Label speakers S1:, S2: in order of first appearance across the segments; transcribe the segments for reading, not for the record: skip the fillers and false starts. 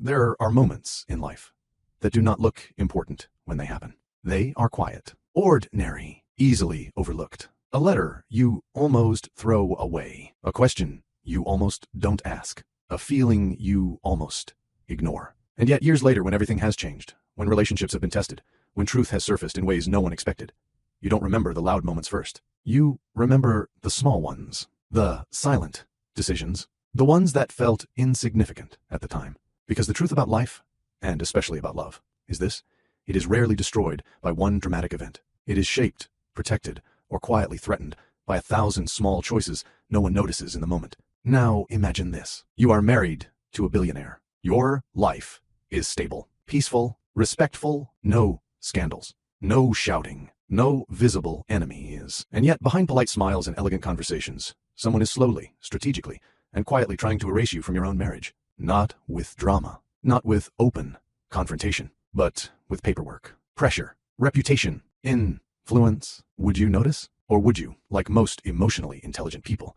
S1: There are moments in life that do not look important when they happen. They are quiet, ordinary, easily overlooked. A letter you almost throw away. A question you almost don't ask. A feeling you almost ignore. And yet years later, when everything has changed, when relationships have been tested, when truth has surfaced in ways no one expected, you don't remember the loud moments first. You remember the small ones, the silent decisions, the ones that felt insignificant at the time. Because the truth about life, and especially about love, is this: it is rarely destroyed by one dramatic event. It is shaped, protected, or quietly threatened by 1,000 small choices no one notices in the moment. Now imagine this. You are married to a billionaire. Your life is stable, peaceful, respectful, no scandals, no shouting, no visible enemies. And yet, behind polite smiles and elegant conversations, someone is slowly, strategically, and quietly trying to erase you from your own marriage. Not with drama, not with open confrontation, but with paperwork, pressure, reputation, influence. Would you notice? Or would you, like most emotionally intelligent people,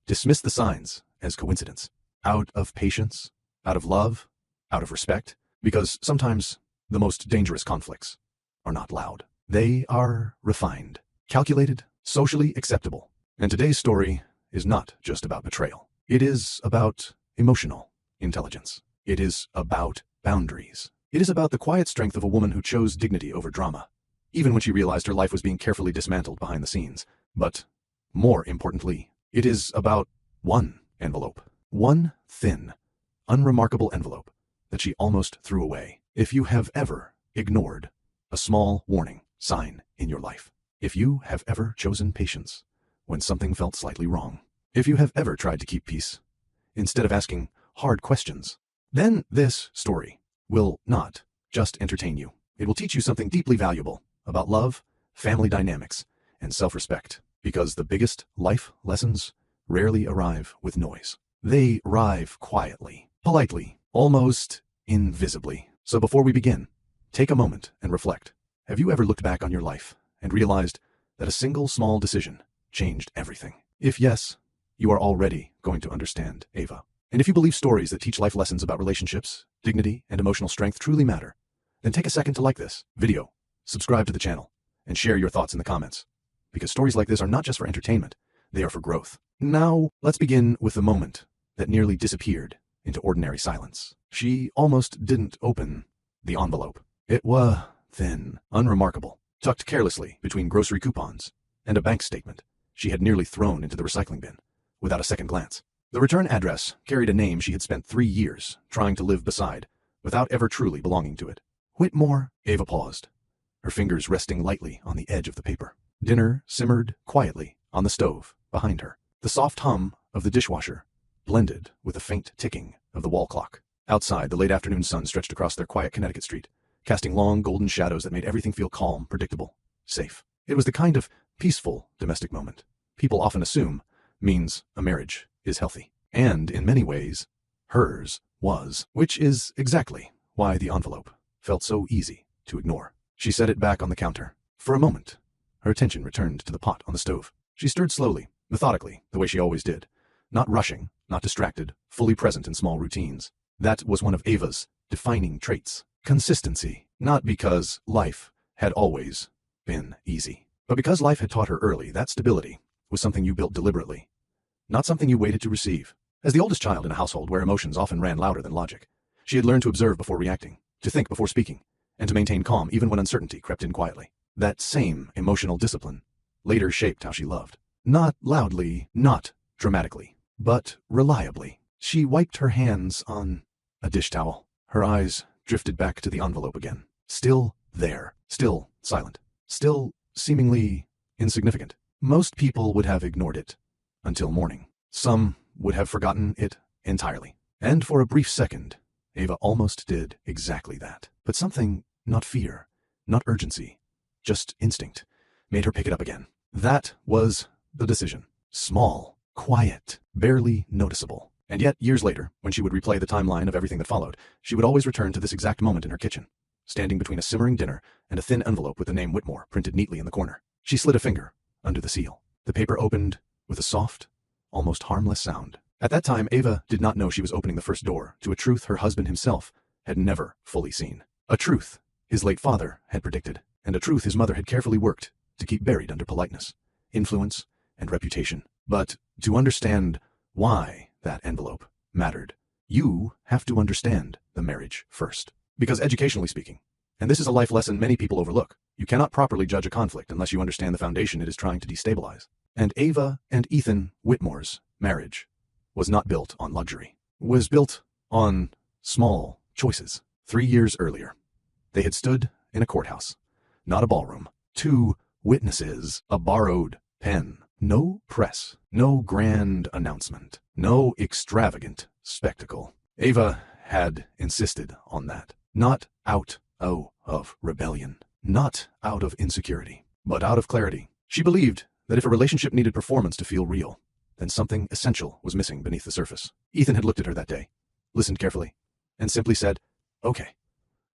S1: dismiss the signs as coincidence? Out of patience, out of love, out of respect? Because sometimes the most dangerous conflicts are not loud. They are refined, calculated, socially acceptable. And today's story is not just about betrayal. It is about emotional intelligence. It is about boundaries. It is about the quiet strength of a woman who chose dignity over drama, even when she realized her life was being carefully dismantled behind the scenes. But more importantly, it is about one envelope, one thin, unremarkable envelope that she almost threw away. If you have ever ignored a small warning sign in your life, if you have ever chosen patience when something felt slightly wrong, if you have ever tried to keep peace instead of asking hard questions, then this story will not just entertain you. It will teach you something deeply valuable about love, family dynamics, and self-respect. Because the biggest life lessons rarely arrive with noise. They arrive quietly, politely, almost invisibly. So before we begin, take a moment and reflect. Have you ever looked back on your life and realized that a single small decision changed everything? If yes, you are already going to understand Ava. And if you believe stories that teach life lessons about relationships, dignity, and emotional strength truly matter, then take a second to like this video, subscribe to the channel, and share your thoughts in the comments. Because stories like this are not just for entertainment, they are for growth. Now, let's begin with the moment that nearly disappeared into ordinary silence. She almost didn't open the envelope. It was thin, unremarkable, tucked carelessly between grocery coupons and a bank statement she had nearly thrown into the recycling bin without a second glance. The return address carried a name she had spent 3 years trying to live beside without ever truly belonging to it. Whitmore. Ava paused, her fingers resting lightly on the edge of the paper. Dinner simmered quietly on the stove behind her. The soft hum of the dishwasher blended with the faint ticking of the wall clock. Outside, the late afternoon sun stretched across their quiet Connecticut street, casting long golden shadows that made everything feel calm, predictable, safe. It was the kind of peaceful domestic moment people often assume means a marriage is healthy. And in many ways, hers was, which is exactly why the envelope felt so easy to ignore. She set it back on the counter. For a moment, her attention returned to the pot on the stove. She stirred slowly, methodically, the way she always did. Not rushing, not distracted, fully present in small routines. That was one of Ava's defining traits. Consistency. Not because life had always been easy, but because life had taught her early that stability was something you built deliberately, not something you waited to receive. As the oldest child in a household where emotions often ran louder than logic, she had learned to observe before reacting, to think before speaking, and to maintain calm even when uncertainty crept in quietly. That same emotional discipline later shaped how she loved. Not loudly, not dramatically, but reliably. She wiped her hands on a dish towel. Her eyes drifted back to the envelope again. Still there, still silent, still seemingly insignificant. Most people would have ignored it until morning. Some would have forgotten it entirely. And for a brief second, Ava almost did exactly that. But something, not fear, not urgency, just instinct, made her pick it up again. That was the decision. Small, quiet, barely noticeable. And yet, years later, when she would replay the timeline of everything that followed, she would always return to this exact moment in her kitchen, standing between a simmering dinner and a thin envelope with the name Whitmore printed neatly in the corner. She slid a finger under the seal. The paper opened with a soft, almost harmless sound. At that time, Ava did not know she was opening the first door to a truth her husband himself had never fully seen. A truth his late father had predicted, and a truth his mother had carefully worked to keep buried under politeness, influence, and reputation. But to understand why that envelope mattered, you have to understand the marriage first. Because educationally speaking, and this is a life lesson many people overlook, you cannot properly judge a conflict unless you understand the foundation it is trying to destabilize. And Ava and Ethan Whitmore's marriage was not built on luxury. It was built on small choices. 3 years earlier, they had stood in a courthouse, not a ballroom. 2 witnesses, a borrowed pen. No press, no grand announcement, no extravagant spectacle. Ava had insisted on that, not out of rebellion, not out of insecurity, but out of clarity. She believed that if a relationship needed performance to feel real, then something essential was missing beneath the surface. Ethan had looked at her that day, listened carefully, and simply said, "Okay,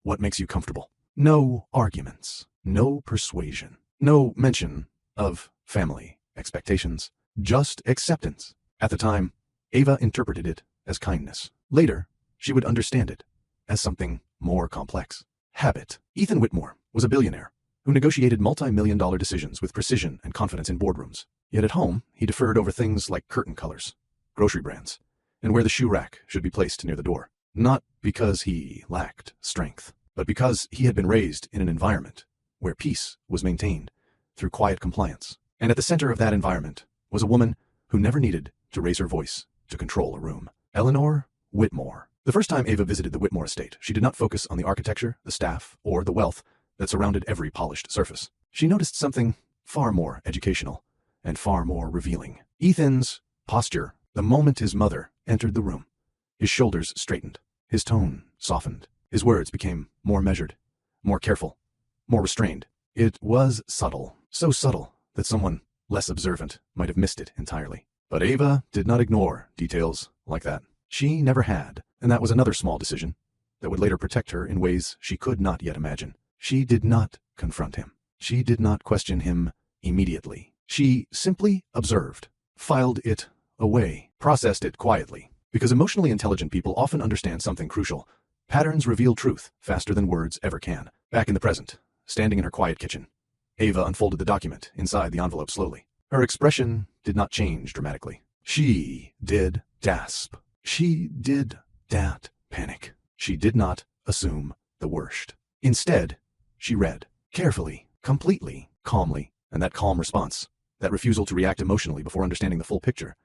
S1: what makes you comfortable?" No arguments, no persuasion, no mention of family expectations, just acceptance. At the time, Ava interpreted it as kindness. Later, she would understand it as something more complex. Habit. Ethan Whitmore was a billionaire who negotiated multi-million-dollar decisions with precision and confidence in boardrooms. Yet at home, he deferred over things like curtain colors, grocery brands, and where the shoe rack should be placed near the door. Not because he lacked strength, but because he had been raised in an environment where peace was maintained through quiet compliance. And at the center of that environment was a woman who never needed to raise her voice to control a room. Eleanor Whitmore. The first time Ava visited the Whitmore estate, she did not focus on the architecture, the staff, or the wealth that surrounded every polished surface. She noticed something far more educational and far more revealing. Ethan's posture the moment his mother entered the room. His shoulders straightened, his tone softened, his words became more measured, more careful, more restrained. It was subtle, so subtle that someone less observant might have missed it entirely. But Ava did not ignore details like that. She never had, and that was another small decision that would later protect her in ways she could not yet imagine. She did not confront him. She did not question him immediately. She simply observed, filed it away, processed it quietly. Because emotionally intelligent people often understand something crucial. Patterns reveal truth faster than words ever can. Back in the present, standing in her quiet kitchen, Ava unfolded the document inside the envelope slowly. Her expression did not change dramatically. She did gasp. She did not panic. She did not assume the worst. Instead, she read, carefully, completely, calmly, and that calm response, that refusal to react emotionally before understanding the full picture,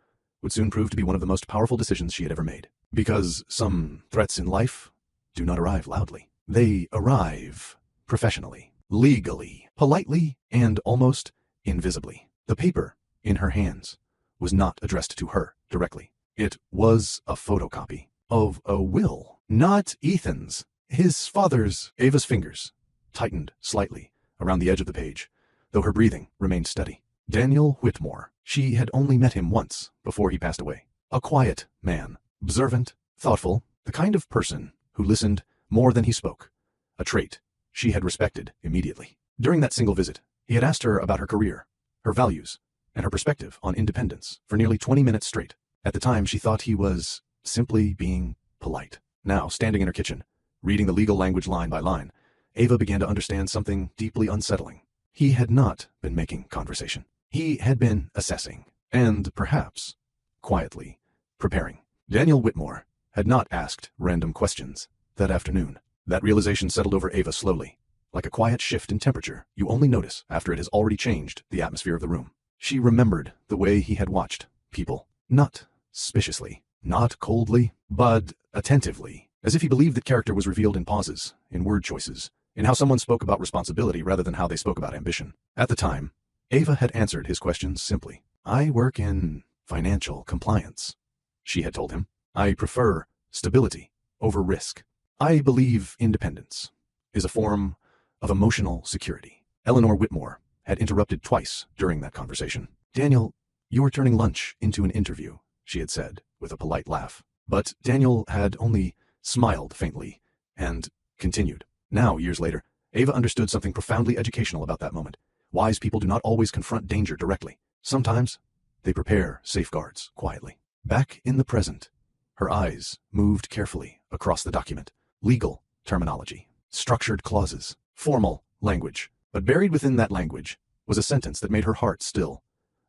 S1: would soon prove to be one of the most powerful decisions she had ever made. Because some threats in life do not arrive loudly. They arrive professionally, legally, politely, and almost invisibly. The paper in her hands was not addressed to her directly. It was a photocopy of a will, not Ethan's, his father's. Ava's fingers tightened slightly around the edge of the page, though her breathing remained steady. Daniel Whitmore. She had only met him once before he passed away. A quiet man, observant, thoughtful, the kind of person who listened more than he spoke, a trait she had respected immediately. During that single visit, he had asked her about her career, her values, and her perspective on independence for nearly 20 minutes straight. At the time, she thought he was simply being polite. Now, standing in her kitchen, reading the legal language line by line, Ava began to understand something deeply unsettling. He had not been making conversation. He had been assessing, and perhaps, quietly, preparing. Daniel Whitmore had not asked random questions that afternoon. That realization settled over Ava slowly, like a quiet shift in temperature you only notice after it has already changed the atmosphere of the room. She remembered the way he had watched people, not suspiciously, not coldly, but attentively, as if he believed that character was revealed in pauses, in word choices, in how someone spoke about responsibility rather than how they spoke about ambition. At the time, Ava had answered his questions simply. "I work in financial compliance," she had told him. "I prefer stability over risk. I believe independence is a form of emotional security." Eleanor Whitmore had interrupted twice during that conversation. "Daniel, you're turning lunch into an interview," she had said with a polite laugh. But Daniel had only smiled faintly and continued. Now, years later, Ava understood something profoundly educational about that moment. Wise people do not always confront danger directly. Sometimes they prepare safeguards quietly. Back in the present, her eyes moved carefully across the document, legal terminology, structured clauses, formal language. But buried within that language was a sentence that made her heart still.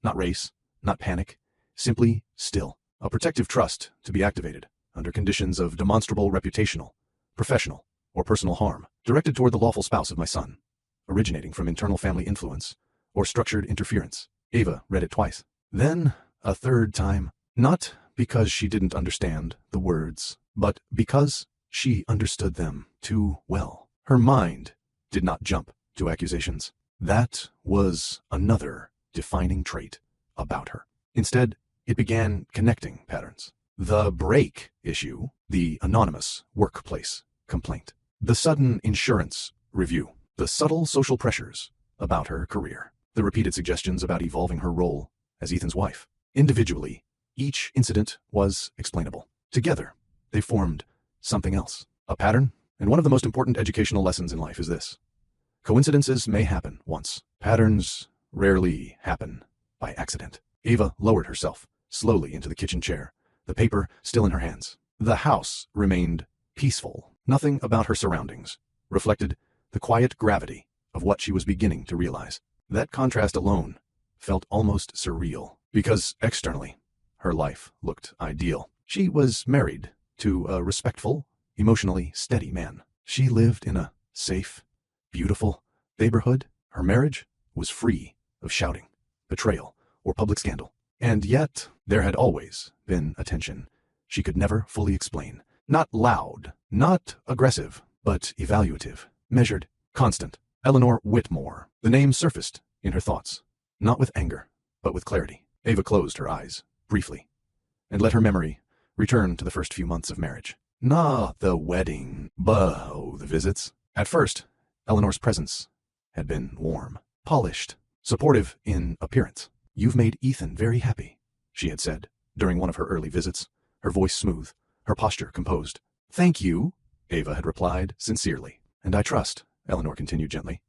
S1: Not race, not panic, simply still. A protective trust to be activated under conditions of demonstrable reputational, professional, or personal harm, directed toward the lawful spouse of my son, originating from internal family influence or structured interference. Ava read it twice. Then, a third time, not because she didn't understand the words, but because she understood them too well. Her mind did not jump to accusations. That was another defining trait about her. Instead, it began connecting patterns. The break issue, the anonymous workplace complaint, the sudden insurance review, the subtle social pressures about her career, the repeated suggestions about evolving her role as Ethan's wife. Individually, each incident was explainable. Together, they formed something else, a pattern. And one of the most important educational lessons in life is this: coincidences may happen once. Patterns rarely happen by accident. Ava lowered herself slowly into the kitchen chair, the paper still in her hands. The house remained peaceful. Nothing about her surroundings reflected the quiet gravity of what she was beginning to realize. That contrast alone felt almost surreal, because externally, her life looked ideal. She was married to a respectful, emotionally steady man. She lived in a safe, beautiful neighborhood. Her marriage was free of shouting, betrayal, or public scandal. And yet, there had always been a tension she could never fully explain. Not loud, not aggressive, but evaluative, measured, constant. Eleanor Whitmore. The name surfaced in her thoughts, not with anger, but with clarity. Ava closed her eyes, briefly, and let her memory return to the first few months of marriage. Not the wedding, but the visits. At first, Eleanor's presence had been warm, polished, supportive in appearance. "You've made Ethan very happy," she had said during one of her early visits, her voice smooth, her posture composed. "Thank you," Ava had replied sincerely. "And I trust," Eleanor continued gently,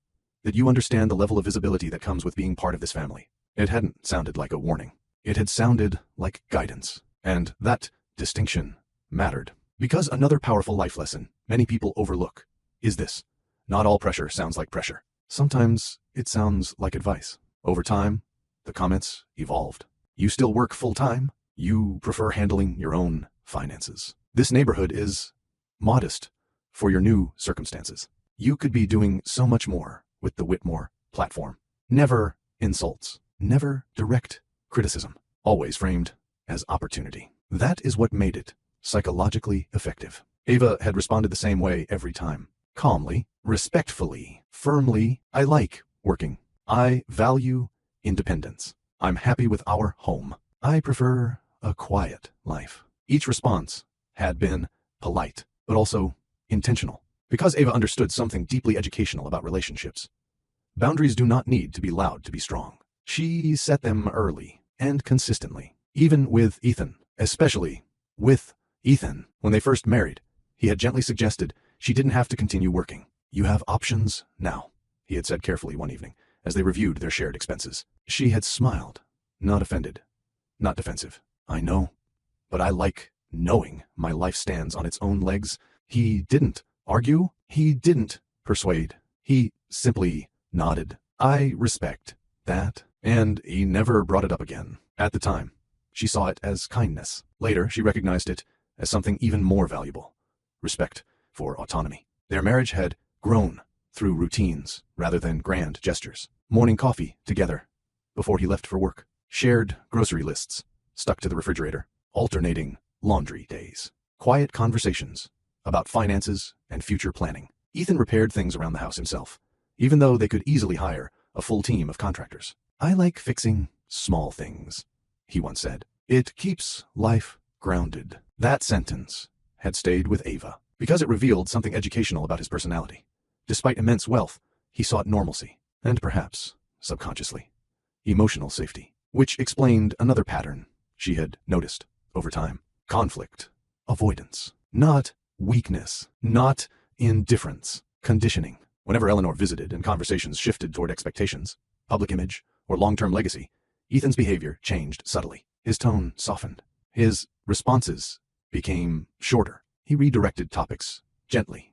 S1: "that you understand the level of visibility that comes with being part of this family." It hadn't sounded like a warning. It had sounded like guidance. And that distinction mattered. Because another powerful life lesson many people overlook is this: not all pressure sounds like pressure. Sometimes it sounds like advice. Over time, the comments evolved. "You still work full-time? You prefer handling your own finances. This neighborhood is modest for your new circumstances. You could be doing so much more with the Whitmore platform." Never insults, never direct criticism, always framed as opportunity. That is what made it psychologically effective. Ava had responded the same way every time. Calmly, respectfully, firmly. "I like working. I value independence. I'm happy with our home. I prefer a quiet life." Each response had been polite, but also intentional. Because Ava understood something deeply educational about relationships. Boundaries do not need to be loud to be strong. She set them early and consistently, even with Ethan, especially with Ethan. When they first married, he had gently suggested she didn't have to continue working. "You have options now," he had said carefully one evening, as they reviewed their shared expenses. She had smiled, not offended, not defensive. "I know, but I like knowing my life stands on its own legs." He didn't argue. He didn't persuade. He simply nodded. "I respect that." And he never brought it up again. At the time, she saw it as kindness. Later, she recognized it as something even more valuable: respect for autonomy. Their marriage had grown through routines rather than grand gestures. Morning coffee together before he left for work. Shared grocery lists stuck to the refrigerator. Alternating laundry days. Quiet conversations about finances and future planning. Ethan repaired things around the house himself, even though they could easily hire a full team of contractors. "I like fixing small things," he once said. "It keeps life grounded." That sentence had stayed with Ava because it revealed something educational about his personality. Despite immense wealth, he sought normalcy, and perhaps, subconsciously, emotional safety, which explained another pattern she had noticed over time. Conflict, avoidance, not weakness, not indifference, conditioning. Whenever Eleanor visited and conversations shifted toward expectations, public image, or long-term legacy, Ethan's behavior changed subtly. His tone softened. His responses became shorter. He redirected topics gently,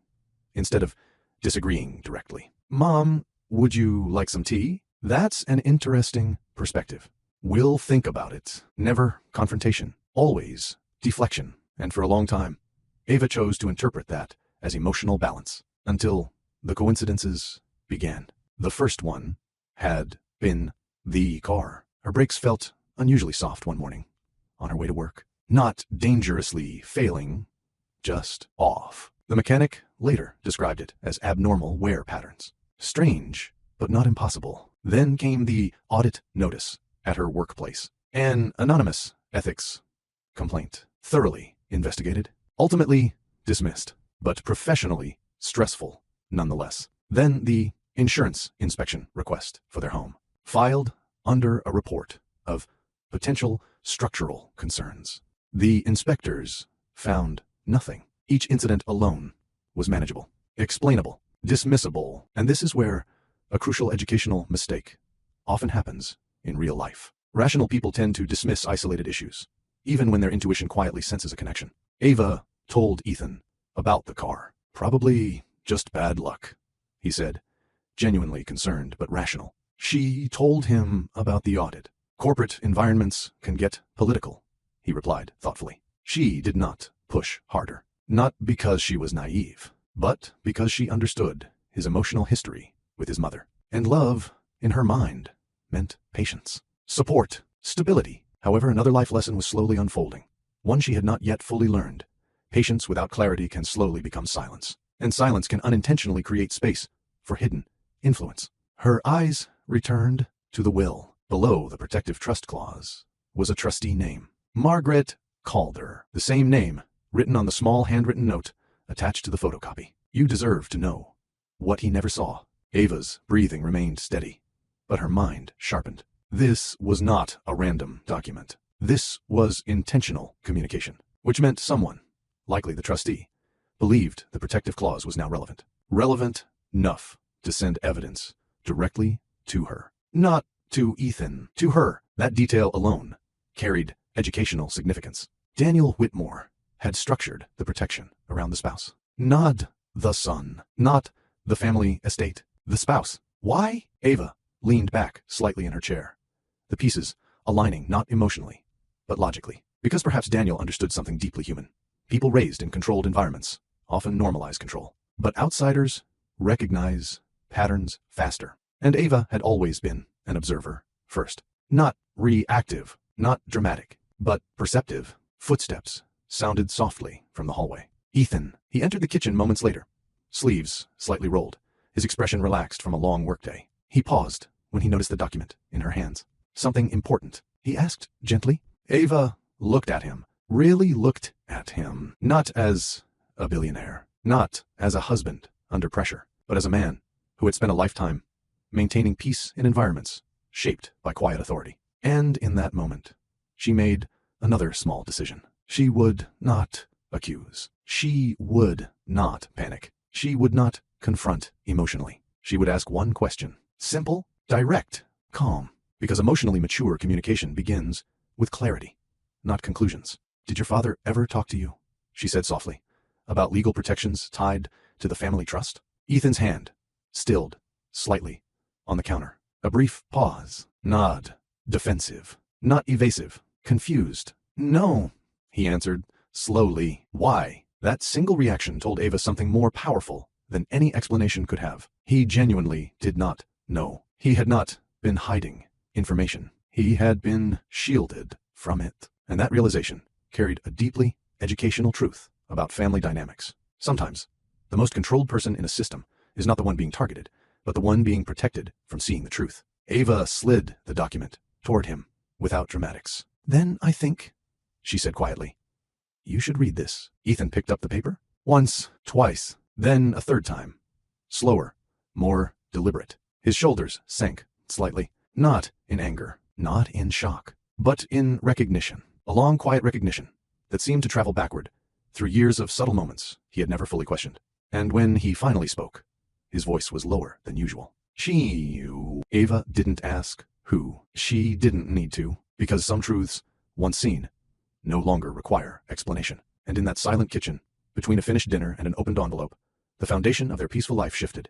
S1: instead of disagreeing directly. Mom, would you like some tea? That's an interesting perspective. We'll think about it. Never confrontation, always deflection. And for a long time, Ava chose to interpret that as emotional balance, until the coincidences began. The first one had been the car. Her brakes felt unusually soft one morning on her way to work. Not dangerously failing, just off. The mechanic later described it as abnormal wear patterns. Strange, but not impossible. Then came the audit notice at her workplace. An anonymous ethics complaint. Thoroughly investigated. Ultimately dismissed, but professionally stressful nonetheless. Then the insurance inspection request for their home, filed under a report of potential structural concerns. The inspectors found nothing. Each incident alone was manageable, explainable, dismissible, and this is where a crucial educational mistake often happens in real life. Rational people tend to dismiss isolated issues, even when their intuition quietly senses a connection. Ava told Ethan about the car. Probably just bad luck, he said, genuinely concerned but rational. She told him about the audit. Corporate environments can get political, he replied thoughtfully. She did not push harder, not because she was naive, but because she understood his emotional history with his mother. And love, in her mind, meant patience, support, stability. However, another life lesson was slowly unfolding, one she had not yet fully learned. Patience without clarity can slowly become silence, and silence can unintentionally create space for hidden influence. Her eyes returned to the will. Below the protective trust clause was a trustee name, Margaret Calder, the same name written on the small handwritten note attached to the photocopy. You deserve to know what he never saw. Ava's breathing remained steady, but her mind sharpened. This was not a random document. This was intentional communication, which meant someone, likely the trustee, believed the protective clause was now relevant. Relevant enough to send evidence directly to her. Not to Ethan, to her. That detail alone carried educational significance. Daniel Whitmore had structured the protection around the spouse. Not the son, not the family estate, the spouse. Why? Ava leaned back slightly in her chair, the pieces aligning not emotionally, but logically. Because perhaps Daniel understood something deeply human. People raised in controlled environments often normalize control, but outsiders recognize patterns faster. And Ava had always been an observer first. Not reactive, not dramatic, but perceptive. Footsteps sounded softly from the hallway. Ethan. He entered the kitchen moments later, sleeves slightly rolled, his expression relaxed from a long workday. He paused when he noticed the document in her hands. Something important, he asked gently. Ava looked at him, really looked at him, not as a billionaire, not as a husband under pressure, but as a man who had spent a lifetime maintaining peace in environments shaped by quiet authority. And in that moment, she made another small decision. She would not accuse. She would not panic. She would not confront emotionally. She would ask one question. Simple, direct, calm. Because emotionally mature communication begins with clarity, not conclusions. Did your father ever talk to you, she said softly, about legal protections tied to the family trust? Ethan's hand stilled slightly on the counter. A brief pause. Nod. Defensive. Not evasive. Confused. No, he answered slowly. Why? That single reaction told Ava something more powerful than any explanation could have. He genuinely did not know. He had not been hiding information. He had been shielded from it. And that realization carried a deeply educational truth about family dynamics. Sometimes, the most controlled person in a system is not the one being targeted, but the one being protected from seeing the truth. Ava slid the document toward him without dramatics. Then I think, she said quietly, you should read this. Ethan picked up the paper. Once, twice, then a third time. Slower, more deliberate. His shoulders sank slightly, not in anger, not in shock, but in recognition. A long, quiet recognition that seemed to travel backward through years of subtle moments he had never fully questioned. And when he finally spoke, his voice was lower than usual. You. Ava didn't ask who. She didn't need to, because some truths, once seen, no longer require explanation. And in that silent kitchen, between a finished dinner and an opened envelope, the foundation of their peaceful life shifted.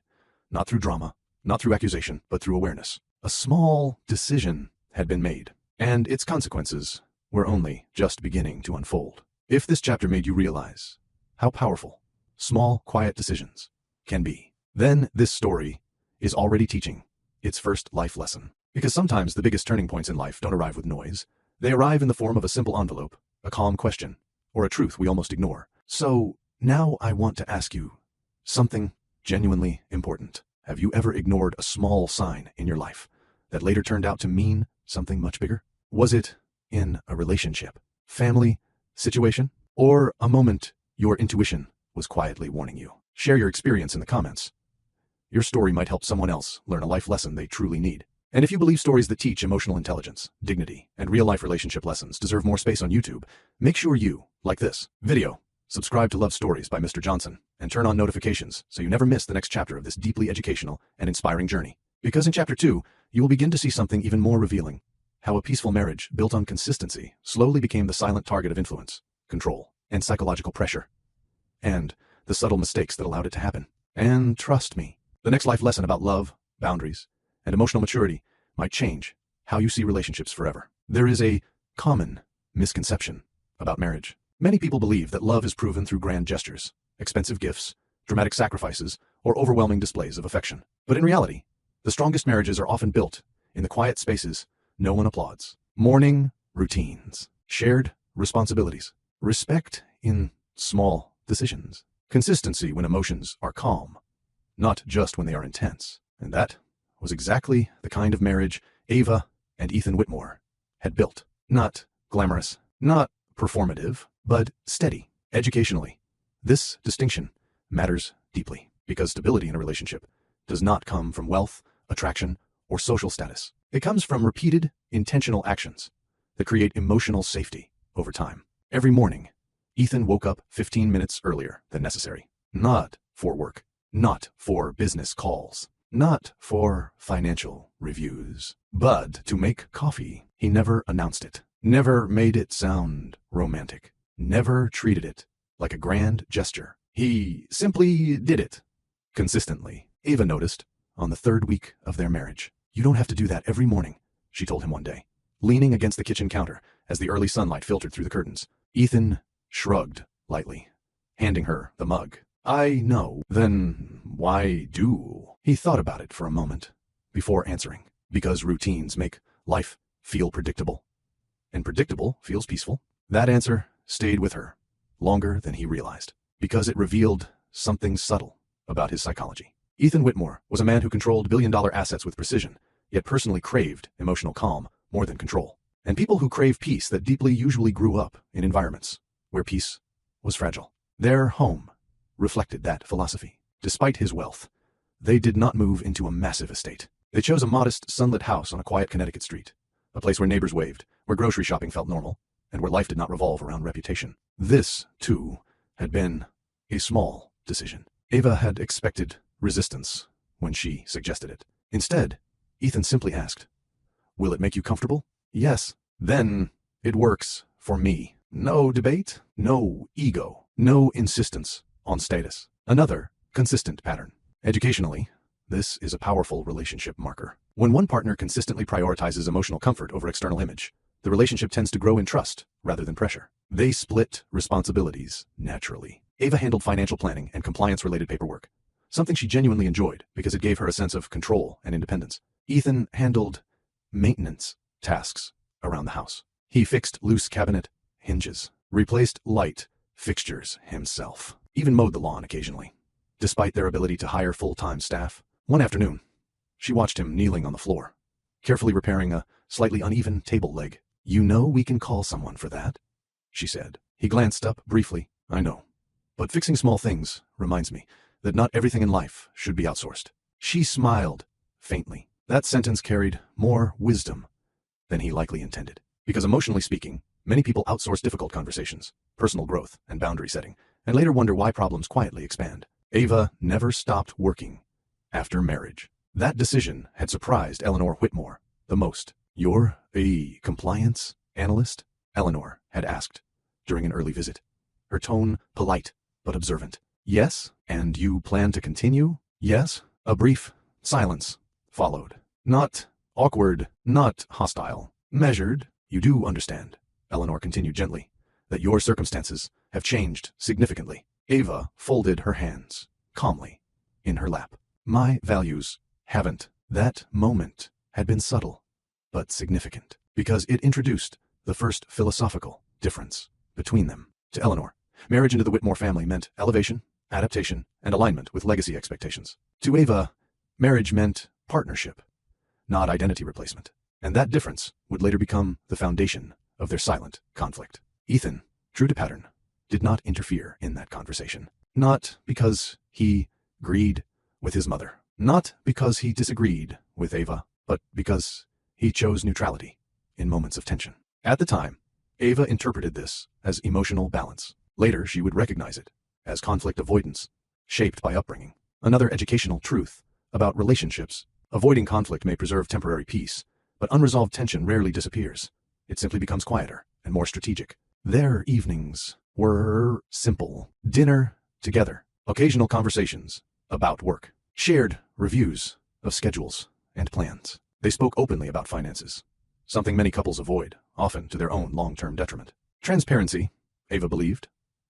S1: Not through drama, not through accusation, but through awareness. A small decision had been made, and its consequences were only just beginning to unfold. If this chapter made you realize how powerful small, quiet decisions can be, then this story is already teaching its first life lesson. Because sometimes the biggest turning points in life don't arrive with noise. They arrive in the form of a simple envelope, a calm question, or a truth we almost ignore. So now I want to ask you something genuinely important. Have you ever ignored a small sign in your life that later turned out to mean something much bigger? Was it in a relationship, family, situation, or a moment your intuition was quietly warning you? Share your experience in the comments. Your story might help someone else learn a life lesson they truly need. And if you believe stories that teach emotional intelligence, dignity, and real-life relationship lessons deserve more space on YouTube, make sure you like this video, subscribe to Love Stories by Mr. Johnson, and turn on notifications so you never miss the next chapter of this deeply educational and inspiring journey. Because in Chapter 2, you will begin to see something even more revealing: how a peaceful marriage built on consistency slowly became the silent target of influence, control, and psychological pressure, and the subtle mistakes that allowed it to happen. And trust me, the next life lesson about love, boundaries, and emotional maturity might change how you see relationships forever. There is a common misconception about marriage. Many people believe that love is proven through grand gestures, expensive gifts, dramatic sacrifices, or overwhelming displays of affection. But in reality, the strongest marriages are often built in the quiet spaces no one applauds. Morning routines, shared responsibilities, respect in small decisions, consistency when emotions are calm, not just when they are intense. And that was exactly the kind of marriage Ava and Ethan Whitmore had built. Not glamorous, not performative, but steady. Educationally, this distinction matters deeply, because stability in a relationship does not come from wealth, attraction, or social status. It comes from repeated, intentional actions that create emotional safety over time. Every morning, Ethan woke up 15 minutes earlier than necessary. Not for work, not for business calls, not for financial reviews, but to make coffee. He never announced it, never made it sound romantic, never treated it like a grand gesture. He simply did it consistently. Ava noticed on the third week of their marriage. "You don't have to do that every morning," she told him one day, leaning against the kitchen counter as the early sunlight filtered through the curtains. Ethan shrugged lightly, handing her the mug. "I know." "Then why do?" He thought about it for a moment before answering. "Because routines make life feel predictable, and predictable feels peaceful." That answer stayed with her longer than he realized, because it revealed something subtle about his psychology. Ethan Whitmore was a man who controlled billion-dollar assets with precision, yet personally craved emotional calm more than control. And people who crave peace that deeply usually grew up in environments where peace was fragile. Their home reflected that philosophy. Despite his wealth, they did not move into a massive estate. They chose a modest, sunlit house on a quiet Connecticut street, a place where neighbors waved, where grocery shopping felt normal, and where life did not revolve around reputation. This, too, had been a small decision. Ava had expected resistance when she suggested it. Instead, Ethan simply asked, "Will it make you comfortable?" "Yes." "Then it works for me." No debate, no ego, no insistence on status. Another consistent pattern. Educationally, this is a powerful relationship marker. When one partner consistently prioritizes emotional comfort over external image, the relationship tends to grow in trust rather than pressure. They split responsibilities naturally. Ava handled financial planning and compliance-related paperwork, something she genuinely enjoyed because it gave her a sense of control and independence. Ethan handled maintenance tasks around the house. He fixed loose cabinet hinges, replaced light fixtures himself, even mowed the lawn occasionally. Despite their ability to hire full-time staff, one afternoon, she watched him kneeling on the floor, carefully repairing a slightly uneven table leg. "You know we can call someone for that," she said. He glanced up briefly. "I know, but fixing small things reminds me that not everything in life should be outsourced." She smiled faintly. That sentence carried more wisdom than he likely intended. Because emotionally speaking, many people outsource difficult conversations, personal growth, and boundary setting, and later wonder why problems quietly expand. Ava never stopped working after marriage. That decision had surprised Eleanor Whitmore the most. "You're a compliance analyst?" Eleanor had asked during an early visit, her tone polite but observant. Yes, and you plan to continue? Yes. A brief silence followed. Not awkward, not hostile. Measured. You do understand, Eleanor continued gently, that your circumstances have changed significantly. Ava folded her hands calmly in her lap. My values haven't. That moment had been subtle, but significant, because it introduced the first philosophical difference between them. To Eleanor, marriage into the Whitmore family meant elevation, adaptation, and alignment with legacy expectations. To Ava, marriage meant partnership, not identity replacement. And that difference would later become the foundation of their silent conflict. Ethan, true to pattern, did not interfere in that conversation. Not because he agreed with his mother. Not because he disagreed with Ava, but because he chose neutrality in moments of tension. At the time, Ava interpreted this as emotional balance. Later, she would recognize it as conflict avoidance, shaped by upbringing. Another educational truth about relationships: avoiding conflict may preserve temporary peace, but unresolved tension rarely disappears. It simply becomes quieter and more strategic. Their evenings were simple. Dinner together, occasional conversations about work, shared reviews of schedules and plans. They spoke openly about finances, something many couples avoid, often to their own long-term detriment. Transparency, Ava believed,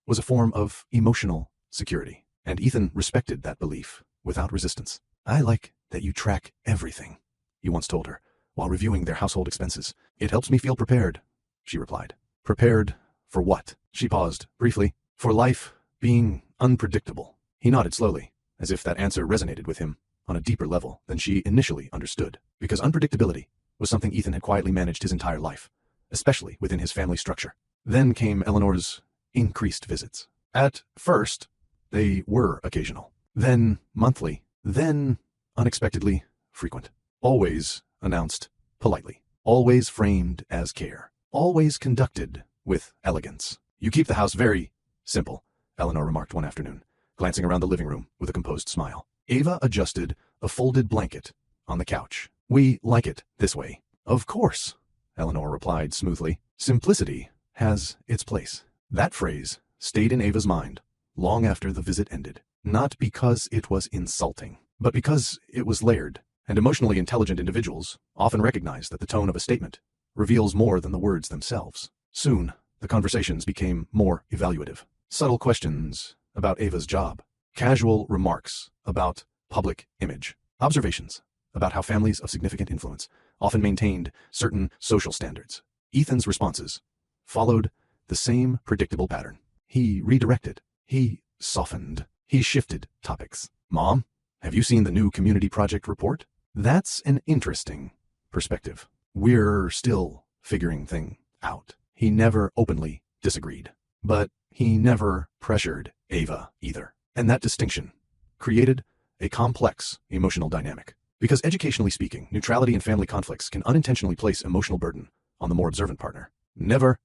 S1: was a form of emotional security, and Ethan respected that belief without resistance. I like that you track everything, he once told her, while reviewing their household expenses. It helps me feel prepared, she replied. Prepared for what? She paused briefly. For life being unpredictable. He nodded slowly, as if that answer resonated with him on a deeper level than she initially understood, because unpredictability was something Ethan had quietly managed his entire life, especially within his family structure. Then came Eleanor's increased visits. At first, they were occasional, then monthly, then unexpectedly frequent. Always announced politely, always framed as care, always conducted with elegance. You keep the house very simple, Eleanor remarked one afternoon, glancing around the living room with a composed smile. Ava adjusted a folded blanket on the couch. We like it this way. Of course, Eleanor replied smoothly. Simplicity has its place. That phrase stayed in Ava's mind long after the visit ended, not because it was insulting, but because it was layered, and emotionally intelligent individuals often recognize that the tone of a statement reveals more than the words themselves. Soon, the conversations became more evaluative. Subtle questions about Ava's job, casual remarks about public image, observations about how families of significant influence often maintained certain social standards. Ethan's responses followed the same predictable pattern. He redirected. He softened. He shifted topics. Mom, have you seen the new community project report? That's an interesting perspective. We're still figuring things out. He never openly disagreed, but he never pressured Ava either. And that distinction created a complex emotional dynamic. Because educationally speaking, neutrality in family conflicts can unintentionally place emotional burden on the more observant partner. Never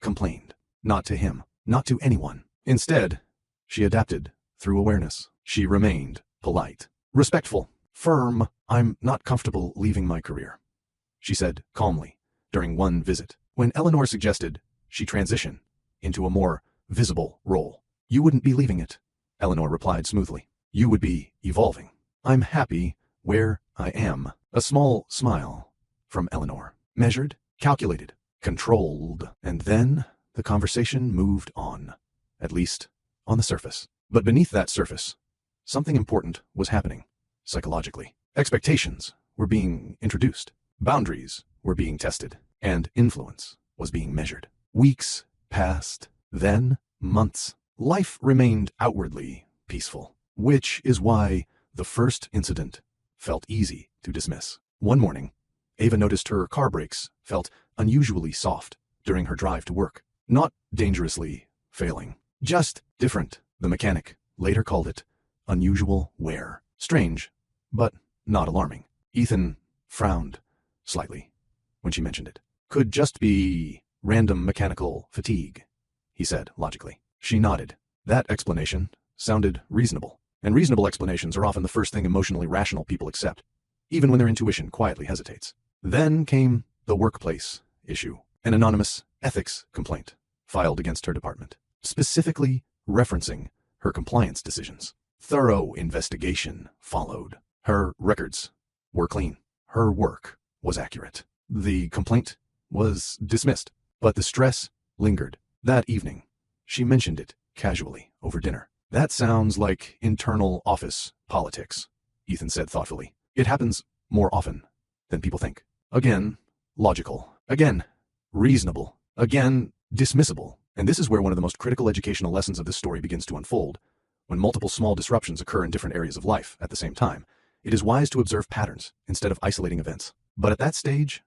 S1: complained. Not to him, not to anyone. Instead, she adapted through awareness. She remained polite, respectful, firm. I'm not comfortable leaving my career, she said calmly during one visit. When Eleanor suggested she transition into a more visible role. You wouldn't be leaving it, Eleanor replied smoothly. You would be evolving. I'm happy where I am. A small smile from Eleanor. Measured, calculated, controlled. And then the conversation moved on, at least on the surface. But beneath that surface, something important was happening psychologically. Expectations were being introduced. Boundaries were being tested. And influence was being measured. Weeks passed, then months. Life remained outwardly peaceful, which is why the first incident felt easy to dismiss. One morning, Ava noticed her car brakes felt unusually soft during her drive to work. Not dangerously failing, just different. The mechanic later called it unusual wear. Strange, but not alarming. Ethan frowned slightly when she mentioned it. Could just be random mechanical fatigue, he said logically. She nodded. That explanation sounded reasonable, and reasonable explanations are often the first thing emotionally rational people accept, even when their intuition quietly hesitates. Then came the workplace issue. An anonymous ethics complaint filed against her department, specifically referencing her compliance decisions. Thorough investigation followed. Her records were clean. Her work was accurate. The complaint was dismissed, but the stress lingered. That evening, she mentioned it casually over dinner. "That sounds like internal office politics," Ethan said thoughtfully. "It happens more often than people think. Again, logical. Again, reasonable. Again, dismissible." And this is where one of the most critical educational lessons of this story begins to unfold. When multiple small disruptions occur in different areas of life at the same time, it is wise to observe patterns instead of isolating events. But at that stage,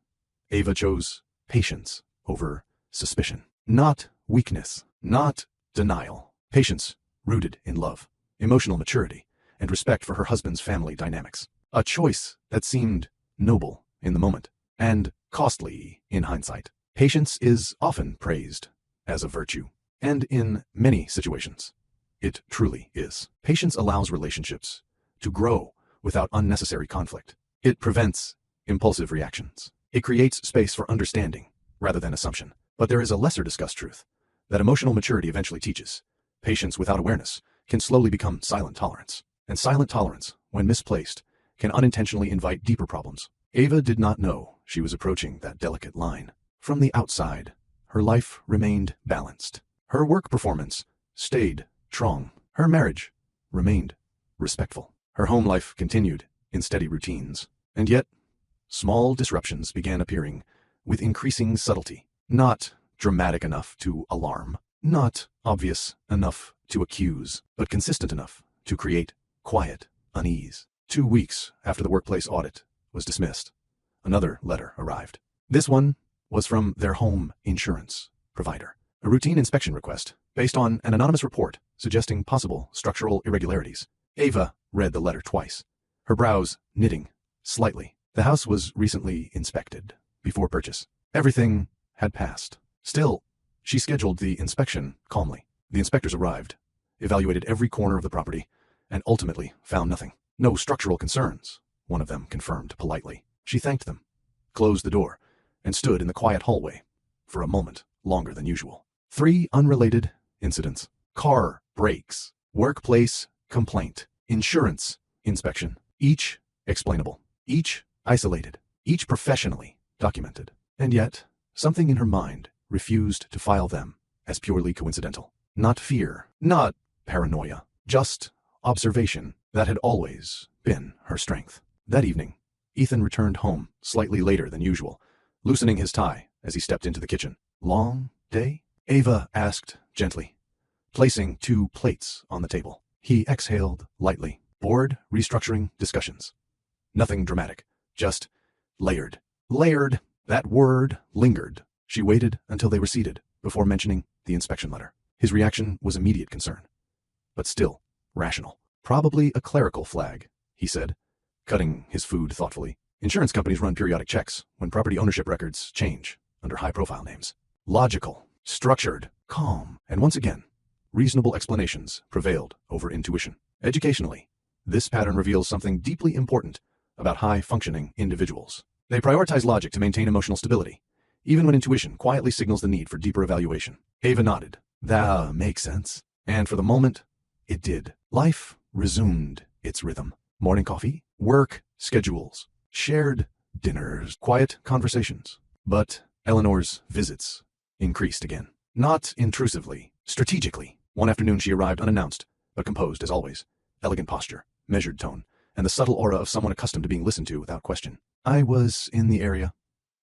S1: Ava chose patience over suspicion. Not weakness, not denial. Patience rooted in love, emotional maturity, and respect for her husband's family dynamics. A choice that seemed noble in the moment and costly in hindsight. Patience is often praised as a virtue, and in many situations, it truly is. Patience allows relationships to grow without unnecessary conflict. It prevents impulsive reactions. It creates space for understanding rather than assumption. But there is a lesser discussed truth that emotional maturity eventually teaches. Patience without awareness can slowly become silent tolerance. And silent tolerance, when misplaced, can unintentionally invite deeper problems. Ava did not know she was approaching that delicate line. From the outside, her life remained balanced. Her work performance stayed strong. Her marriage remained respectful. Her home life continued in steady routines. And yet, small disruptions began appearing with increasing subtlety. Not dramatic enough to alarm, not obvious enough to accuse, but consistent enough to create quiet unease. 2 weeks after the workplace audit was dismissed, another letter arrived. This one was from their home insurance provider. A routine inspection request based on an anonymous report suggesting possible structural irregularities. Ava read the letter twice, her brows knitting slightly. The house was recently inspected before purchase. Everything had passed. Still, she scheduled the inspection calmly. The inspectors arrived, evaluated every corner of the property, and ultimately found nothing. No structural concerns, one of them confirmed politely. She thanked them, closed the door, and stood in the quiet hallway for a moment longer than usual. 3 unrelated incidents. Car brakes, workplace complaint, insurance inspection. Each explainable, each isolated, each professionally documented. And yet, something in her mind refused to file them as purely coincidental. Not fear, not paranoia, just observation that had always been her strength. That evening, Ethan returned home slightly later than usual, loosening his tie as he stepped into the kitchen. "Long day?" Ava asked gently, placing 2 plates on the table. He exhaled lightly. "Board restructuring discussions. Nothing dramatic, just layered." Layered. That word lingered. She waited until they were seated before mentioning the inspection letter. His reaction was immediate concern, but still rational. "Probably a clerical flag," he said, cutting his food thoughtfully. "Insurance companies run periodic checks when property ownership records change under high-profile names." Logical, structured, calm, and once again, reasonable explanations prevailed over intuition. Educationally, this pattern reveals something deeply important about high-functioning individuals. They prioritize logic to maintain emotional stability, even when intuition quietly signals the need for deeper evaluation. Ava nodded. "That makes sense." And for the moment, it did. Life resumed its rhythm. Morning coffee, work schedules, shared dinners, quiet conversations. But Eleanor's visits increased again. Not intrusively, strategically. One afternoon she arrived unannounced, but composed as always. Elegant posture, measured tone, and the subtle aura of someone accustomed to being listened to without question. "I was in the area,"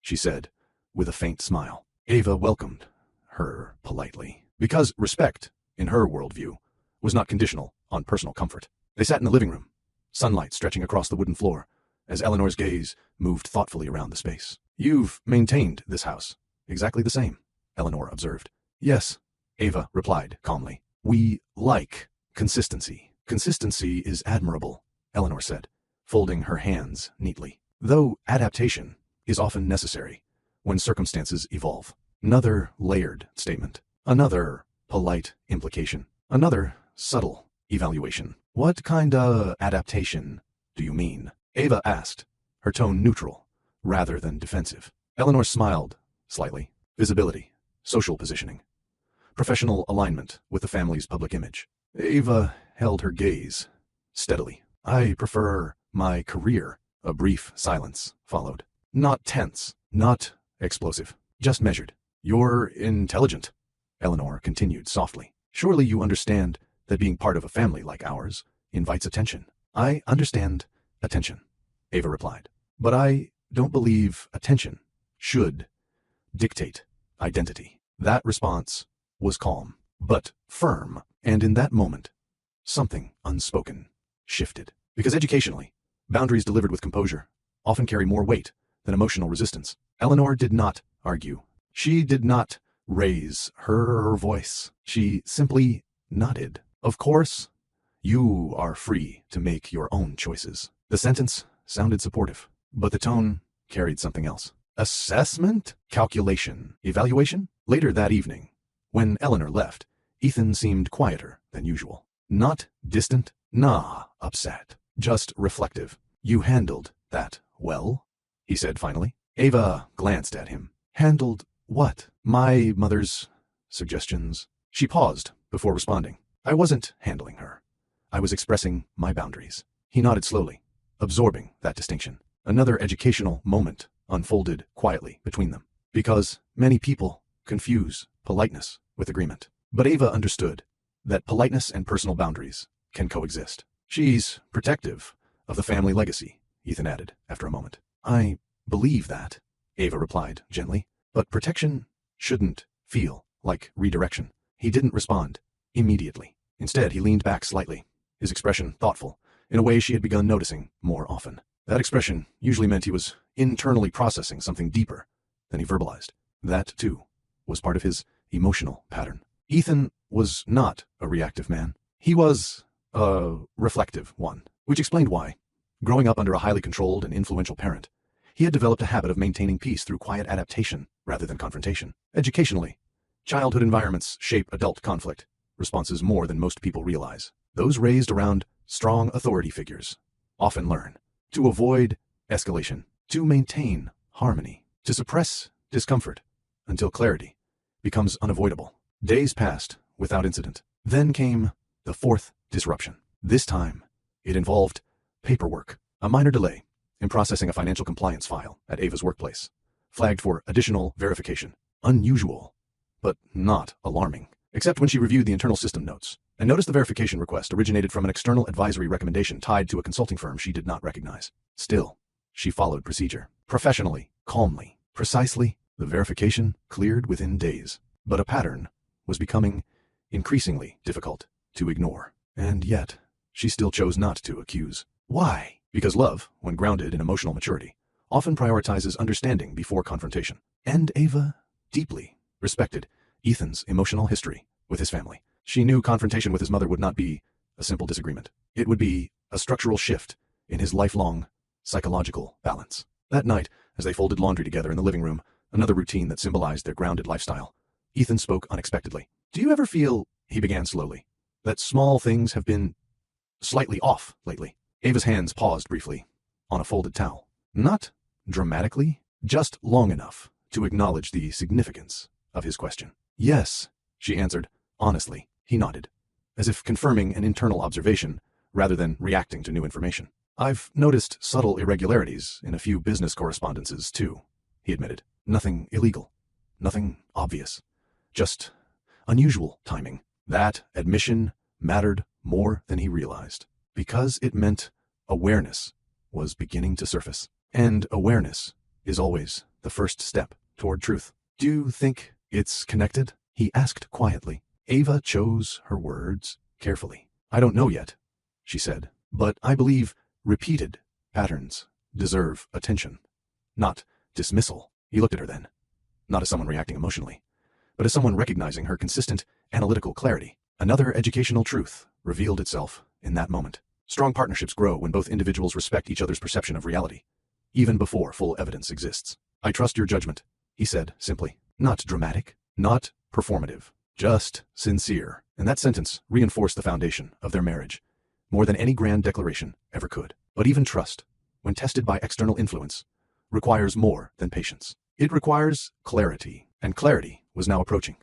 S1: she said, with a faint smile. Ava welcomed her politely, because respect, in her worldview, was not conditional on personal comfort. They sat in the living room, sunlight stretching across the wooden floor, as Eleanor's gaze moved thoughtfully around the space. "You've maintained this house exactly the same," Eleanor observed. "Yes," Ava replied calmly. "We like consistency." "Consistency is admirable," Eleanor said, folding her hands neatly. "Though adaptation is often necessary when circumstances evolve." Another layered statement. Another polite implication. Another subtle evaluation. "What kind of adaptation do you mean?" Ava asked, her tone neutral rather than defensive. Eleanor smiled slightly. "Visibility, social positioning. professional alignment with the family's public image. Ava held her gaze steadily. I prefer my career. A brief silence followed. Not tense, not explosive, just measured. You're intelligent, Eleanor continued softly. Surely you understand that being part of a family like ours invites attention. I understand attention, Ava replied. But I don't believe attention should dictate identity. That response was calm, but firm, and in that moment, something unspoken shifted. Because educationally, boundaries delivered with composure often carry more weight than emotional resistance. Eleanor did not argue. She did not raise her voice. She simply nodded. Of course, you are free to make your own choices. The sentence sounded supportive, but the tone carried something else. Assessment? Calculation? Evaluation? Later that evening, when Eleanor left, Ethan seemed quieter than usual. Not distant, upset, just reflective. You handled that well, he said finally. Ava glanced at him. Handled what? My mother's suggestions. She paused before responding. I wasn't handling her. I was expressing my boundaries. He nodded slowly, absorbing that distinction. Another educational moment unfolded quietly between them, because many people confuse politeness with agreement. But Ava understood that politeness and personal boundaries can coexist. She's protective of the family legacy, Ethan added after a moment. I believe that, Ava replied gently, but protection shouldn't feel like redirection. He didn't respond immediately. Instead, he leaned back slightly, his expression thoughtful, in a way she had begun noticing more often. That expression usually meant he was internally processing something deeper than he verbalized. That, too, was part of his emotional pattern. Ethan was not a reactive man. He was a reflective one, which explained why, growing up under a highly controlled and influential parent, he had developed a habit of maintaining peace through quiet adaptation rather than confrontation. Educationally, childhood environments shape adult conflict responses more than most people realize. Those raised around strong authority figures often learn to avoid escalation, to maintain harmony, to suppress discomfort until clarity becomes unavoidable. Days passed without incident. Then came the fourth disruption. This time, it involved paperwork. A minor delay in processing a financial compliance file at Ava's workplace flagged for additional verification. Unusual, but not alarming, except when she reviewed the internal system notes and noticed the verification request originated from an external advisory recommendation tied to a consulting firm she did not recognize. Still, she followed procedure. Professionally, calmly, precisely, the verification cleared within days. But a pattern was becoming increasingly difficult to ignore. And yet, she still chose not to accuse. Why? Because love, when grounded in emotional maturity, often prioritizes understanding before confrontation. And Ava deeply respected Ethan's emotional history with his family. She knew confrontation with his mother would not be a simple disagreement. It would be a structural shift in his lifelong psychological balance. That night, as they folded laundry together in the living room, another routine that symbolized their grounded lifestyle, Ethan spoke unexpectedly. Do you ever feel, he began slowly, that small things have been slightly off lately? Ava's hands paused briefly on a folded towel. Not dramatically, just long enough to acknowledge the significance of his question. Yes, she answered, honestly. He nodded, as if confirming an internal observation rather than reacting to new information. I've noticed subtle irregularities in a few business correspondences, too, he admitted. Nothing illegal, nothing obvious, just unusual timing. That admission mattered more than he realized, because it meant awareness was beginning to surface. And awareness is always the first step toward truth. Do you think it's connected? He asked quietly. Ava chose her words carefully. I don't know yet, she said, but I believe repeated patterns deserve attention, not dismissal. He looked at her then, not as someone reacting emotionally, but as someone recognizing her consistent analytical clarity. Another educational truth revealed itself in that moment. Strong partnerships grow when both individuals respect each other's perception of reality, even before full evidence exists. I trust your judgment, he said simply. Not dramatic, not performative, just sincere. And that sentence reinforced the foundation of their marriage more than any grand declaration ever could. But even trust, when tested by external influence, requires more than patience. It requires clarity, and clarity was now approaching.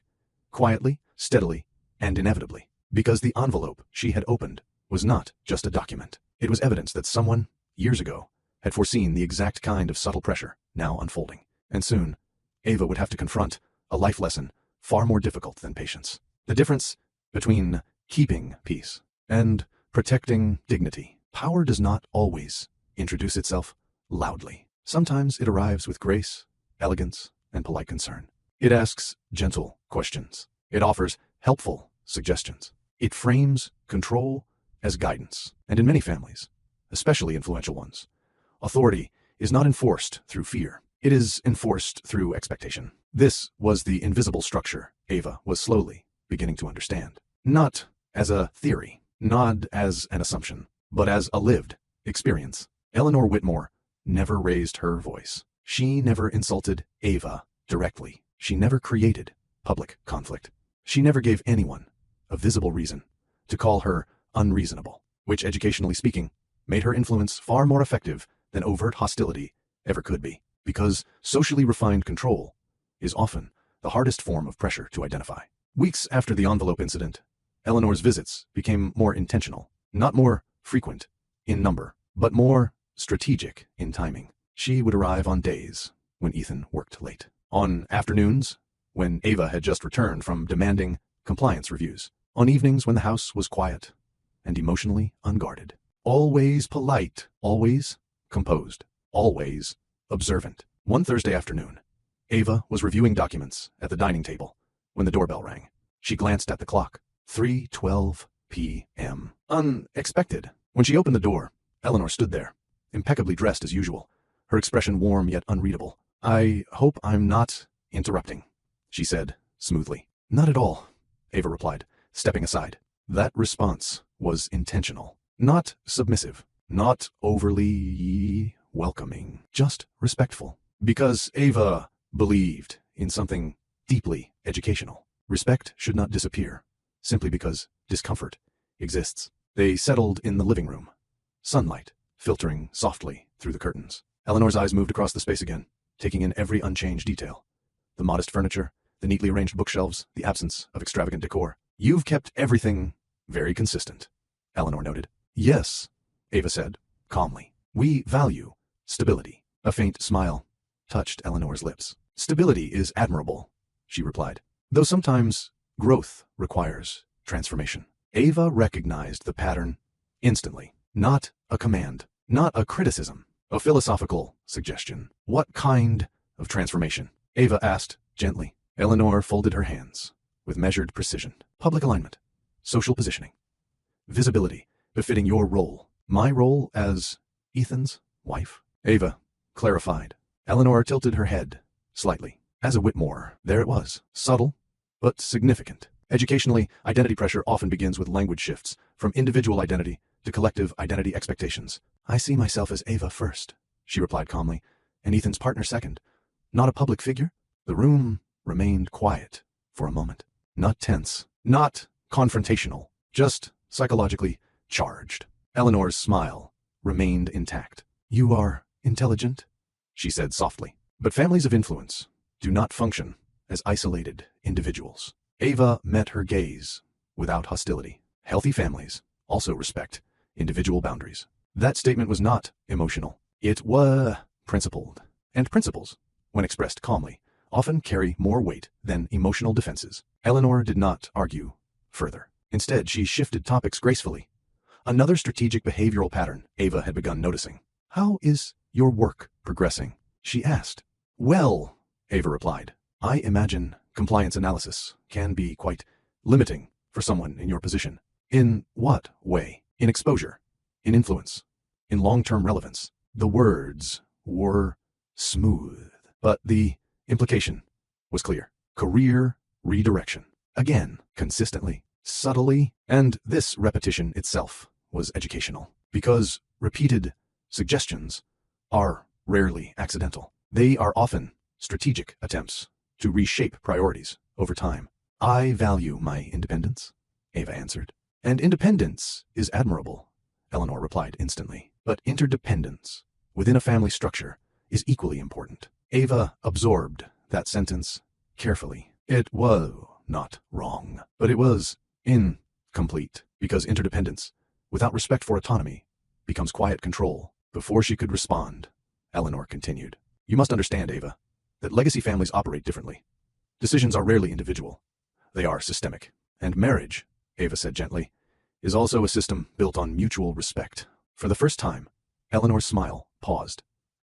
S1: quietly, steadily, and inevitably. Because the envelope she had opened was not just a document. It was evidence that someone, years ago, had foreseen the exact kind of subtle pressure now unfolding. And soon, Ava would have to confront a life lesson far more difficult than patience. The difference between keeping peace and protecting dignity. Power does not always introduce itself loudly. Sometimes it arrives with grace, elegance, and polite concern. It asks gentle questions. It offers helpful suggestions. It frames control as guidance. And in many families, especially influential ones, authority is not enforced through fear. It is enforced through expectation. This was the invisible structure Ava was slowly beginning to understand. Not as a theory, not as an assumption, but as a lived experience. Eleanor Whitmore never raised her voice. She never insulted Ava directly. She never created public conflict. She never gave anyone a visible reason to call her unreasonable, which, educationally speaking, made her influence far more effective than overt hostility ever could be. Because socially refined control is often the hardest form of pressure to identify. Weeks after the envelope incident, Eleanor's visits became more intentional, not more frequent in number, but more strategic in timing. She would arrive on days when Ethan worked late, on afternoons when Ava had just returned from demanding compliance reviews, on evenings when the house was quiet and emotionally unguarded. Always polite, always composed, always observant. One Thursday afternoon, Ava was reviewing documents at the dining table when the doorbell rang. She glanced at the clock. 3:12 p.m. Unexpected. When she opened the door, Eleanor stood there, impeccably dressed as usual, her expression warm yet unreadable. "I hope I'm not interrupting," she said smoothly. "Not at all," Ava replied, stepping aside. That response was intentional, not submissive, not overly welcoming, just respectful. Because Ava believed in something deeply educational. Respect should not disappear simply because discomfort exists. They settled in the living room, sunlight filtering softly through the curtains. Eleanor's eyes moved across the space again, taking in every unchanged detail. The modest furniture, the neatly arranged bookshelves, the absence of extravagant decor. "You've kept everything very consistent," Eleanor noted. "Yes," Ava said, calmly. "We value stability." A faint smile touched Eleanor's lips. "Stability is admirable," she replied, "though sometimes growth requires transformation." Ava recognized the pattern instantly. Not a command, not a criticism, a philosophical suggestion. "What kind of transformation?" Ava asked gently. Eleanor folded her hands with measured precision. "Public alignment, social positioning, visibility befitting your role." "My role as Ethan's wife?" Ava clarified. Eleanor tilted her head slightly. "As a Whitmore." There it was, subtle but significant. Educationally, identity pressure often begins with language shifts, from individual identity to collective identity expectations. "I see myself as Ava first," she replied calmly, "and Ethan's partner second. Not a public figure." The room remained quiet for a moment. Not tense, not confrontational, just psychologically charged. Eleanor's smile remained intact. "You are intelligent," she said softly. "But families of influence do not function as isolated individuals." Ava met her gaze without hostility. Healthy families also respect individual boundaries. That statement was not emotional. It was principled. And principles, when expressed calmly, often carry more weight than emotional defenses. Eleanor did not argue further. Instead, she shifted topics gracefully. Another strategic behavioral pattern Ava had begun noticing. "How is your work progressing?" she asked. "Well," Ava replied, "I imagine compliance analysis can be quite limiting for someone in your position." "In what way?" "In exposure, in influence, in long-term relevance." The words were smooth, but the implication was clear. Career redirection. Again, consistently, subtly, and this repetition itself was educational, because repeated suggestions are rarely accidental. They are often strategic attempts to reshape priorities over time. "I value my independence," Ava answered. "And independence is admirable," Eleanor replied instantly. "But interdependence within a family structure is equally important." Ava absorbed that sentence carefully. It was not wrong. But it was incomplete, because interdependence, without respect for autonomy, becomes quiet control. Before she could respond, Eleanor continued. You must understand, Ava, that legacy families operate differently. Decisions are rarely individual. They are systemic. And marriage, Ava said gently, is also a system built on mutual respect. For the first time, Eleanor's smile paused.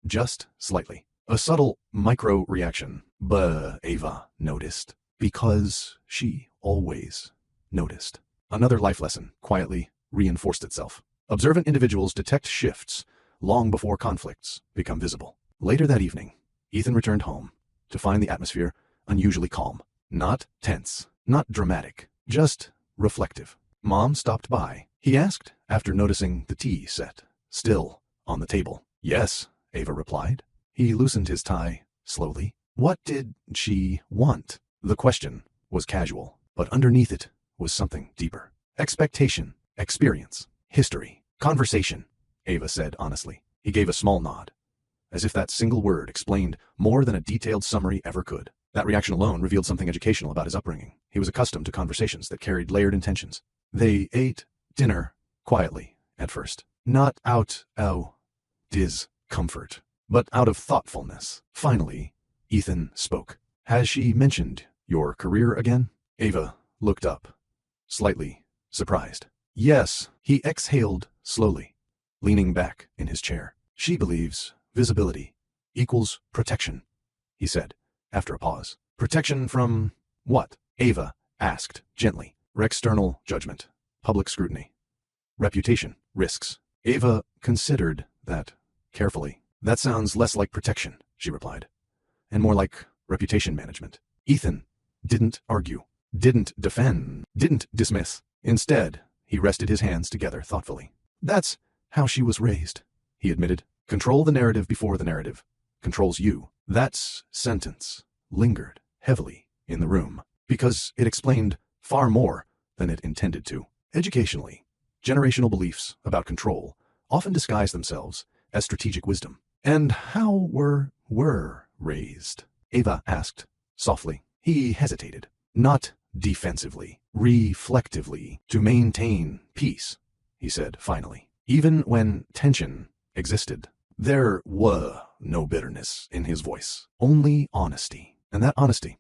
S1: Just slightly. A subtle micro-reaction, but Ava noticed. Because she always noticed. Another life lesson quietly reinforced itself. Observant individuals detect shifts long before conflicts become visible. Later that evening, Ethan returned home to find the atmosphere unusually calm. Not tense, not dramatic, just reflective. Mom stopped by, he asked, after noticing the tea set still on the table. Yes, Ava replied. He loosened his tie slowly. What did she want? The question was casual, but underneath it was something deeper. Expectation, experience, history, conversation, Ava said honestly. He gave a small nod, as if that single word explained more than a detailed summary ever could. That reaction alone revealed something educational about his upbringing. He was accustomed to conversations that carried layered intentions. They ate dinner quietly at first, not out of discomfort, but out of thoughtfulness. Finally, Ethan spoke. Has she mentioned your career again? Ava looked up, slightly surprised. Yes, he exhaled slowly, leaning back in his chair. She believes visibility equals protection, he said, after a pause. Protection from what? Ava asked gently. External judgment, public scrutiny, reputation, risks. Ava considered that carefully. That sounds less like protection, she replied, and more like reputation management. Ethan didn't argue, didn't defend, didn't dismiss. Instead, he rested his hands together thoughtfully. That's how she was raised, he admitted. Control the narrative before the narrative controls you. That sentence lingered heavily in the room, because it explained far more than it intended to. Educationally, generational beliefs about control often disguise themselves as strategic wisdom. And how were raised? Ava asked softly. He hesitated, not defensively, reflectively, to maintain peace, he said finally. Even when tension existed, there was no bitterness in his voice, only honesty. And that honesty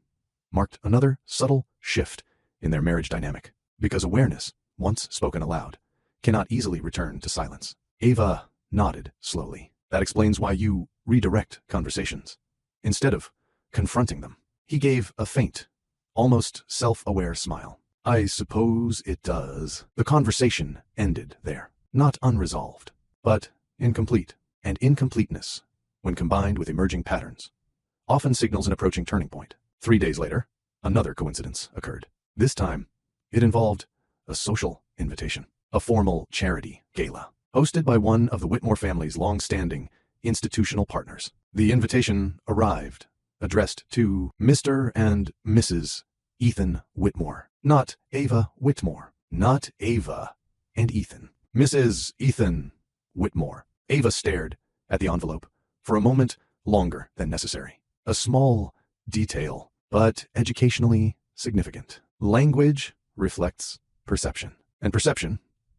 S1: marked another subtle shift in their marriage dynamic, because awareness, once spoken aloud, cannot easily return to silence. Ava nodded slowly. That explains why you redirect conversations, instead of confronting them. He gave a faint, almost self-aware smile. I suppose it does. The conversation ended there, not unresolved, but incomplete. And incompleteness, when combined with emerging patterns, often signals an approaching turning point. 3 days later, another coincidence occurred. This time, it involved a social invitation, a formal charity gala, hosted by one of the Whitmore family's long-standing institutional partners. The invitation arrived, addressed to Mr. and Mrs. Ethan Whitmore, not Ava Whitmore, not Ava and Ethan. Mrs. Ethan Whitmore. Ava stared at the envelope for a moment longer than necessary. A small detail, but educationally significant. Language reflects perception. And perception,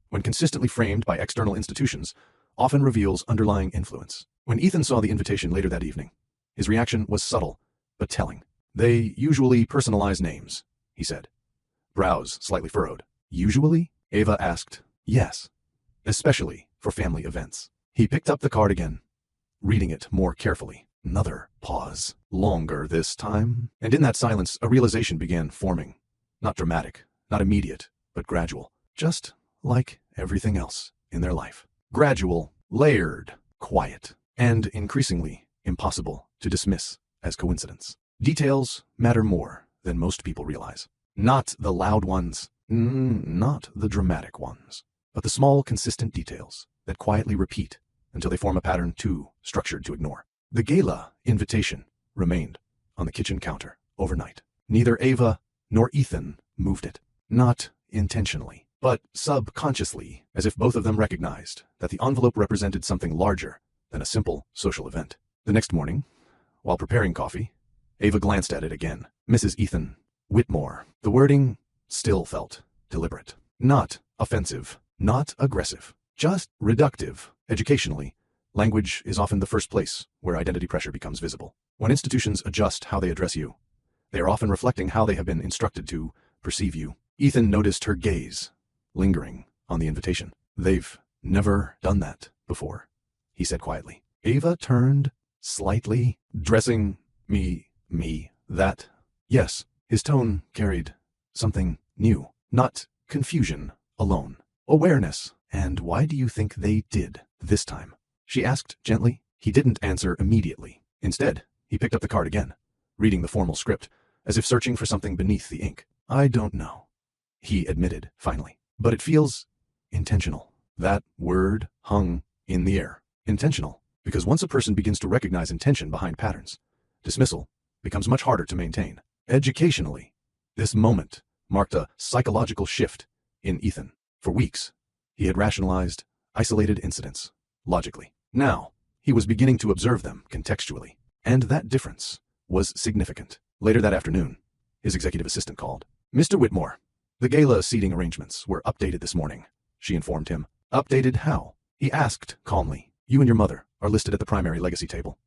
S1: when consistently framed by external institutions, often reveals underlying influence. When Ethan saw the invitation later that evening, his reaction was subtle, but telling. They usually personalize names, he said, brows slightly furrowed. Usually? Ava asked. Yes, especially for family events. He picked up the card again, reading it more carefully. Another pause, longer this time. And in that silence, a realization began forming. Not dramatic, not immediate, but gradual. Just like everything else in their life. Gradual, layered, quiet, and increasingly impossible to dismiss as coincidence. Details matter more than most people realize. Not the loud ones, not the dramatic ones, but the small, consistent details that quietly repeat until they form a pattern too structured to ignore. The gala invitation remained on the kitchen counter overnight. Neither Ava nor Ethan moved it, not intentionally, but subconsciously, as if both of them recognized that the envelope represented something larger than a simple social event. The next morning, while preparing coffee, Ava glanced at it again. Mrs. Ethan Whitmore. The wording still felt deliberate. Not offensive, not aggressive, just reductive. Educationally, language is often the first place where identity pressure becomes visible. When institutions adjust how they address you, they are often reflecting how they have been instructed to perceive you. Ethan noticed her gaze, lingering on the invitation. They've never done that before, he said quietly. Ava turned slightly. Dressing me, that. Yes, his tone carried something new. Not confusion alone. Awareness. And why do you think they did this time? She asked gently. He didn't answer immediately. Instead, he picked up the card again, reading the formal script, as if searching for something beneath the ink. I don't know, he admitted finally. But it feels intentional. That word hung in the air. Intentional. Because once a person begins to recognize intention behind patterns, dismissal becomes much harder to maintain. Educationally, this moment marked a psychological shift in Ethan. For weeks, he had rationalized isolated incidents logically. Now, he was beginning to observe them contextually, and that difference was significant. Later that afternoon, his executive assistant called. Mr. Whitmore, the gala seating arrangements were updated this morning, she informed him. Updated how? He asked calmly. You and your mother are listed at the primary legacy table.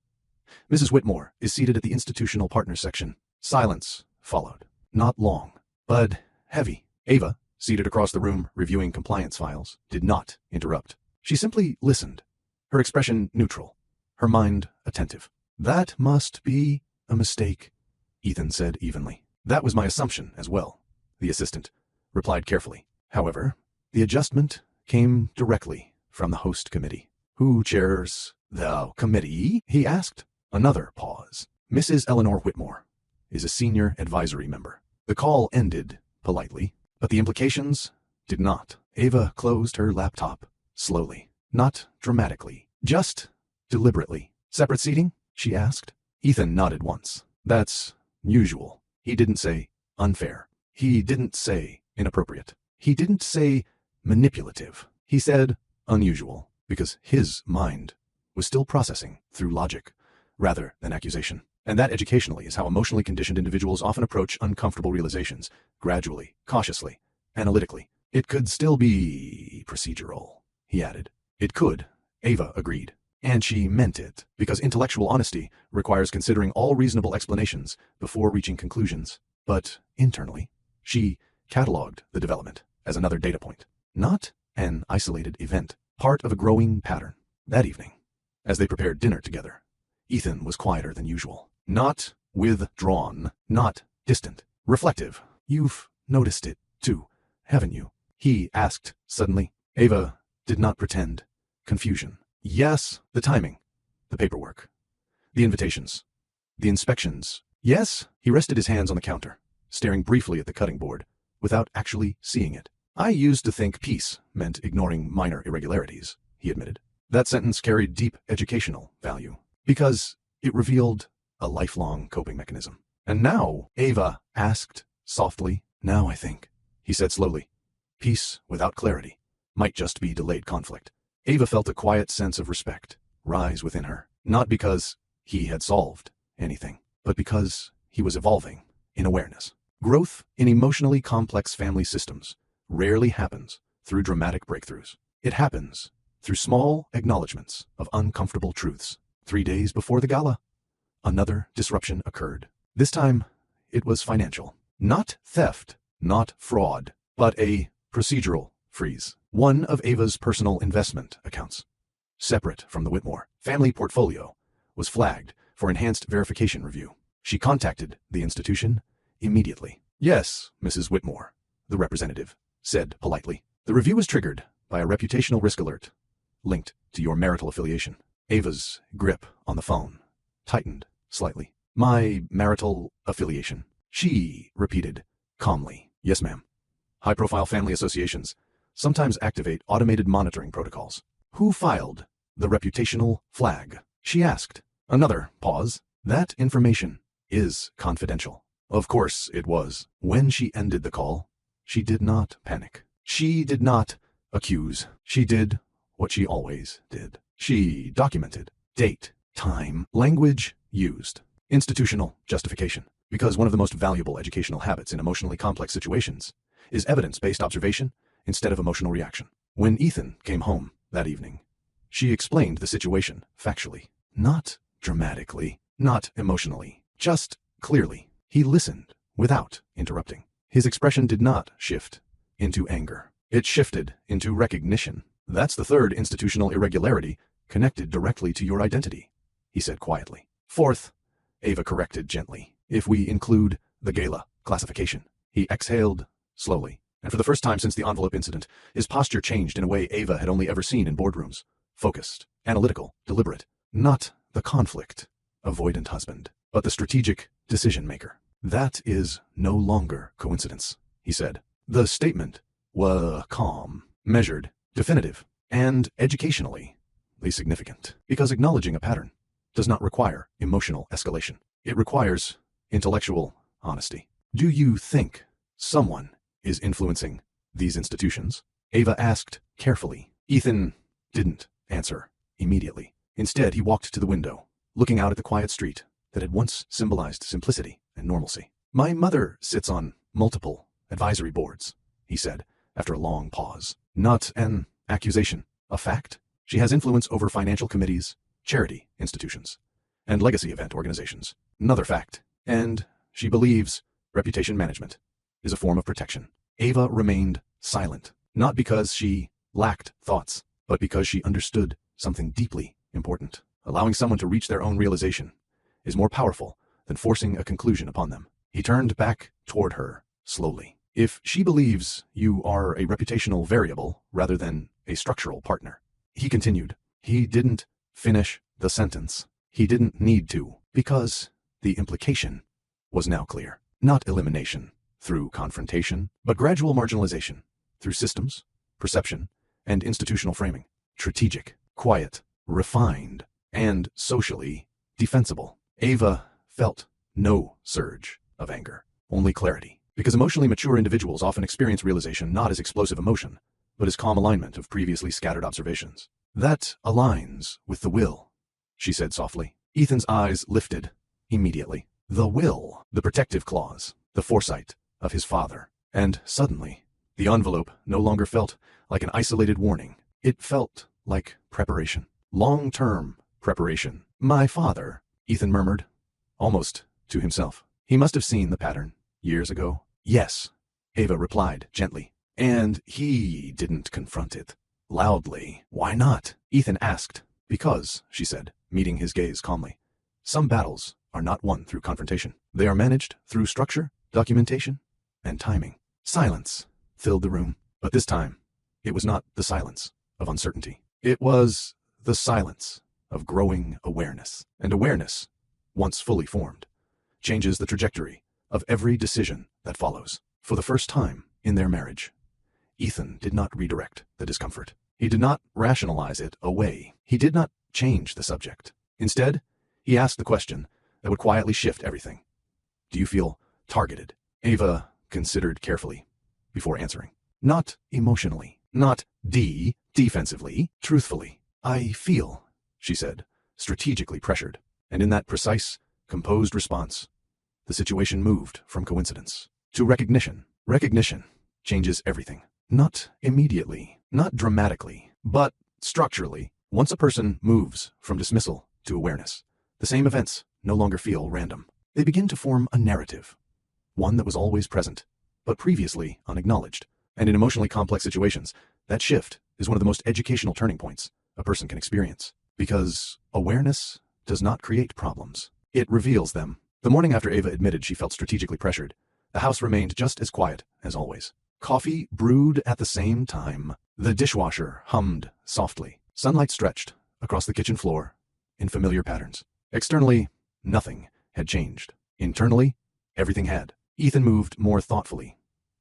S1: Mrs. Whitmore is seated at the institutional partners section. Silence followed. Not long, but heavy. Ava, seated across the room reviewing compliance files, did not interrupt. She simply listened, her expression neutral, her mind attentive. That must be a mistake, Ethan said evenly. That was my assumption as well, the assistant replied carefully. However, the adjustment came directly from the host committee. Who chairs the committee? He asked. Another pause. Mrs. Eleanor Whitmore is a senior advisory member. The call ended politely, but the implications did not. Ava closed her laptop slowly, not dramatically, just deliberately. Separate seating? She asked. Ethan nodded once. That's usual. He didn't say unfair. He didn't say inappropriate. He didn't say manipulative. He said unusual, because his mind was still processing through logic rather than accusation. And that educationally is how emotionally conditioned individuals often approach uncomfortable realizations, gradually, cautiously, analytically. It could still be procedural, he added. It could, Ava agreed. And she meant it, because intellectual honesty requires considering all reasonable explanations before reaching conclusions. But internally, she cataloged the development as another data point, not an isolated event, part of a growing pattern. That evening, as they prepared dinner together, Ethan was quieter than usual. Not withdrawn, not distant, reflective. You've noticed it, too, haven't you? He asked suddenly. Ava did not pretend confusion. Yes, the timing, the paperwork, the invitations, the inspections. Yes, he rested his hands on the counter, staring briefly at the cutting board, without actually seeing it. I used to think peace meant ignoring minor irregularities, he admitted. That sentence carried deep educational value, because it revealed a lifelong coping mechanism. And now, Ava asked softly. Now I think, he said slowly, peace without clarity might just be delayed conflict. Ava felt a quiet sense of respect rise within her, not because he had solved anything, but because he was evolving in awareness. Growth in emotionally complex family systems rarely happens through dramatic breakthroughs. It happens through small acknowledgments of uncomfortable truths. 3 days before the gala, another disruption occurred. This time, it was financial. Not theft, not fraud, but a procedural freeze. One of Ava's personal investment accounts, separate from the Whitmore family portfolio, was flagged for enhanced verification review. She contacted the institution immediately. Yes, Mrs. Whitmore, the representative said politely. The review was triggered by a reputational risk alert linked to your marital affiliation. Ava's grip on the phone tightened slightly. My marital affiliation, she repeated calmly. Yes, ma'am. High-profile family associations sometimes activate automated monitoring protocols. Who filed the reputational flag? She asked. Another pause. That information is confidential. Of course it was. When she ended the call, she did not panic. She did not accuse. She did what she always did. She documented date, time, language used, institutional justification. Because one of the most valuable educational habits in emotionally complex situations is evidence-based observation instead of emotional reaction. When Ethan came home that evening, she explained the situation factually, not dramatically, not emotionally, just clearly. He listened without interrupting. His expression did not shift into anger. It shifted into recognition. That's the third institutional irregularity connected directly to your identity, he said quietly. Fourth, Ava corrected gently, if we include the gala classification. He exhaled slowly, and for the first time since the envelope incident, his posture changed in a way Ava had only ever seen in boardrooms. Focused, analytical, deliberate. Not the conflict avoidant husband, but the strategic decision maker. That is no longer coincidence, he said. The statement was calm, measured, definitive, and educationally significant, because acknowledging a pattern does not require emotional escalation. It requires intellectual honesty. Do you think someone is influencing these institutions? Ava asked carefully. Ethan didn't answer immediately. Instead, he walked to the window, looking out at the quiet street that had once symbolized simplicity and normalcy. My mother sits on multiple advisory boards, he said, after a long pause. Not an accusation, a fact. She has influence over financial committees, charity institutions, and legacy event organizations. Another fact. And she believes reputation management is a form of protection. Ava remained silent, not because she lacked thoughts, but because she understood something deeply important. Allowing someone to reach their own realization is more powerful than forcing a conclusion upon them. He turned back toward her slowly. If she believes you are a reputational variable rather than a structural partner, he continued. He didn't finish the sentence. He didn't need to, because the implication was now clear. Not elimination through confrontation, but gradual marginalization through systems, perception, and institutional framing. Strategic, quiet, refined, and socially defensible. Ava felt no surge of anger, only clarity. Because emotionally mature individuals often experience realization not as explosive emotion, but as calm alignment of previously scattered observations. That aligns with the will, she said softly. Ethan's eyes lifted immediately. The will, the protective clause, the foresight of his father. And suddenly, the envelope no longer felt like an isolated warning. It felt like preparation. Long-term preparation. My father, Ethan murmured, almost to himself. He must have seen the pattern years ago. Yes, Ava replied gently. And he didn't confront it loudly. Why not? Ethan asked. Because, she said, meeting his gaze calmly. Some battles are not won through confrontation. They are managed through structure, documentation, and timing. Silence filled the room. But this time, it was not the silence of uncertainty. It was the silence of growing awareness. And awareness, once fully formed, changes the trajectory of every decision that follows. For the first time in their marriage, Ethan did not redirect the discomfort. He did not rationalize it away. He did not change the subject. Instead, he asked the question that would quietly shift everything. Do you feel targeted? Ava considered carefully before answering. Not emotionally, not defensively, truthfully. I feel, she said, strategically pressured. And in that precise, composed response, the situation moved from coincidence to recognition. Recognition changes everything. Not immediately, not dramatically, but structurally. Once a person moves from dismissal to awareness, the same events no longer feel random. They begin to form a narrative, one that was always present, but previously unacknowledged. And in emotionally complex situations, that shift is one of the most educational turning points a person can experience. Because awareness does not create problems. It reveals them. The morning after Ava admitted she felt strategically pressured, the house remained just as quiet as always. Coffee brewed at the same time. The dishwasher hummed softly. Sunlight stretched across the kitchen floor in familiar patterns. Externally, nothing had changed. Internally, everything had. Ethan moved more thoughtfully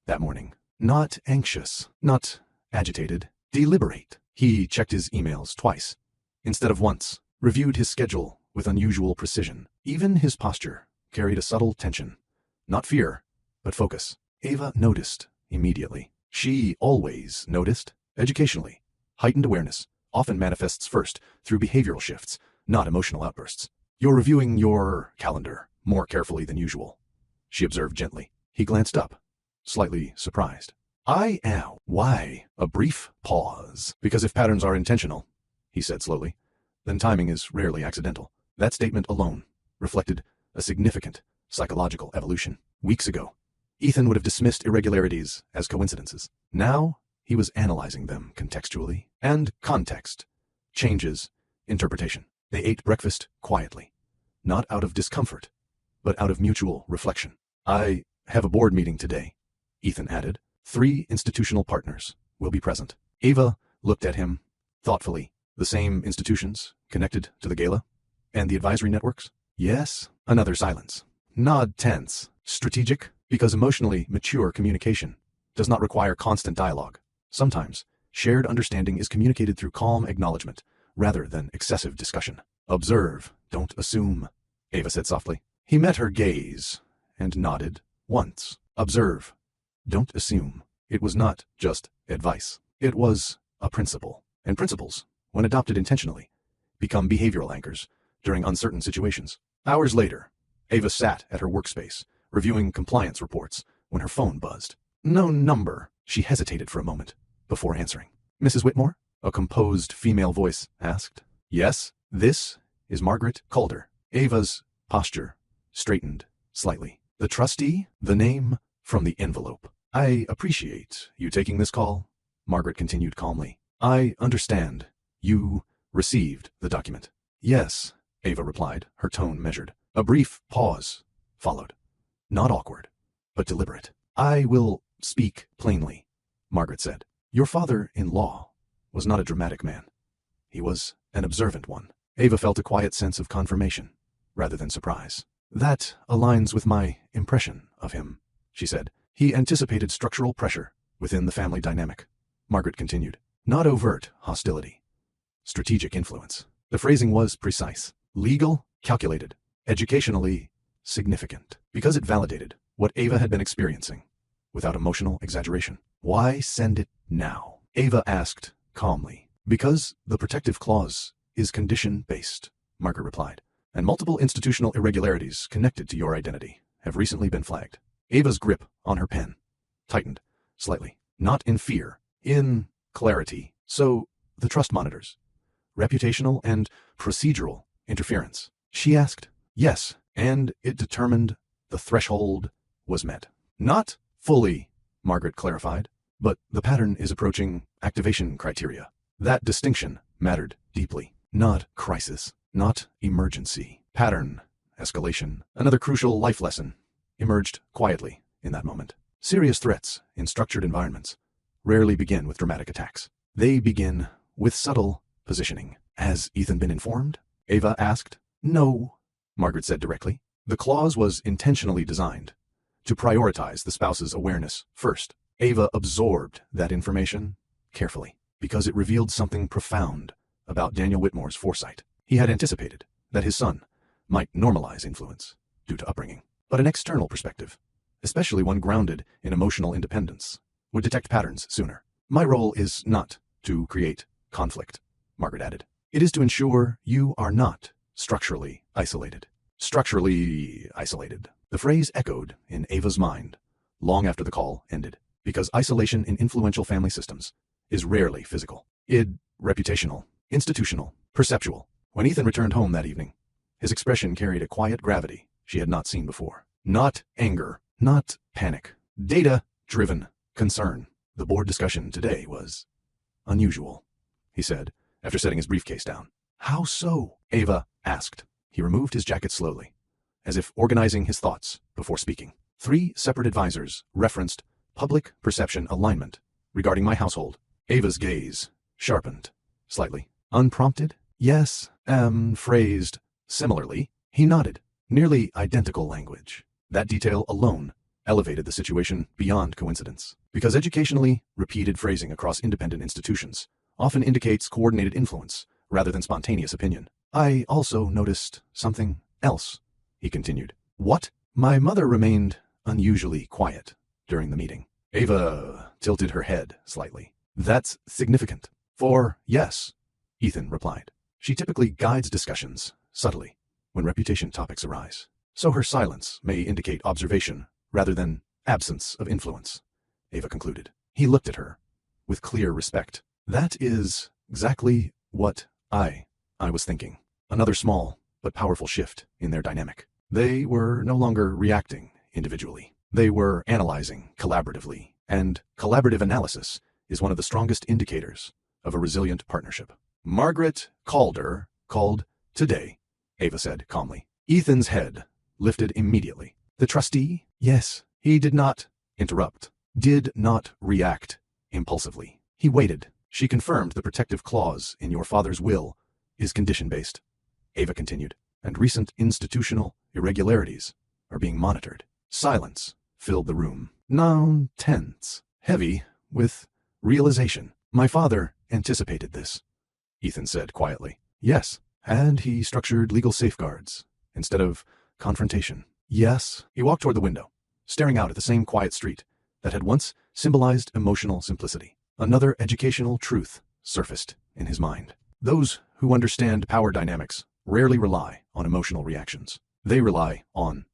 S1: that morning. Not anxious, not agitated, deliberate. He checked his emails twice, instead of once, reviewed his schedule with unusual precision. Even his posture carried a subtle tension. Not fear, but focus. Ava noticed immediately. She always noticed. Educationally, heightened awareness often manifests first through behavioral shifts, not emotional outbursts. You're reviewing your calendar more carefully than usual, she observed gently. He glanced up, slightly surprised. I am. Why? A brief pause. Because if patterns are intentional, he said slowly, then timing is rarely accidental. That statement alone reflected a significant psychological evolution. Weeks ago, Ethan would have dismissed irregularities as coincidences. Now, he was analyzing them contextually, and context changes interpretation. They ate breakfast quietly, not out of discomfort, but out of mutual reflection. I have a board meeting today, Ethan added. 3 institutional partners will be present. Ava looked at him thoughtfully. The same institutions connected to the gala and the advisory networks? Yes. Another silence. Nod tense. Strategic, because emotionally mature communication does not require constant dialogue. Sometimes, shared understanding is communicated through calm acknowledgement rather than excessive discussion. Observe, don't assume, Ava said softly. He met her gaze and nodded once. Observe, don't assume. It was not just advice. It was a principle. And principles, when adopted intentionally, become behavioral anchors during uncertain situations. Hours later, Ava sat at her workspace, reviewing compliance reports, when her phone buzzed. No number. She hesitated for a moment before answering. Mrs. Whitmore? A composed female voice asked. Yes, this is Margaret Calder. Ava's posture straightened slightly. The trustee? The name from the envelope. I appreciate you taking this call, Margaret continued calmly. I understand. You received the document. Yes, Ava replied, her tone measured. A brief pause followed. Not awkward, but deliberate. I will speak plainly, Margaret said. Your father-in-law was not a dramatic man. He was an observant one. Ava felt a quiet sense of confirmation, rather than surprise. That aligns with my impression of him, she said. He anticipated structural pressure within the family dynamic. Margaret continued. Not overt hostility. Strategic influence. The phrasing was precise. Legal, calculated. Educationally, significant. Because it validated what Ava had been experiencing, without emotional exaggeration. Why send it now? Ava asked calmly. Because the protective clause is condition-based, Margaret replied, and multiple institutional irregularities connected to your identity have recently been flagged. Ava's grip on her pen tightened slightly. Not in fear, in clarity. So, the trust monitors. Reputational and procedural interference. She asked. Yes, and it determined the threshold was met. Not fully, Margaret clarified, but the pattern is approaching activation criteria. That distinction mattered deeply. Not crisis, not emergency. Pattern, escalation. Another crucial life lesson emerged quietly in that moment. Serious threats in structured environments rarely begin with dramatic attacks. They begin with subtle positioning. Has Ethan been informed? Ava asked. No, Margaret said directly. The clause was intentionally designed to prioritize the spouse's awareness first. Ava absorbed that information carefully because it revealed something profound about Daniel Whitmore's foresight. He had anticipated that his son might normalize influence due to upbringing, but an external perspective, especially one grounded in emotional independence, would detect patterns sooner. My role is not to create conflict, Margaret added. It is to ensure you are not structurally isolated. Structurally isolated. The phrase echoed in Ava's mind long after the call ended, because isolation in influential family systems is rarely physical. Reputational, institutional, perceptual. When Ethan returned home that evening, his expression carried a quiet gravity she had not seen before. Not anger, not panic. Data-driven concern. The board discussion today was unusual, he said, after setting his briefcase down. How so? Ava asked. He removed his jacket slowly, as if organizing his thoughts before speaking. 3 separate advisors referenced public perception alignment regarding my household. Ava's gaze sharpened slightly. Unprompted? Yes, phrased similarly. He nodded. Nearly identical language. That detail alone elevated the situation beyond coincidence, because educationally repeated phrasing across independent institutions often indicates coordinated influence rather than spontaneous opinion. I also noticed something else, he continued. What? My mother remained unusually quiet during the meeting. Ava tilted her head slightly. That's significant. Yes, Ethan replied. She typically guides discussions subtly when reputation topics arise. So her silence may indicate observation rather than absence of influence, Ava concluded. He looked at her with clear respect. That is exactly what I was thinking. Another small but powerful shift in their dynamic. They were no longer reacting individually. They were analyzing collaboratively, and collaborative analysis is one of the strongest indicators of a resilient partnership. Margaret Calder called today, Ava said calmly. Ethan's head lifted immediately. The trustee? Yes. He did not interrupt, did not react impulsively. He waited. She confirmed the protective clause in your father's will is condition-based, Ava continued, and recent institutional irregularities are being monitored. Silence filled the room, now tense, heavy with realization. My father anticipated this, Ethan said quietly. Yes, and he structured legal safeguards instead of confrontation. Yes. He walked toward the window, staring out at the same quiet street that had once symbolized emotional simplicity. Another educational truth surfaced in his mind. Those who understand power dynamics rarely rely on emotional reactions. They rely on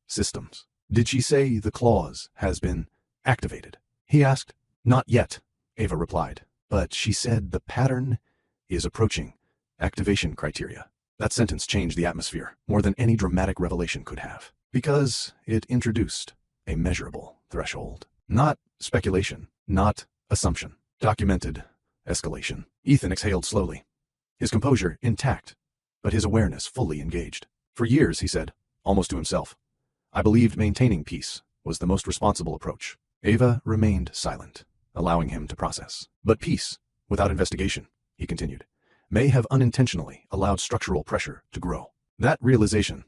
S1: systems. Did she say the clause has been activated? He asked. Not yet, Ava replied, but she said the pattern is approaching activation criteria. That sentence changed the atmosphere more than any dramatic revelation could have, because it introduced a measurable threshold. Not speculation, not assumption. Documented escalation. Ethan exhaled slowly, his composure intact, but his awareness fully engaged. For years, he said, almost to himself, I believed maintaining peace was the most responsible approach. Ava remained silent, allowing him to process. But peace, without investigation, he continued, may have unintentionally allowed structural pressure to grow. That realization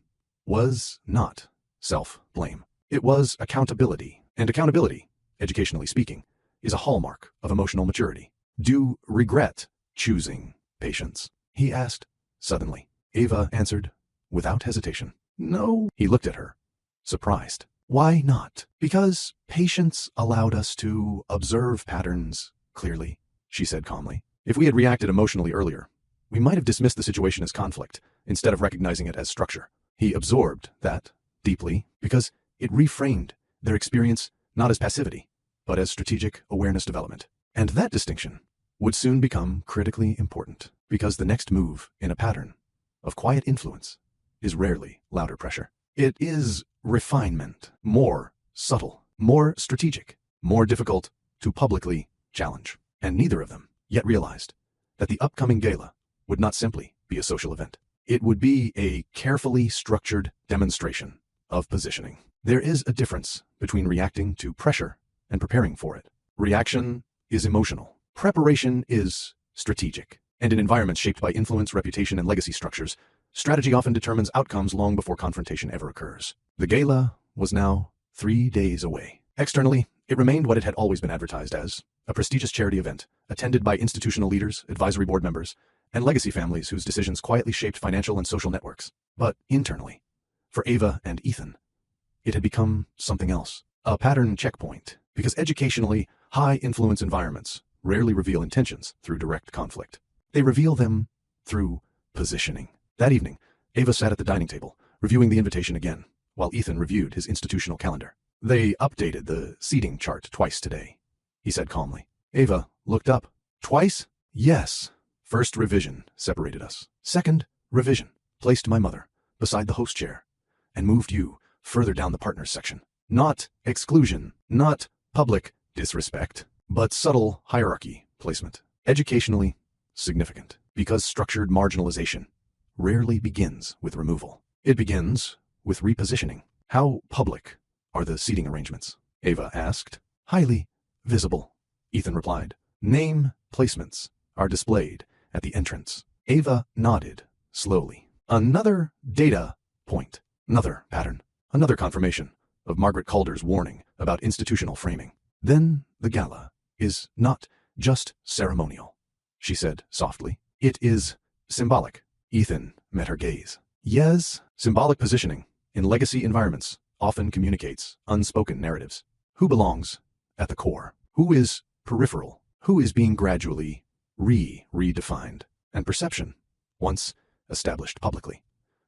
S1: was not self-blame. It was accountability. And accountability, educationally speaking, is a hallmark of emotional maturity. Do you regret choosing patience? He asked suddenly. Ava answered without hesitation. No. He looked at her, surprised. Why not? Because patience allowed us to observe patterns clearly, she said calmly. If we had reacted emotionally earlier, we might have dismissed the situation as conflict instead of recognizing it as structure. He absorbed that deeply because it reframed their experience not as passivity, but as strategic awareness development. And that distinction would soon become critically important, because the next move in a pattern of quiet influence is rarely louder pressure. It is refinement, more subtle, more strategic, more difficult to publicly challenge. And neither of them yet realized that the upcoming gala would not simply be a social event. It would be a carefully structured demonstration of positioning. There is a difference between reacting to pressure and preparing for it. Reaction is emotional. Preparation is strategic. And in environments shaped by influence, reputation, and legacy structures, strategy often determines outcomes long before confrontation ever occurs. The gala was now 3 days away. Externally, it remained what it had always been advertised as, a prestigious charity event, attended by institutional leaders, advisory board members, and legacy families whose decisions quietly shaped financial and social networks. But internally, for Ava and Ethan, it had become something else. A pattern checkpoint, because educationally, high-influence environments rarely reveal intentions through direct conflict. They reveal them through positioning. That evening, Ava sat at the dining table, reviewing the invitation again, while Ethan reviewed his institutional calendar. They updated the seating chart twice today, he said calmly. Ava looked up. Twice? Yes. First revision separated us. Second revision placed my mother beside the host chair and moved you further down the partners section. Not exclusion, not public disrespect, but subtle hierarchy placement. Educationally significant, because structured marginalization rarely begins with removal. It begins with repositioning. How public are the seating arrangements? Ava asked. Highly visible, Ethan replied. Name placements are displayed at the entrance. Ava nodded slowly. Another data point, another pattern, another confirmation of Margaret Calder's warning about institutional framing. Then the gala is not just ceremonial, she said softly. It is symbolic. Ethan met her gaze. Yes, symbolic positioning in legacy environments often communicates unspoken narratives. Who belongs at the core? Who is peripheral? Who is being gradually redefined? And perception, once established publicly,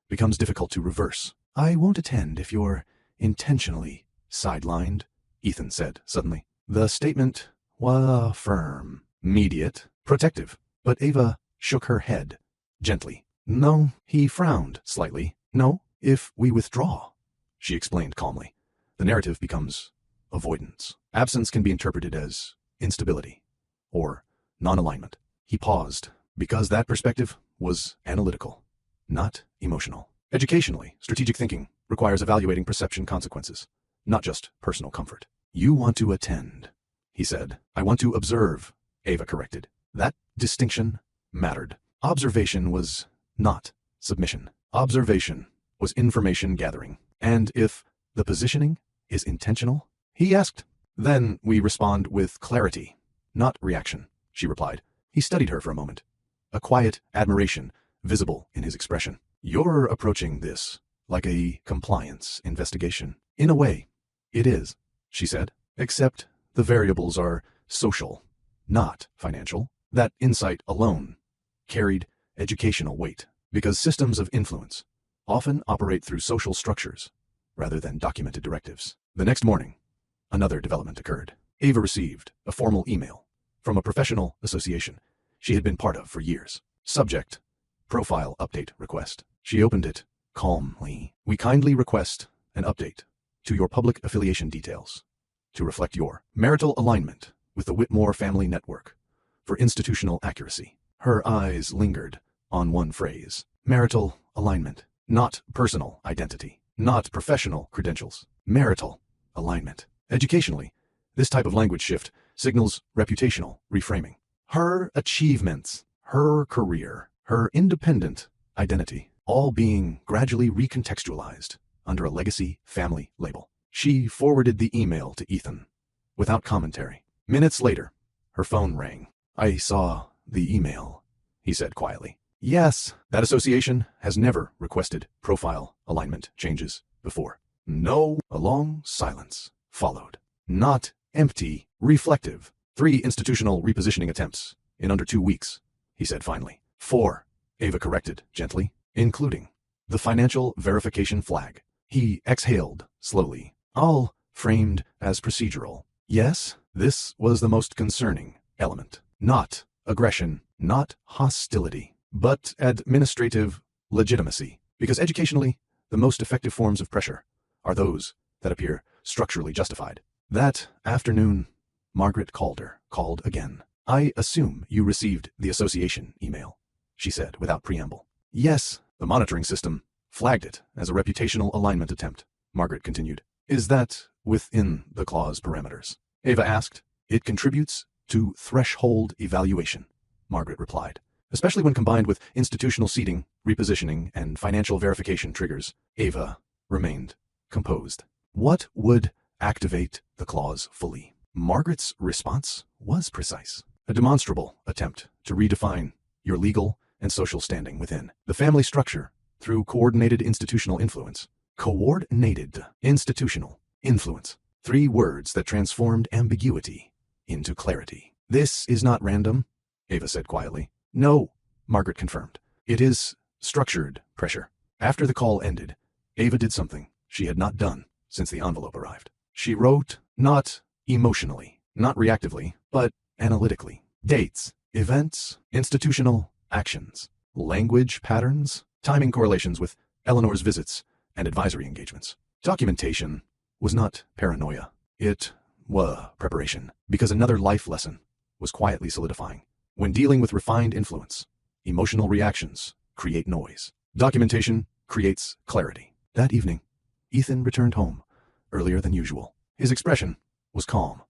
S1: becomes difficult to reverse. I won't attend if you're intentionally sidelined, Ethan said suddenly. The statement was firm, immediate, protective, but Ava shook her head gently. No, he frowned slightly. No, if we withdraw, she explained calmly. The narrative becomes avoidance. Absence can be interpreted as instability or non-alignment. He paused, because that perspective was analytical, not emotional. Educationally, strategic thinking requires evaluating perception consequences, not just personal comfort. You want to attend, he said. I want to observe, Ava corrected. That distinction mattered. Observation was not submission. Observation was information gathering. And if the positioning is intentional, he asked, then we respond with clarity, not reaction, she replied. He studied her for a moment, a quiet admiration visible in his expression. You're approaching this like a compliance investigation. In a way, it is, she said, except the variables are social, not financial. That insight alone carried educational weight, because systems of influence often operate through social structures rather than documented directives. The next morning, another development occurred. Ava received a formal email from a professional association she had been part of for years. Subject, profile update request. She opened it calmly. We kindly request an update to your public affiliation details to reflect your marital alignment with the Whitmore family network for institutional accuracy. Her eyes lingered on one phrase. Marital alignment. Not personal identity. Not professional credentials. Marital alignment. Educationally, this type of language shift signals reputational reframing. Her achievements, her career, her independent identity, all being gradually recontextualized under a legacy family label. She forwarded the email to Ethan without commentary. Minutes later, her phone rang. I saw the email, he said quietly. Yes, that association has never requested profile alignment changes before. No. A long silence followed. Not empty, reflective. 3 institutional repositioning attempts in under 2 weeks, he said finally. 4, Ava corrected gently, including the financial verification flag. He exhaled slowly, all framed as procedural. Yes, this was the most concerning element. Not aggression, not hostility, but administrative legitimacy. Because educationally, the most effective forms of pressure are those that appear structurally justified. That afternoon, Margaret called again. I assume you received the association email, she said without preamble. Yes, the monitoring system flagged it as a reputational alignment attempt, Margaret continued. Is that within the clause parameters? Ava asked. It contributes to threshold evaluation, Margaret replied. Especially when combined with institutional seeding, repositioning, and financial verification triggers. Ava remained composed. What would activate the clause fully? Margaret's response was precise. A demonstrable attempt to redefine your legal and social standing within the family structure through coordinated institutional influence. Coordinated institutional influence. 3 words that transformed ambiguity into clarity. This is not random, Ava said quietly. No, Margaret confirmed. It is structured pressure. After the call ended, Ava did something she had not done since the envelope arrived. She wrote, not emotionally, not reactively, but analytically. Dates, events, institutional actions, language patterns, timing correlations with Eleanor's visits and advisory engagements. Documentation was not paranoia. It was preparation, because another life lesson was quietly solidifying. When dealing with refined influence, emotional reactions create noise. Documentation creates clarity. That evening, Ethan returned home earlier than usual. His expression was calm,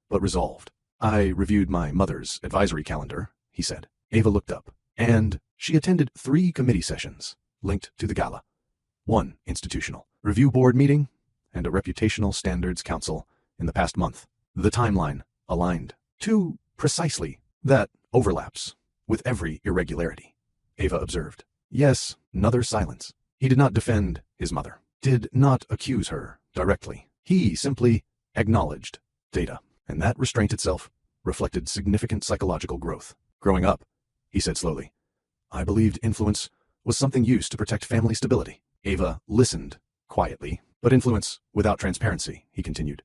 S1: but resolved. I reviewed my mother's advisory calendar, he said. Ava looked up, and she attended 3 committee sessions linked to the gala. 1 institutional review board meeting and a reputational standards council in the past month. The timeline aligned. 2 precisely. That overlaps with every irregularity, Ava observed. Yes, another silence. He did not defend his mother, did not accuse her directly. He simply acknowledged data, and that restraint itself reflected significant psychological growth. Growing up, he said slowly, I believed influence was something used to protect family stability. Ava listened quietly. But influence without transparency, he continued,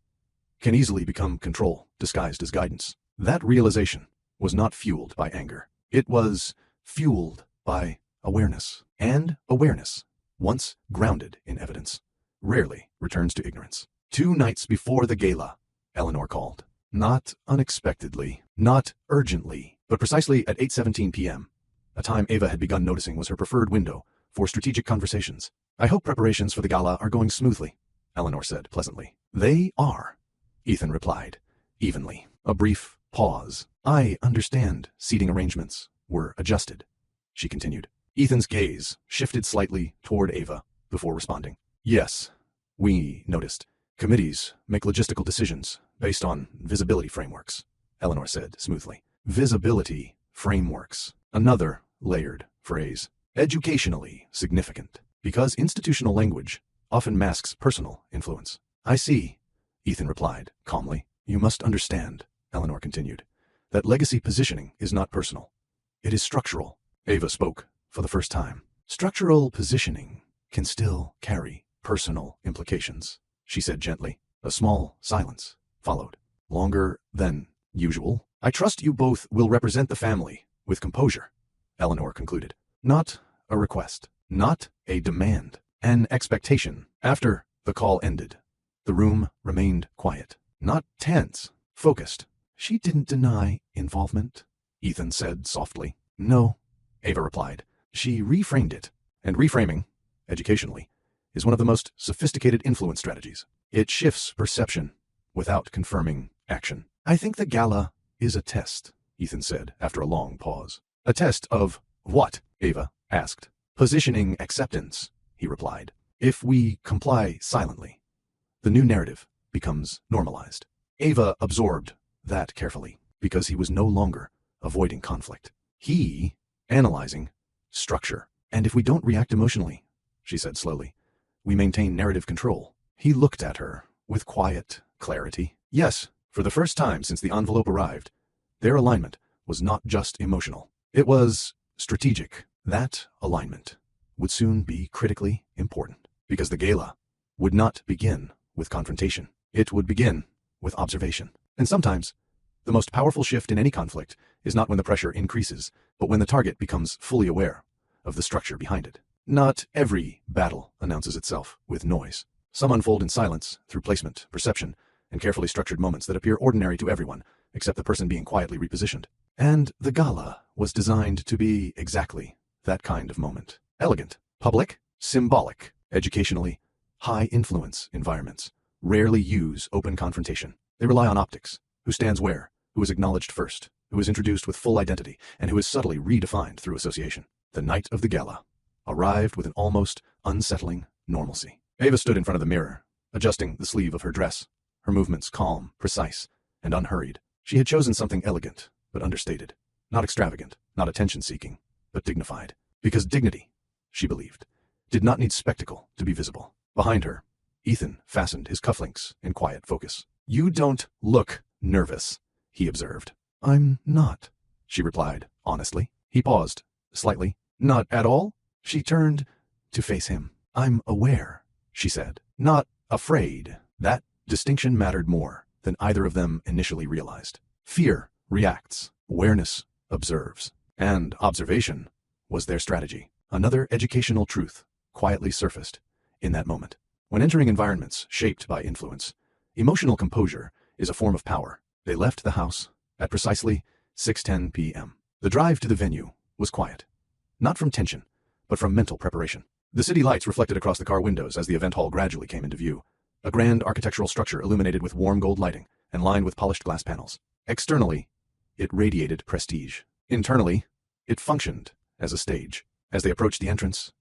S1: can easily become control disguised as guidance. That realization was not fueled by anger. It was fueled by awareness. And awareness, once grounded in evidence, rarely returns to ignorance. 2 nights before the gala, Eleanor called. Not unexpectedly, not urgently, but precisely at 8:17 p.m., a time Ava had begun noticing was her preferred window for strategic conversations. I hope preparations for the gala are going smoothly, Eleanor said pleasantly. They are, Ethan replied, evenly. A brief pause. I understand seating arrangements were adjusted, she continued. Ethan's gaze shifted slightly toward Ava before responding. Yes, we noticed. Committees make logistical decisions based on visibility frameworks, Eleanor said smoothly. Visibility frameworks. Another layered phrase. Educationally significant, because institutional language often masks personal influence. I see, Ethan replied calmly. You must understand, Eleanor continued, that legacy positioning is not personal. It is structural. Ava spoke for the first time. Structural positioning can still carry personal implications, she said gently. A small silence followed, longer than usual. I trust you both will represent the family with composure, Eleanor concluded. Not a request, not a demand, an expectation. After the call ended, the room remained quiet, not tense, focused. She didn't deny involvement, Ethan said softly. No, Ava replied. She reframed it, and reframing, educationally, is one of the most sophisticated influence strategies. It shifts perception without confirming action. I think the gala is a test, Ethan said after a long pause. A test of what? Ava asked. Positioning acceptance, he replied. If we comply silently, the new narrative becomes normalized. Ava absorbed that carefully, because he was no longer avoiding conflict. He analyzing structure. And if we don't react emotionally, she said slowly, we maintain narrative control. He looked at her with quiet clarity. Yes, for the first time since the envelope arrived, their alignment was not just emotional. It was strategic. That alignment would soon be critically important, because the gala would not begin with confrontation. It would begin with observation. And sometimes, the most powerful shift in any conflict is not when the pressure increases, but when the target becomes fully aware of the structure behind it. Not every battle announces itself with noise. Some unfold in silence through placement, perception, and carefully structured moments that appear ordinary to everyone, except the person being quietly repositioned. And the gala was designed to be exactly that kind of moment. Elegant, public, symbolic, educationally, high-influence environments rarely use open confrontation. They rely on optics. Who stands where, who is acknowledged first, who is introduced with full identity, and who is subtly redefined through association. The night of the gala arrived with an almost unsettling normalcy. Ava stood in front of the mirror, adjusting the sleeve of her dress, her movements calm, precise, and unhurried. She had chosen something elegant, but understated. Not extravagant, not attention-seeking, but dignified. Because dignity, she believed, did not need spectacle to be visible. Behind her, Ethan fastened his cufflinks in quiet focus. You don't look nervous, he observed. I'm not, she replied, honestly. He paused, slightly. Not at all? She turned to face him. I'm aware, she said. Not afraid. That distinction mattered more than either of them initially realized. Fear reacts. Awareness observes. And observation was their strategy. Another educational truth quietly surfaced in that moment. When entering environments shaped by influence, emotional composure is a form of power. They left the house at precisely 6:10 p.m. The drive to the venue was quiet. Not from tension, but from mental preparation. The city lights reflected across the car windows as the event hall gradually came into view. A grand architectural structure illuminated with warm gold lighting and lined with polished glass panels. Externally, it radiated prestige. Internally, it functioned as a stage. As they approached the entrance,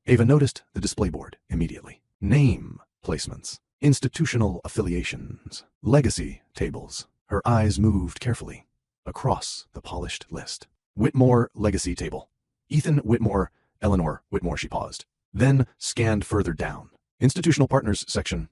S1: Ava noticed the display board immediately. Name placements, institutional affiliations, legacy tables. Her eyes moved carefully across the polished list. Whitmore legacy table. Ethan Whitmore, Eleanor Whitmore, she paused. Then scanned further down. Institutional partners section.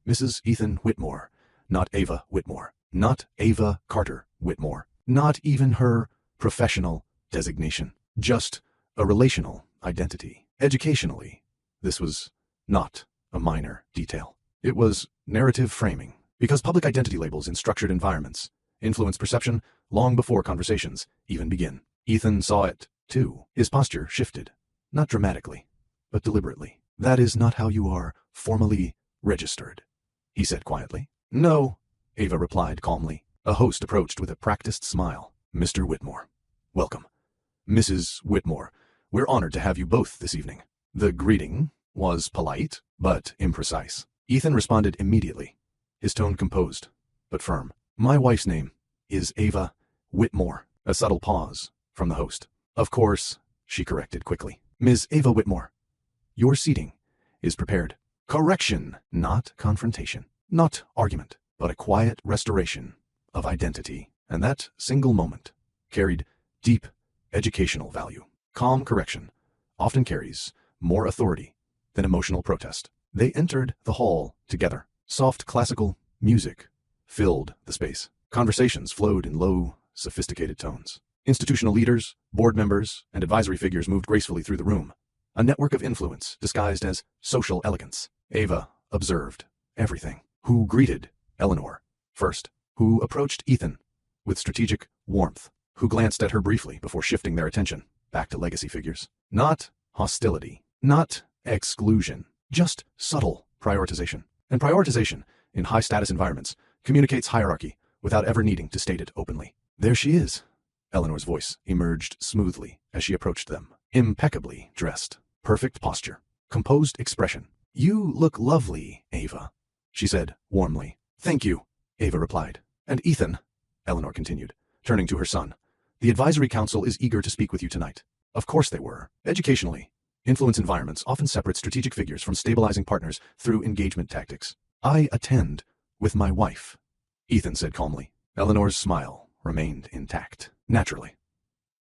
S1: Mrs. Ethan Whitmore, not Ava Whitmore, not Ava Carter Whitmore, not even her professional designation, just a relational identity. Educationally, this was not a minor detail. It was narrative framing, because public identity labels in structured environments influence perception long before conversations even begin. Ethan saw it, too. His posture shifted, not dramatically, but deliberately. "That is not how you are formally registered," he said quietly. "No," Ava replied calmly. A host approached with a practiced smile. "Mr. Whitmore. Welcome. Mrs. Whitmore, we're honored to have you both this evening." The greeting was polite, but imprecise. Ethan responded immediately, his tone composed, but firm. "My wife's name is Ava Whitmore." A subtle pause from the host. "Of course," she corrected quickly. "Ms. Ava Whitmore, your seating is prepared." Correction, not confrontation, not argument, but a quiet restoration of identity. And that single moment carried deep educational value. Calm correction often carries more authority than emotional protest. They entered the hall together. Soft classical music filled the space. Conversations flowed in low, sophisticated tones. Institutional leaders, board members, and advisory figures moved gracefully through the room. A network of influence disguised as social elegance. Ava observed everything. Who greeted Eleanor first? Who approached Ethan with strategic warmth? Who glanced at her briefly before shifting their attention back to legacy figures? Not hostility, not exclusion, just subtle prioritization. And prioritization in high-status environments communicates hierarchy without ever needing to state it openly. "There she is." Eleanor's voice emerged smoothly as she approached them. Impeccably dressed, perfect posture, composed expression. "You look lovely, Ava," she said warmly. "Thank you," Ava replied. "And Ethan," Eleanor continued, turning to her son, "the advisory council is eager to speak with you tonight." Of course they were. Educationally, influence environments often separate strategic figures from stabilizing partners through engagement tactics. "I attend with my wife," Ethan said calmly. Eleanor's smile remained intact. "Naturally.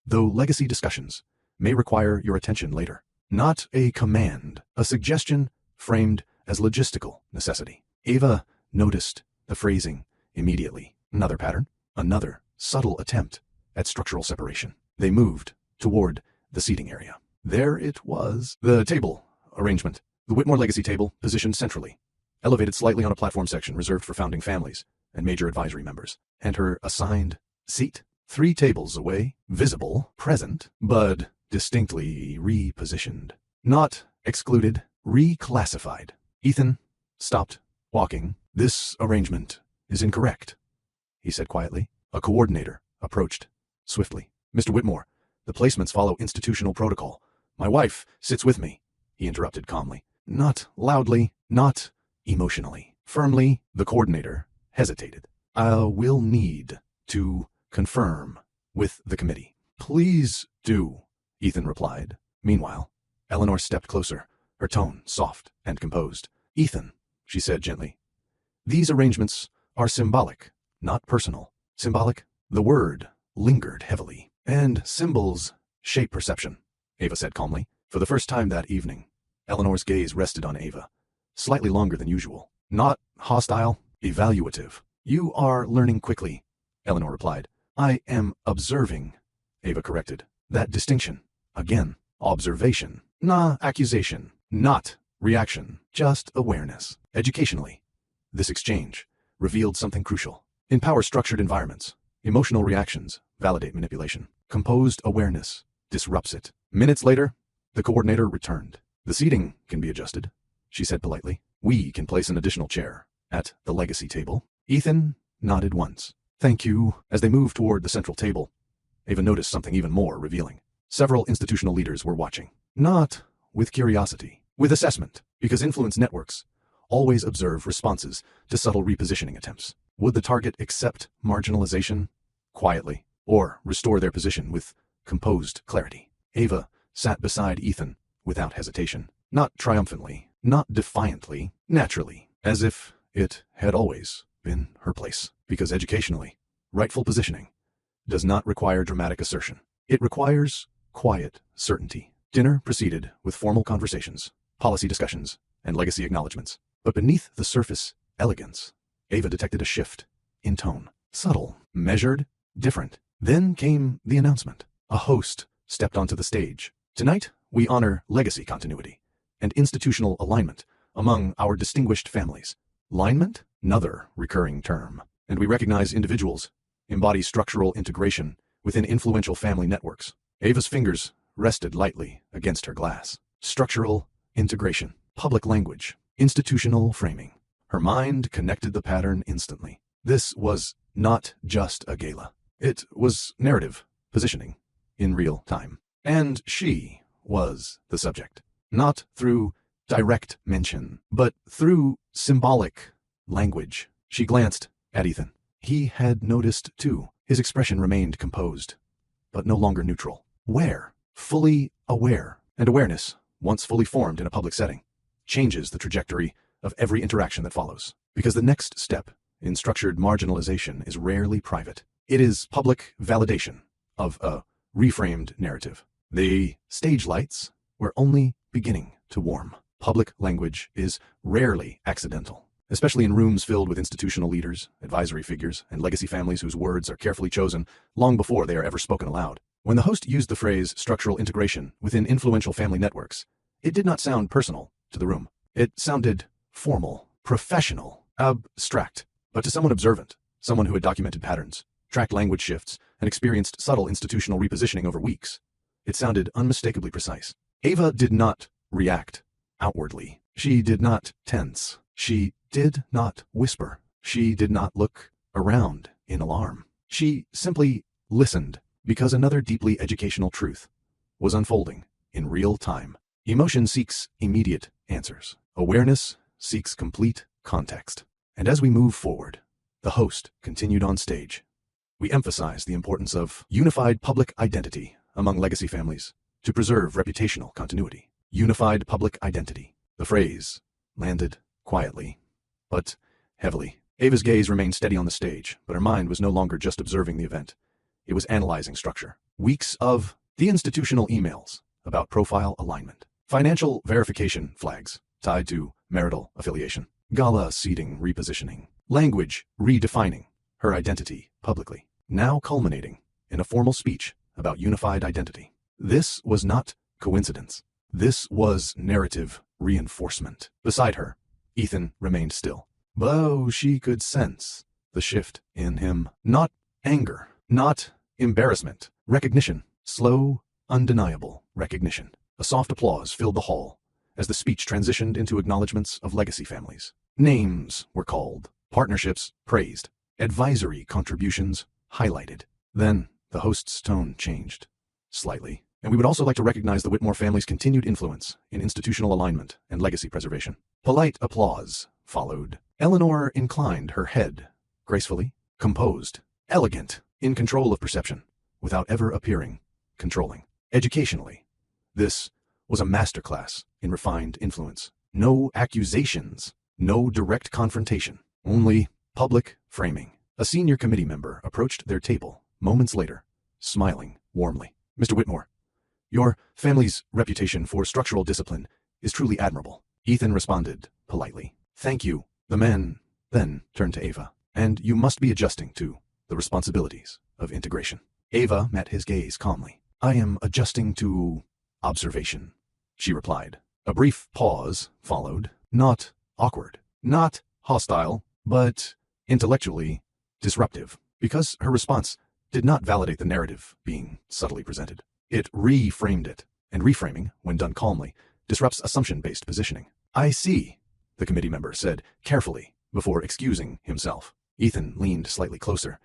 S1: Though legacy discussions may require your attention later." Not a command, a suggestion framed as logistical necessity. Ava noticed the phrasing immediately. Another pattern, another subtle attempt at structural separation. They moved toward the seating area. There it was. The table arrangement. The Whitmore legacy table, positioned centrally, elevated slightly on a platform section reserved for founding families and major advisory members. And her assigned seat, 3 tables away, visible, present, but distinctly repositioned. Not excluded, reclassified. Ethan stopped walking. "This arrangement is incorrect," he said quietly. A coordinator approached swiftly. "Mr. Whitmore, the placements follow institutional protocol. My wife sits with me," he interrupted calmly. Not loudly, not emotionally. Firmly, the coordinator hesitated. "We'll need to confirm with the committee." "Please do," Ethan replied. Meanwhile, Eleanor stepped closer, her tone soft and composed. "Ethan," she said gently, "these arrangements are symbolic, not personal." Symbolic? The word lingered heavily. "And symbols shape perception," Ava said calmly. For the first time that evening, Eleanor's gaze rested on Ava, slightly longer than usual. Not hostile, evaluative. "You are learning quickly," Eleanor replied. "I am observing," Ava corrected. That distinction. Again, observation. Accusation. Not reaction. Just awareness. Educationally, this exchange revealed something crucial. In power-structured environments, emotional reactions validate manipulation. Composed awareness disrupts it. Minutes later, the coordinator returned. "The seating can be adjusted," she said politely. "We can place an additional chair at the legacy table." Ethan nodded once. "Thank you." As they moved toward the central table, Ava noticed something even more revealing. Several institutional leaders were watching. Not with curiosity, with assessment, because influence networks always observe responses to subtle repositioning attempts. Would the target accept marginalization quietly, or restore their position with composed clarity? Ava sat beside Ethan without hesitation, not triumphantly, not defiantly, naturally, as if it had always been her place. Because educationally, rightful positioning does not require dramatic assertion. It requires quiet certainty. Dinner proceeded with formal conversations, policy discussions, and legacy acknowledgments. But beneath the surface elegance, Ava detected a shift in tone. Subtle, measured, different. Then came the announcement. A host stepped onto the stage. "Tonight, we honor legacy continuity and institutional alignment among our distinguished families. Alignment? Another recurring term. And we recognize individuals embody structural integration within influential family networks. Ava's fingers rested lightly against her glass. Structural integration, public language, institutional framing. Her mind connected the pattern instantly. This was not just a gala. It was narrative positioning in real time. And she was the subject. Not through direct mention, but through symbolic language. She glanced at Ethan. He had noticed too. His expression remained composed, but no longer neutral. Aware, fully aware. And awareness, once fully formed in a public setting, changes the trajectory of every interaction that follows. Because the next step in structured marginalization is rarely private. It is public validation of a reframed narrative. The stage lights were only beginning to warm. Public language is rarely accidental, especially in rooms filled with institutional leaders, advisory figures, and legacy families whose words are carefully chosen long before they are ever spoken aloud. When the host used the phrase structural integration within influential family networks, it did not sound personal to the room. It sounded formal, professional, abstract. But to someone observant, someone who had documented patterns, tracked language shifts, and experienced subtle institutional repositioning over weeks, it sounded unmistakably precise. Ava did not react outwardly. She did not tense. She did not whisper. She did not look around in alarm. She simply listened, because another deeply educational truth was unfolding in real time. Emotion seeks immediate answers. Awareness seeks complete context. And as we move forward, the host continued on stage. We emphasize the importance of unified public identity among legacy families to preserve reputational continuity. Unified public identity. The phrase landed quietly, but heavily. Ava's gaze remained steady on the stage, but her mind was no longer just observing the event. It was analyzing structure. Weeks of the institutional emails about profile alignment. Financial verification flags tied to marital affiliation. Gala seating repositioning. Language redefining her identity publicly. Now culminating in a formal speech about unified identity. This was not coincidence. This was narrative reinforcement. Beside her, Ethan remained still. Though she could sense the shift in him. Not anger, not embarrassment. Recognition. Slow, undeniable recognition. A soft applause filled the hall as the speech transitioned into acknowledgments of legacy families. Names were called, partnerships praised, advisory contributions highlighted. Then the host's tone changed slightly. And we would also like to recognize the Whitmore family's continued influence in institutional alignment and legacy preservation. Polite applause followed. Eleanor inclined her head, gracefully, composed, elegant, in control of perception, without ever appearing controlling. Educationally, this was a masterclass in refined influence. No accusations, no direct confrontation, only public framing. A senior committee member approached their table moments later, smiling warmly. Mr. Whitmore, your family's reputation for structural discipline is truly admirable. Ethan responded politely. Thank you. The man then turned to Ava. And you must be adjusting to the responsibilities of integration. Ava met his gaze calmly. I am adjusting to observation, she replied. A brief pause followed, not awkward, not hostile, but intellectually disruptive, because her response did not validate the narrative being subtly presented. It reframed it, and reframing, when done calmly, disrupts assumption-based positioning. I see, the committee member said carefully before excusing himself. Ethan leaned slightly closer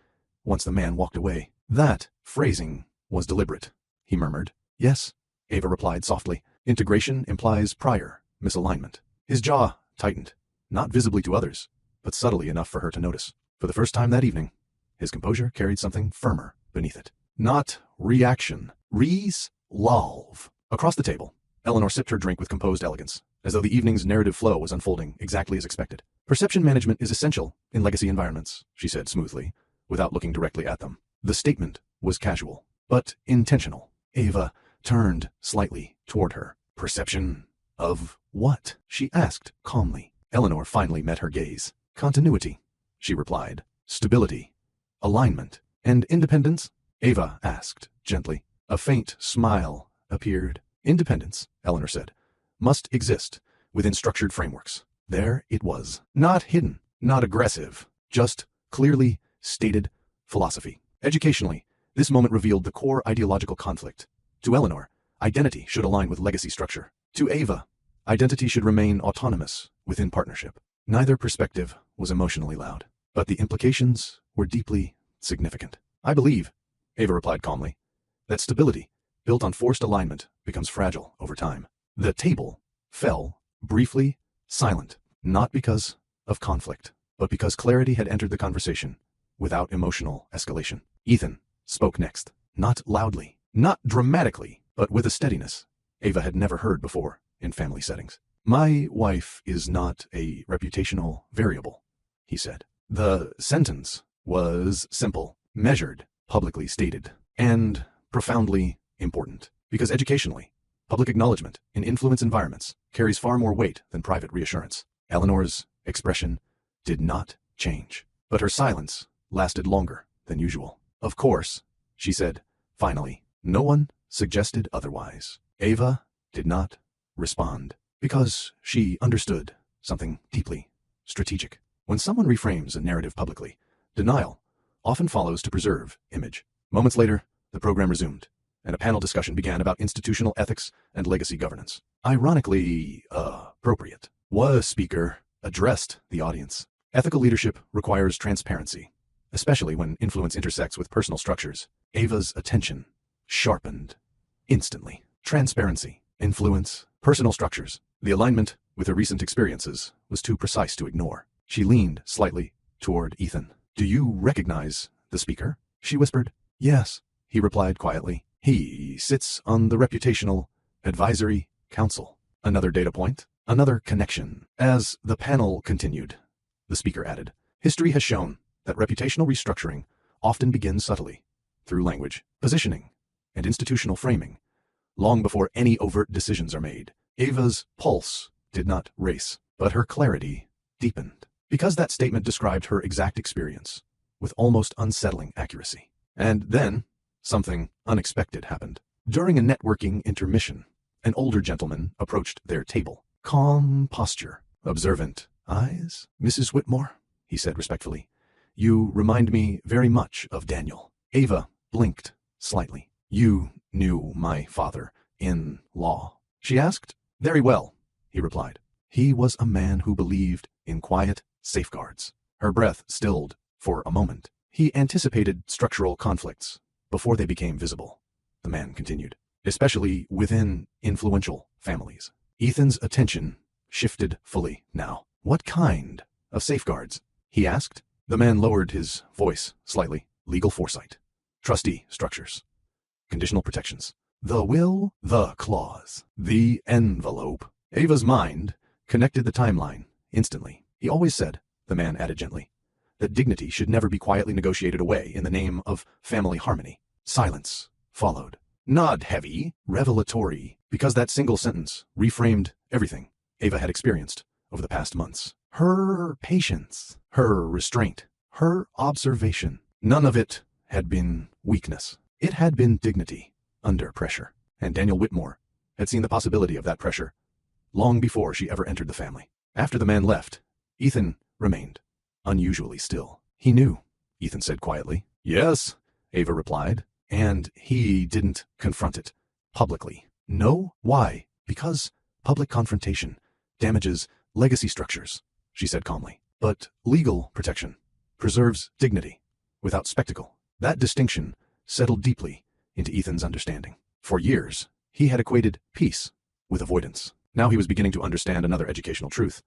S1: once the man walked away. That phrasing was deliberate, he murmured. Yes, Ava replied softly. Integration implies prior misalignment. His jaw tightened, not visibly to others, but subtly enough for her to notice. For the first time that evening, his composure carried something firmer beneath it. Not reaction. Resolve. Across the table, Eleanor sipped her drink with composed elegance, as though the evening's narrative flow was unfolding exactly as expected. Perception management is essential in legacy environments, she said smoothly, without looking directly at them. The statement was casual, but intentional. Ava turned slightly toward her. Perception of what? She asked calmly. Eleanor finally met her gaze. Continuity, she replied. Stability, alignment, and independence? Ava asked gently. A faint smile appeared. Independence, Eleanor said, must exist within structured frameworks. There it was. Not hidden, not aggressive, just clearly stated philosophy. Educationally, this moment revealed the core ideological conflict. To Eleanor, identity should align with legacy structure. To Ava, identity should remain autonomous within partnership. Neither perspective was emotionally loud, but the implications were deeply significant. I believe, Ava replied calmly, that stability built on forced alignment becomes fragile over time. The table fell, briefly silent, not because of conflict, but because clarity had entered the conversation without emotional escalation. Ethan spoke next, not loudly, not dramatically, but with a steadiness Ava had never heard before in family settings. My wife is not a reputational variable, he said. The sentence was simple, measured, publicly stated, and profoundly important, because educationally, public acknowledgement in influence environments carries far more weight than private reassurance. Eleanor's expression did not change, but her silence lasted longer than usual. Of course, she said, finally. No one suggested otherwise. Ava did not respond, because she understood something deeply strategic. When someone reframes a narrative publicly, denial often follows to preserve image. Moments later, the program resumed, and a panel discussion began about institutional ethics and legacy governance. Ironically appropriate. Was speaker addressed the audience. Ethical leadership requires transparency, especially when influence intersects with personal structures. Ava's attention sharpened instantly. Transparency, influence, personal structures. The alignment with her recent experiences was too precise to ignore. She leaned slightly toward Ethan. Do you recognize the speaker? She whispered. Yes, he replied quietly. He sits on the Reputational Advisory Council. Another data point, another connection. As the panel continued, the speaker added, history has shown that reputational restructuring often begins subtly, through language, positioning, and institutional framing, long before any overt decisions are made. Ava's pulse did not race, but her clarity deepened, because that statement described her exact experience with almost unsettling accuracy. And then, something unexpected happened. During a networking intermission, an older gentleman approached their table. Calm posture, observant eyes. Mrs. Whitmore, he said respectfully, you remind me very much of Daniel. Ava blinked slightly. You knew my father-in-law? She asked. Very well, he replied. He was a man who believed in quiet safeguards. Her breath stilled for a moment. He anticipated structural conflicts before they became visible, the man continued, especially within influential families. Ethan's attention shifted fully now. What kind of safeguards? He asked. The man lowered his voice slightly. Legal foresight, trustee structures, conditional protections, the will, the clause, the envelope. Ava's mind connected the timeline instantly. He always said, the man added gently, that dignity should never be quietly negotiated away in the name of family harmony. Silence followed. Not heavy, revelatory, because that single sentence reframed everything Ava had experienced over the past months. Her patience, her restraint, her observation. None of it had been weakness. It had been dignity under pressure. And Daniel Whitmore had seen the possibility of that pressure long before she ever entered the family. After the man left, Ethan remained unusually still. He knew, Ethan said quietly. Yes, Ava replied, and he didn't confront it publicly. No? Why? Because public confrontation damages legacy structures, she said calmly. But legal protection preserves dignity without spectacle. That distinction settled deeply into Ethan's understanding. For years, he had equated peace with avoidance. Now he was beginning to understand another educational truth.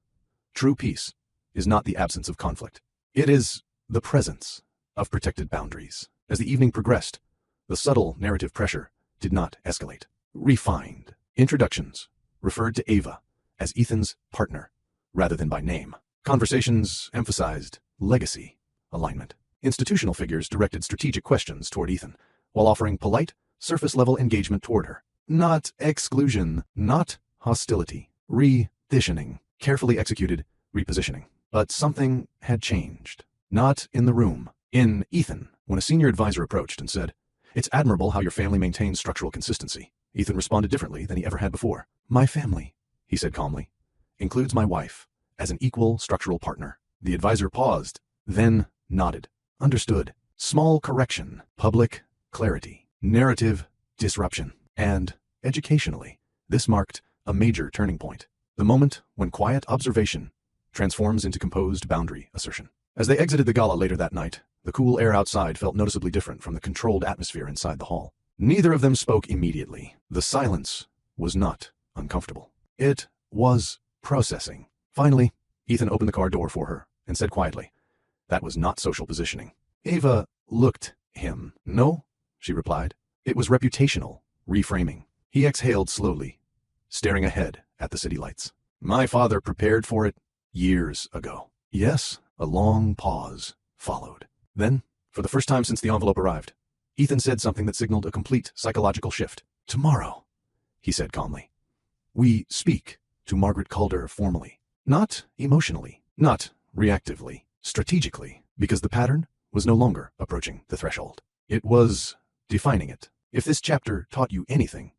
S1: True peace is not the absence of conflict. It is the presence of protected boundaries. As the evening progressed, the subtle narrative pressure did not escalate. Refined introductions referred to Ava as Ethan's partner rather than by name. Conversations emphasized legacy alignment. Institutional figures directed strategic questions toward Ethan, while offering polite, surface-level engagement toward her. Not exclusion, not hostility. Repositioning, carefully executed repositioning. But something had changed. Not in the room. In Ethan, when a senior advisor approached and said, "It's admirable how your family maintains structural consistency," Ethan responded differently than he ever had before. "My family," he said calmly, includes my wife as an equal structural partner. The advisor paused, then nodded. Understood. Small correction, public clarity, narrative disruption, and, educationally, this marked a major turning point. The moment when quiet observation transforms into composed boundary assertion. As they exited the gala later that night, the cool air outside felt noticeably different from the controlled atmosphere inside the hall. Neither of them spoke immediately. The silence was not uncomfortable. It was processing. Finally, Ethan opened the car door for her and said quietly, "That was not social positioning." Ava looked him. "No," she replied. "It was reputational reframing." He exhaled slowly, staring ahead at the city lights. "My father prepared for it years ago." Yes, a long pause followed. Then, for the first time since the envelope arrived, Ethan said something that signaled a complete psychological shift. "Tomorrow," he said calmly, "we speak to Margaret Calder formally. Not emotionally, not reactively, strategically, because the pattern was no longer approaching the threshold. It was defining it. If this chapter taught you anything,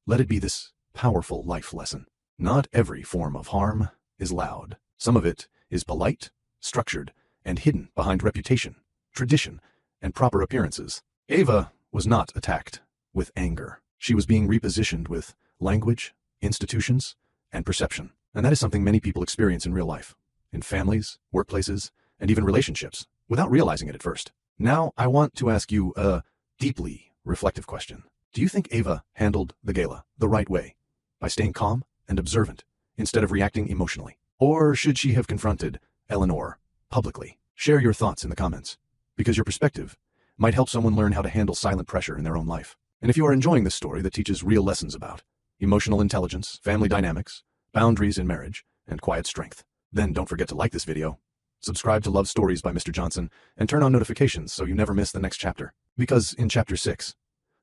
S1: let it be this powerful life lesson. Not every form of harm is loud. Some of it is polite, structured, and hidden behind reputation, tradition, and proper appearances. Ava was not attacked with anger. She was being repositioned with language, institutions, and perception. And that is something many people experience in real life, in families, workplaces, and even relationships, without realizing it at first. Now, I want to ask you a deeply reflective question. Do you think Ava handled the gala the right way, by staying calm and observant instead of reacting emotionally? Or should she have confronted Eleanor publicly? Share your thoughts in the comments, because your perspective might help someone learn how to handle silent pressure in their own life. And if you are enjoying this story that teaches real lessons about emotional intelligence, family dynamics, boundaries in marriage, and quiet strength, then don't forget to like this video, subscribe to Love Stories by Mr. Johnson, and turn on notifications so you never miss the next chapter. Because in Chapter 6,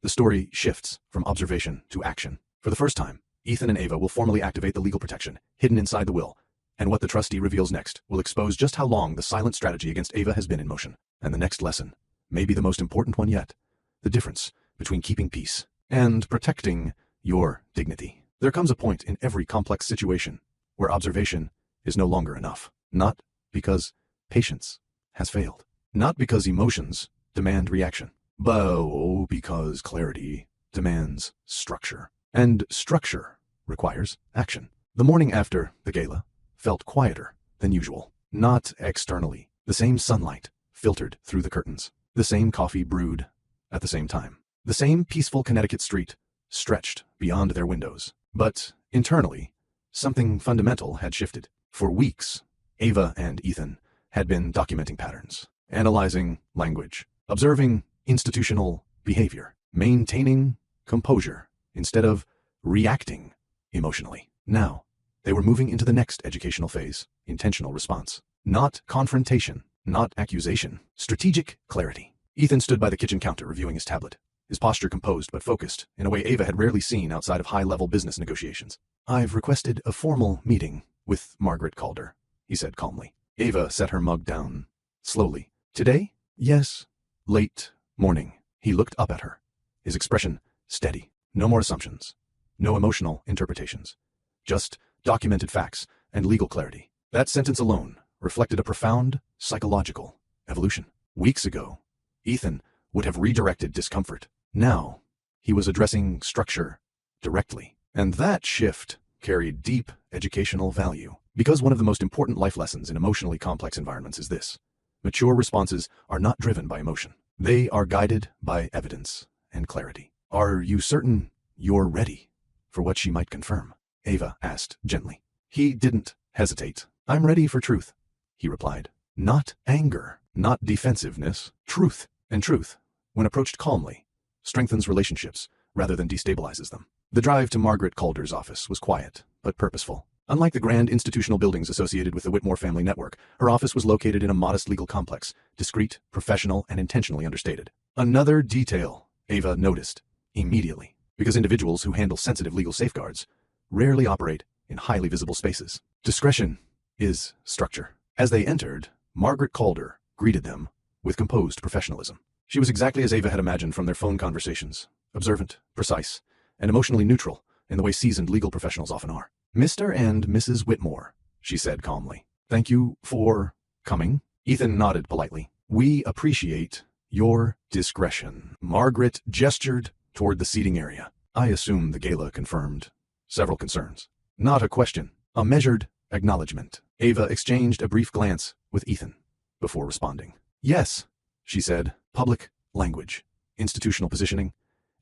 S1: the story shifts from observation to action. For the first time, Ethan and Ava will formally activate the legal protection hidden inside the will, and what the trustee reveals next will expose just how long the silent strategy against Ava has been in motion. And the next lesson may be the most important one yet: the difference between keeping peace and protecting your dignity. There comes a point in every complex situation where observation is no longer enough. Not because patience has failed, not because emotions demand reaction, but because clarity demands structure. And structure requires action. The morning after the gala felt quieter than usual. Not externally. The same sunlight filtered through the curtains. The same coffee brewed at the same time. The same peaceful Connecticut street stretched beyond their windows. But internally, something fundamental had shifted. For weeks, Ava and Ethan had been documenting patterns, analyzing language, observing institutional behavior, maintaining composure instead of reacting emotionally. Now, they were moving into the next educational phase: intentional response. Not confrontation, not accusation, strategic clarity. Ethan stood by the kitchen counter reviewing his tablet, his posture composed but focused in a way Ava had rarely seen outside of high-level business negotiations. "I've requested a formal meeting with Margaret Calder," he said calmly. Ava set her mug down slowly. "Today?" "Yes." "Late morning." He looked up at her, his expression steady. No more assumptions, no emotional interpretations, just documented facts and legal clarity. That sentence alone reflected a profound psychological evolution. Weeks ago, Ethan would have redirected discomfort. Now, he was addressing structure directly. And that shift carried deep educational value. Because one of the most important life lessons in emotionally complex environments is this: mature responses are not driven by emotion. They are guided by evidence and clarity. "Are you certain you're ready for what she might confirm?" Ava asked gently. He didn't hesitate. "I'm ready for truth," he replied. Not anger, not defensiveness, truth. And truth, when approached calmly, strengthens relationships rather than destabilizes them. The drive to Margaret Calder's office was quiet, but purposeful. Unlike the grand institutional buildings associated with the Whitmore family network, her office was located in a modest legal complex, discreet, professional, and intentionally understated. Another detail Ava noticed immediately, because individuals who handle sensitive legal safeguards rarely operate in highly visible spaces. Discretion is structure. As they entered, Margaret Calder greeted them with composed professionalism. She was exactly as Ava had imagined from their phone conversations: observant, precise, and emotionally neutral in the way seasoned legal professionals often are. Mr. and Mrs. Whitmore, she said calmly. Thank you for coming. Ethan nodded politely. We appreciate your discretion. Margaret gestured toward the seating area. I assume the gala confirmed several concerns. Not a question, a measured acknowledgement. Ava exchanged a brief glance with Ethan before responding. Yes, she said. Public language, institutional positioning,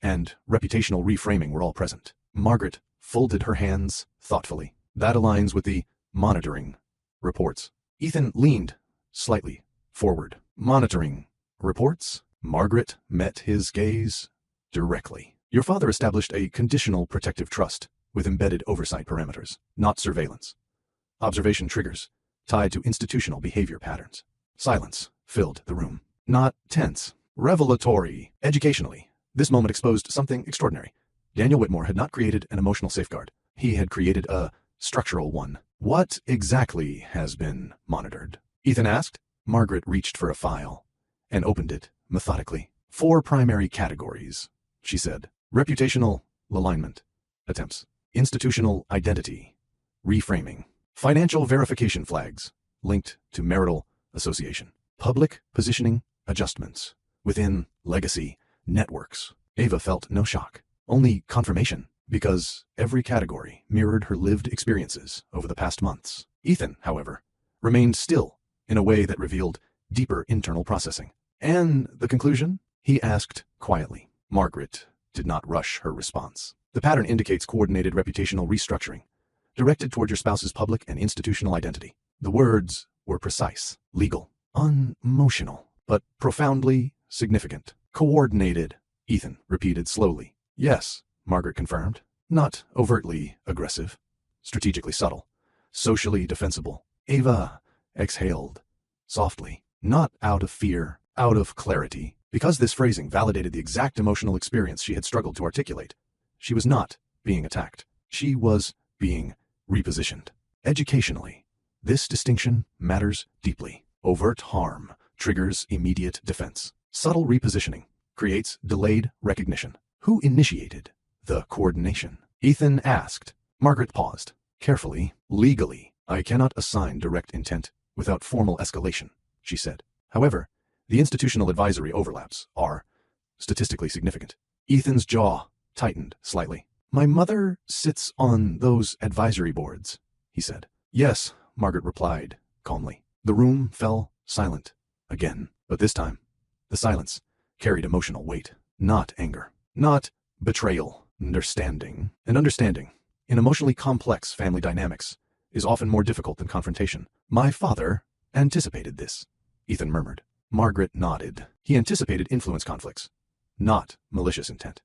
S1: and reputational reframing were all present. Margaret folded her hands thoughtfully. That aligns with the monitoring reports. Ethan leaned slightly forward. Monitoring reports? Margaret met his gaze directly. Your father established a conditional protective trust with embedded oversight parameters, not surveillance. Observation triggers tied to institutional behavior patterns. Silence filled the room. Not tense, revelatory. Educationally, this moment exposed something extraordinary. Daniel Whitmore had not created an emotional safeguard. He had created a structural one. What exactly has been monitored? Ethan asked. Margaret reached for a file and opened it methodically. 4 primary categories, she said. Reputational alignment attempts. Institutional identity reframing. Financial verification flags linked to marital association. Public positioning adjustments within legacy networks. Ava felt no shock, only confirmation, because every category mirrored her lived experiences over the past months. Ethan, however, remained still in a way that revealed deeper internal processing. And the conclusion? He asked quietly. Margaret did not rush her response. The pattern indicates coordinated reputational restructuring, directed toward your spouse's public and institutional identity. The words were precise, legal, unemotional, but profoundly significant. Coordinated, Ethan repeated slowly. Yes, Margaret confirmed. Not overtly aggressive, strategically subtle, socially defensible. Ava exhaled softly, not out of fear, out of clarity. Because this phrasing validated the exact emotional experience she had struggled to articulate. She was not being attacked. She was being repositioned. Educationally, this distinction matters deeply. Overt harm triggers immediate defense. Subtle repositioning creates delayed recognition. Who initiated the coordination? Ethan asked. Margaret paused. Carefully, legally, I cannot assign direct intent without formal escalation, she said. However, the institutional advisory overlaps are statistically significant. Ethan's jaw tightened slightly. My mother sits on those advisory boards, he said. Yes, Margaret replied calmly. The room fell silent again, but this time, the silence carried emotional weight, not anger, not betrayal, understanding. And understanding, in emotionally complex family dynamics, is often more difficult than confrontation. My father anticipated this, Ethan murmured. Margaret nodded. He anticipated influence conflicts, not malicious intent.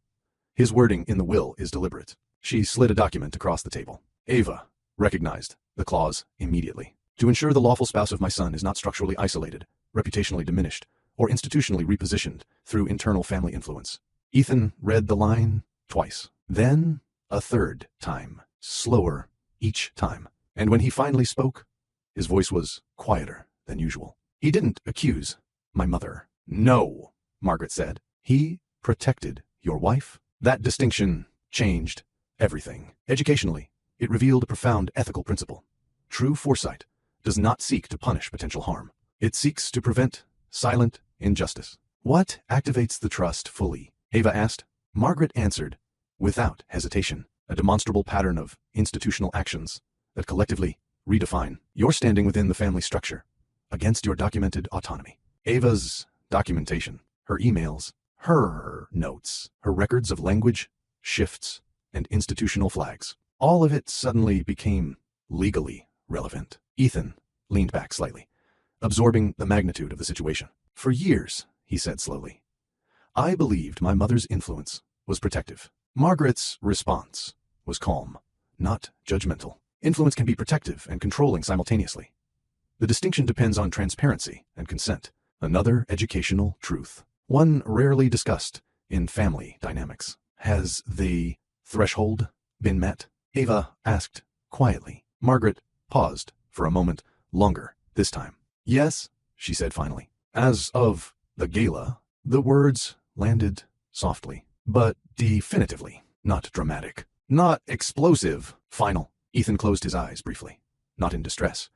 S1: His wording in the will is deliberate. She slid a document across the table. Ava recognized the clause immediately. To ensure the lawful spouse of my son is not structurally isolated, reputationally diminished, or institutionally repositioned through internal family influence. Ethan read the line twice, then a third time, slower each time. And when he finally spoke, his voice was quieter than usual. He didn't accuse my mother. No, Margaret said. He protected your wife. That distinction changed everything. Educationally, it revealed a profound ethical principle. True foresight does not seek to punish potential harm. It seeks to prevent silent injustice. What activates the trust fully? Ava asked. Margaret answered without hesitation. A demonstrable pattern of institutional actions that collectively redefine your standing within the family structure against your documented autonomy. Ava's documentation, her emails, her notes, her records of language, shifts, and institutional flags. All of it suddenly became legally relevant. Ethan leaned back slightly, absorbing the magnitude of the situation. For years, he said slowly, I believed my mother's influence was protective. Margaret's response was calm, not judgmental. Influence can be protective and controlling simultaneously. The distinction depends on transparency and consent. Another educational truth, one rarely discussed in family dynamics. Has the threshold been met? Ava asked quietly. Margaret paused for a moment longer this time. Yes, she said finally. As of the gala, the words landed softly, but definitively, not dramatic, not explosive, final. Ethan closed his eyes briefly, not in distress,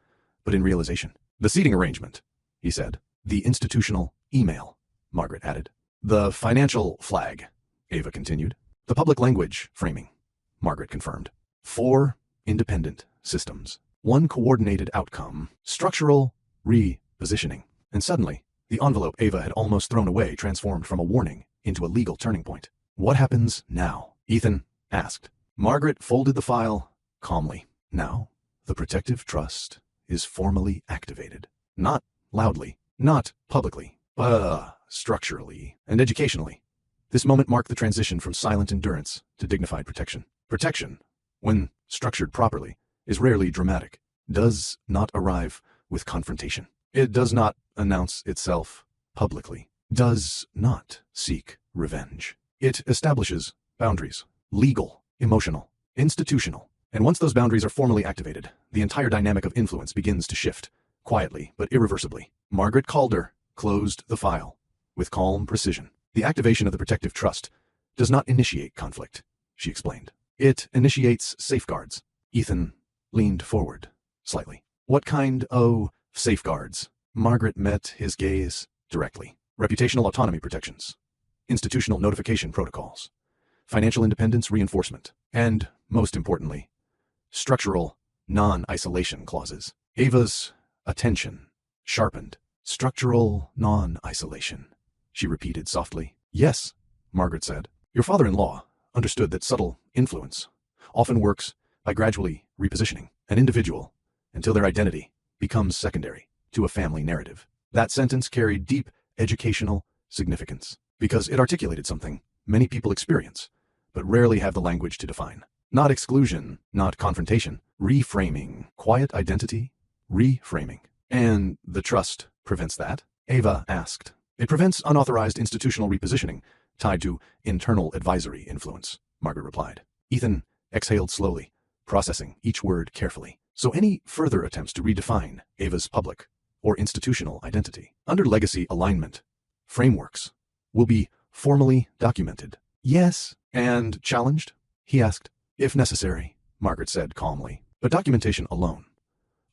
S1: but in realization. The seating arrangement, he said. The institutional email, Margaret added. The financial flag, Ava continued. The public language framing, Margaret confirmed. 4 independent systems. 1 coordinated outcome. Structural repositioning. And suddenly, the envelope Ava had almost thrown away transformed from a warning into a legal turning point. What happens now? Ethan asked. Margaret folded the file calmly. Now, the protective trust is formally activated. Not loudly, not publicly, but structurally and educationally. This moment marked the transition from silent endurance to dignified protection. Protection, when structured properly, is rarely dramatic, does not arrive with confrontation. It does not announce itself publicly, does not seek revenge. It establishes boundaries, legal, emotional, institutional. And once those boundaries are formally activated, the entire dynamic of influence begins to shift, quietly but irreversibly. Margaret Calder closed the file with calm precision. The activation of the protective trust does not initiate conflict, she explained. It initiates safeguards. Ethan leaned forward slightly. What kind of safeguards? Margaret met his gaze directly. Reputational autonomy protections, institutional notification protocols, financial independence reinforcement, and, most importantly, structural non-isolation clauses. Ava's attention sharpened. Structural non-isolation, she repeated softly. Yes, Margaret said. Your father-in-law understood that subtle influence often works by gradually repositioning an individual until their identity becomes secondary to a family narrative. That sentence carried deep educational significance because it articulated something many people experience, but rarely have the language to define. Not exclusion, not confrontation, reframing, quiet identity, reframing. And the trust prevents that? Ava asked. It prevents unauthorized institutional repositioning tied to internal advisory influence, Margaret replied. Ethan exhaled slowly, processing each word carefully. So any further attempts to redefine Ava's public or institutional identity under legacy alignment frameworks will be formally documented. Yes, and challenged? He asked. If necessary, Margaret said calmly. But documentation alone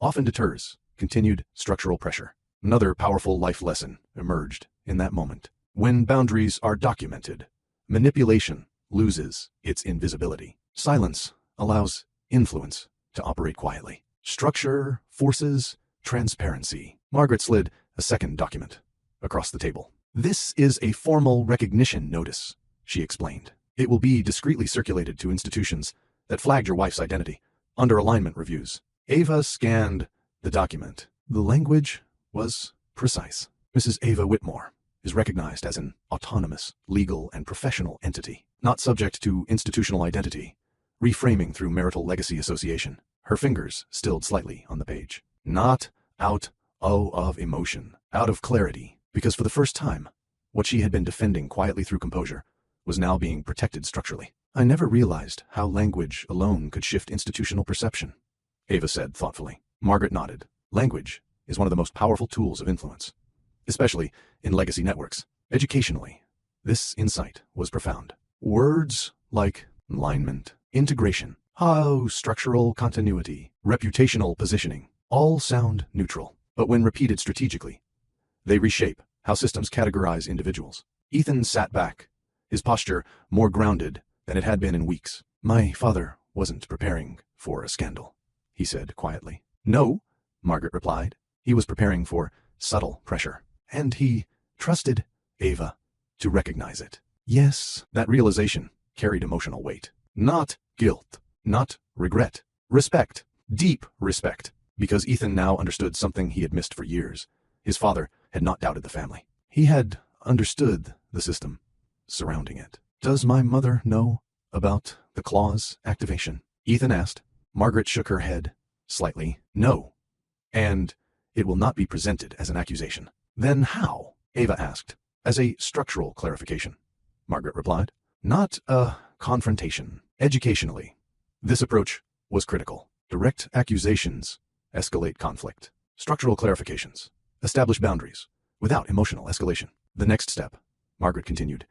S1: often deters continued structural pressure. Another powerful life lesson emerged in that moment. When boundaries are documented, manipulation loses its invisibility. Silence allows influence to operate quietly. Structure forces transparency. Margaret slid a second document across the table. This is a formal recognition notice, she explained. It will be discreetly circulated to institutions that flagged your wife's identity under alignment reviews. Ava scanned the document. The language was precise. Mrs. Ava Whitmore is recognized as an autonomous, legal, and professional entity, not subject to institutional identity, reframing through marital legacy association. Her fingers stilled slightly on the page. Not out of emotion, out of clarity, because for the first time, what she had been defending quietly through composure was now being protected structurally. I never realized how language alone could shift institutional perception, Ava said thoughtfully. Margaret nodded. Language is one of the most powerful tools of influence, especially in legacy networks. Educationally, this insight was profound. Words like alignment, integration, structural continuity, reputational positioning, all sound neutral, but when repeated strategically, they reshape how systems categorize individuals. Ethan sat back, his posture more grounded than it had been in weeks. My father wasn't preparing for a scandal, he said quietly. No, Margaret replied. He was preparing for subtle pressure, and he trusted Ava to recognize it. Yes, that realization carried emotional weight. Not guilt, not regret. Respect, deep respect, because Ethan now understood something he had missed for years. His father had not doubted the family. He had understood the system surrounding it. Does my mother know about the clause activation? Ethan asked. Margaret shook her head slightly. No. And it will not be presented as an accusation. Then how? Ava asked. As a structural clarification, Margaret replied. Not a confrontation. Educationally, this approach was critical. Direct accusations escalate conflict. Structural clarifications establish boundaries without emotional escalation. The next step, Margaret continued,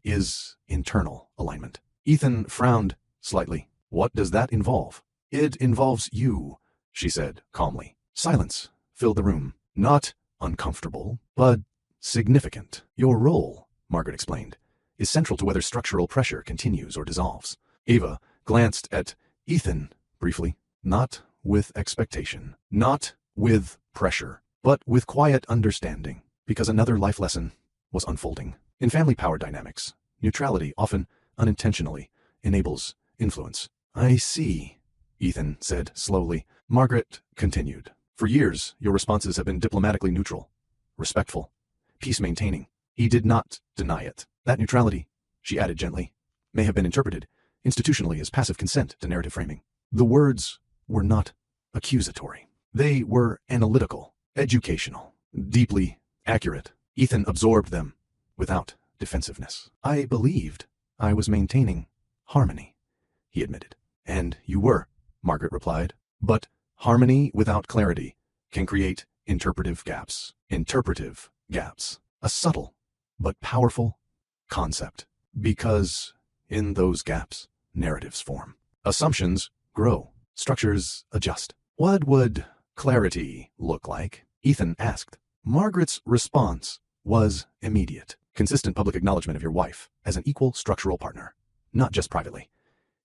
S1: is internal alignment. Ethan frowned slightly. What does that involve? It involves you, she said calmly. Silence filled the room. Not uncomfortable, but significant. Your role, Margaret explained, is central to whether structural pressure continues or dissolves. Ava glanced at Ethan briefly, not with expectation, not with pressure, but with quiet understanding, because another life lesson was unfolding. In family power dynamics, neutrality often unintentionally enables influence. I see, Ethan said slowly. Margaret continued. For years, your responses have been diplomatically neutral, respectful, peace-maintaining. He did not deny it. That neutrality, she added gently, may have been interpreted institutionally as passive consent to narrative framing. The words were not accusatory. They were analytical, educational, deeply accurate. Ethan absorbed them without defensiveness. I believed I was maintaining harmony, he admitted. And you were, Margaret replied. But harmony without clarity can create interpretive gaps. Interpretive gaps. A subtle but powerful concept. Because in those gaps, narratives form. Assumptions grow. Structures adjust. What would clarity look like? Ethan asked. Margaret's response was immediate. Consistent public acknowledgement of your wife as an equal structural partner, not just privately.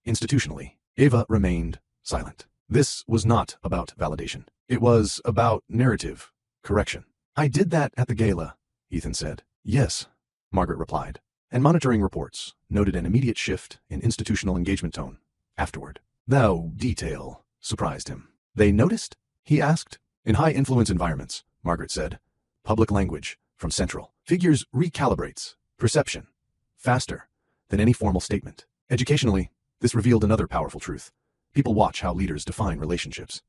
S1: Institutionally, Ava remained silent. This was not about validation. It was about narrative correction. I did that at the gala, Ethan said. Yes, Margaret replied. And monitoring reports noted an immediate shift in institutional engagement tone afterward. Thou detail surprised him. They noticed? He asked. In high-influence environments, Margaret said, public language from central figures recalibrates perception faster than any formal statement. Educationally, this revealed another powerful truth. People watch how leaders define relationships.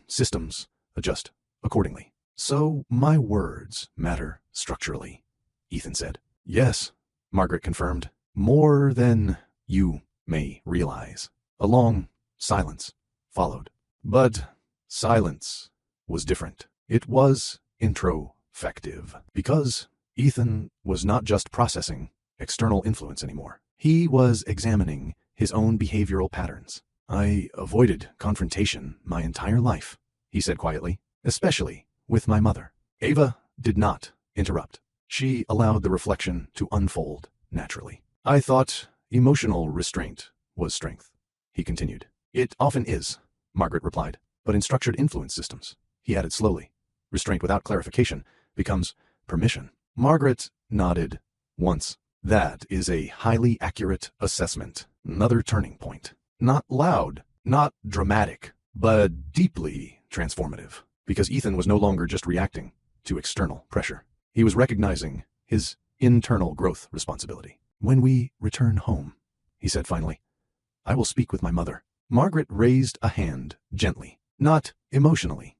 S1: Systems adjust accordingly. So my words matter structurally, Ethan said. Yes, Margaret confirmed. More than you may realize. A long silence followed. But silence was different. It was introspective. Because Ethan was not just processing external influence anymore. He was examining his own behavioral patterns. I avoided confrontation my entire life, he said quietly, especially with my mother. Ava did not interrupt. She allowed the reflection to unfold naturally. I thought emotional restraint was strength, he continued. It often is, Margaret replied, but in structured influence systems, he added slowly, restraint without clarification becomes permission. Margaret nodded once. That is a highly accurate assessment. Another turning point. Not loud, not dramatic, but deeply transformative. Because Ethan was no longer just reacting to external pressure. He was recognizing his internal growth responsibility. When we return home, he said finally, I will speak with my mother. Margaret raised a hand gently. Not emotionally,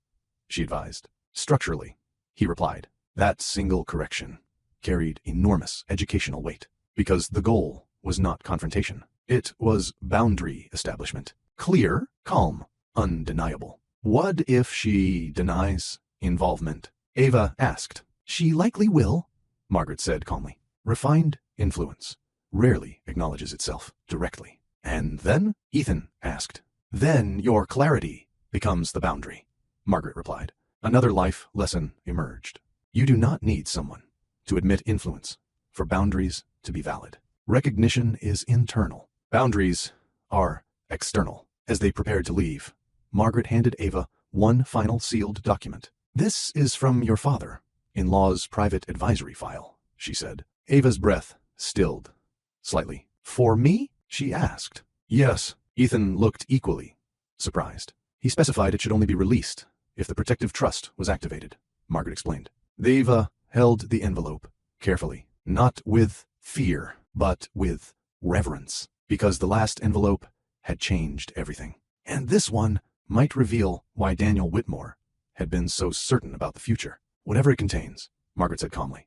S1: she advised. Structurally, he replied. That single correction carried enormous educational weight. Because the goal was not confrontation. It was boundary establishment. Clear, calm, undeniable. What if she denies involvement? Ava asked. She likely will, Margaret said calmly. Refined influence rarely acknowledges itself directly. And then? Ethan asked. Then your clarity becomes the boundary, Margaret replied. Another life lesson emerged. You do not need someone to admit influence for boundaries to be valid. Recognition is internal. Boundaries are external. As they prepared to leave, Margaret handed Ava one final sealed document. This is from your father-in-law's private advisory file, she said. Ava's breath stilled slightly. For me? She asked. Yes. Ethan looked equally surprised. He specified it should only be released if the protective trust was activated, Margaret explained. Ava held the envelope carefully, not with fear, but with reverence, because the last envelope had changed everything. And this one might reveal why Daniel Whitmore had been so certain about the future. Whatever it contains, Margaret said calmly.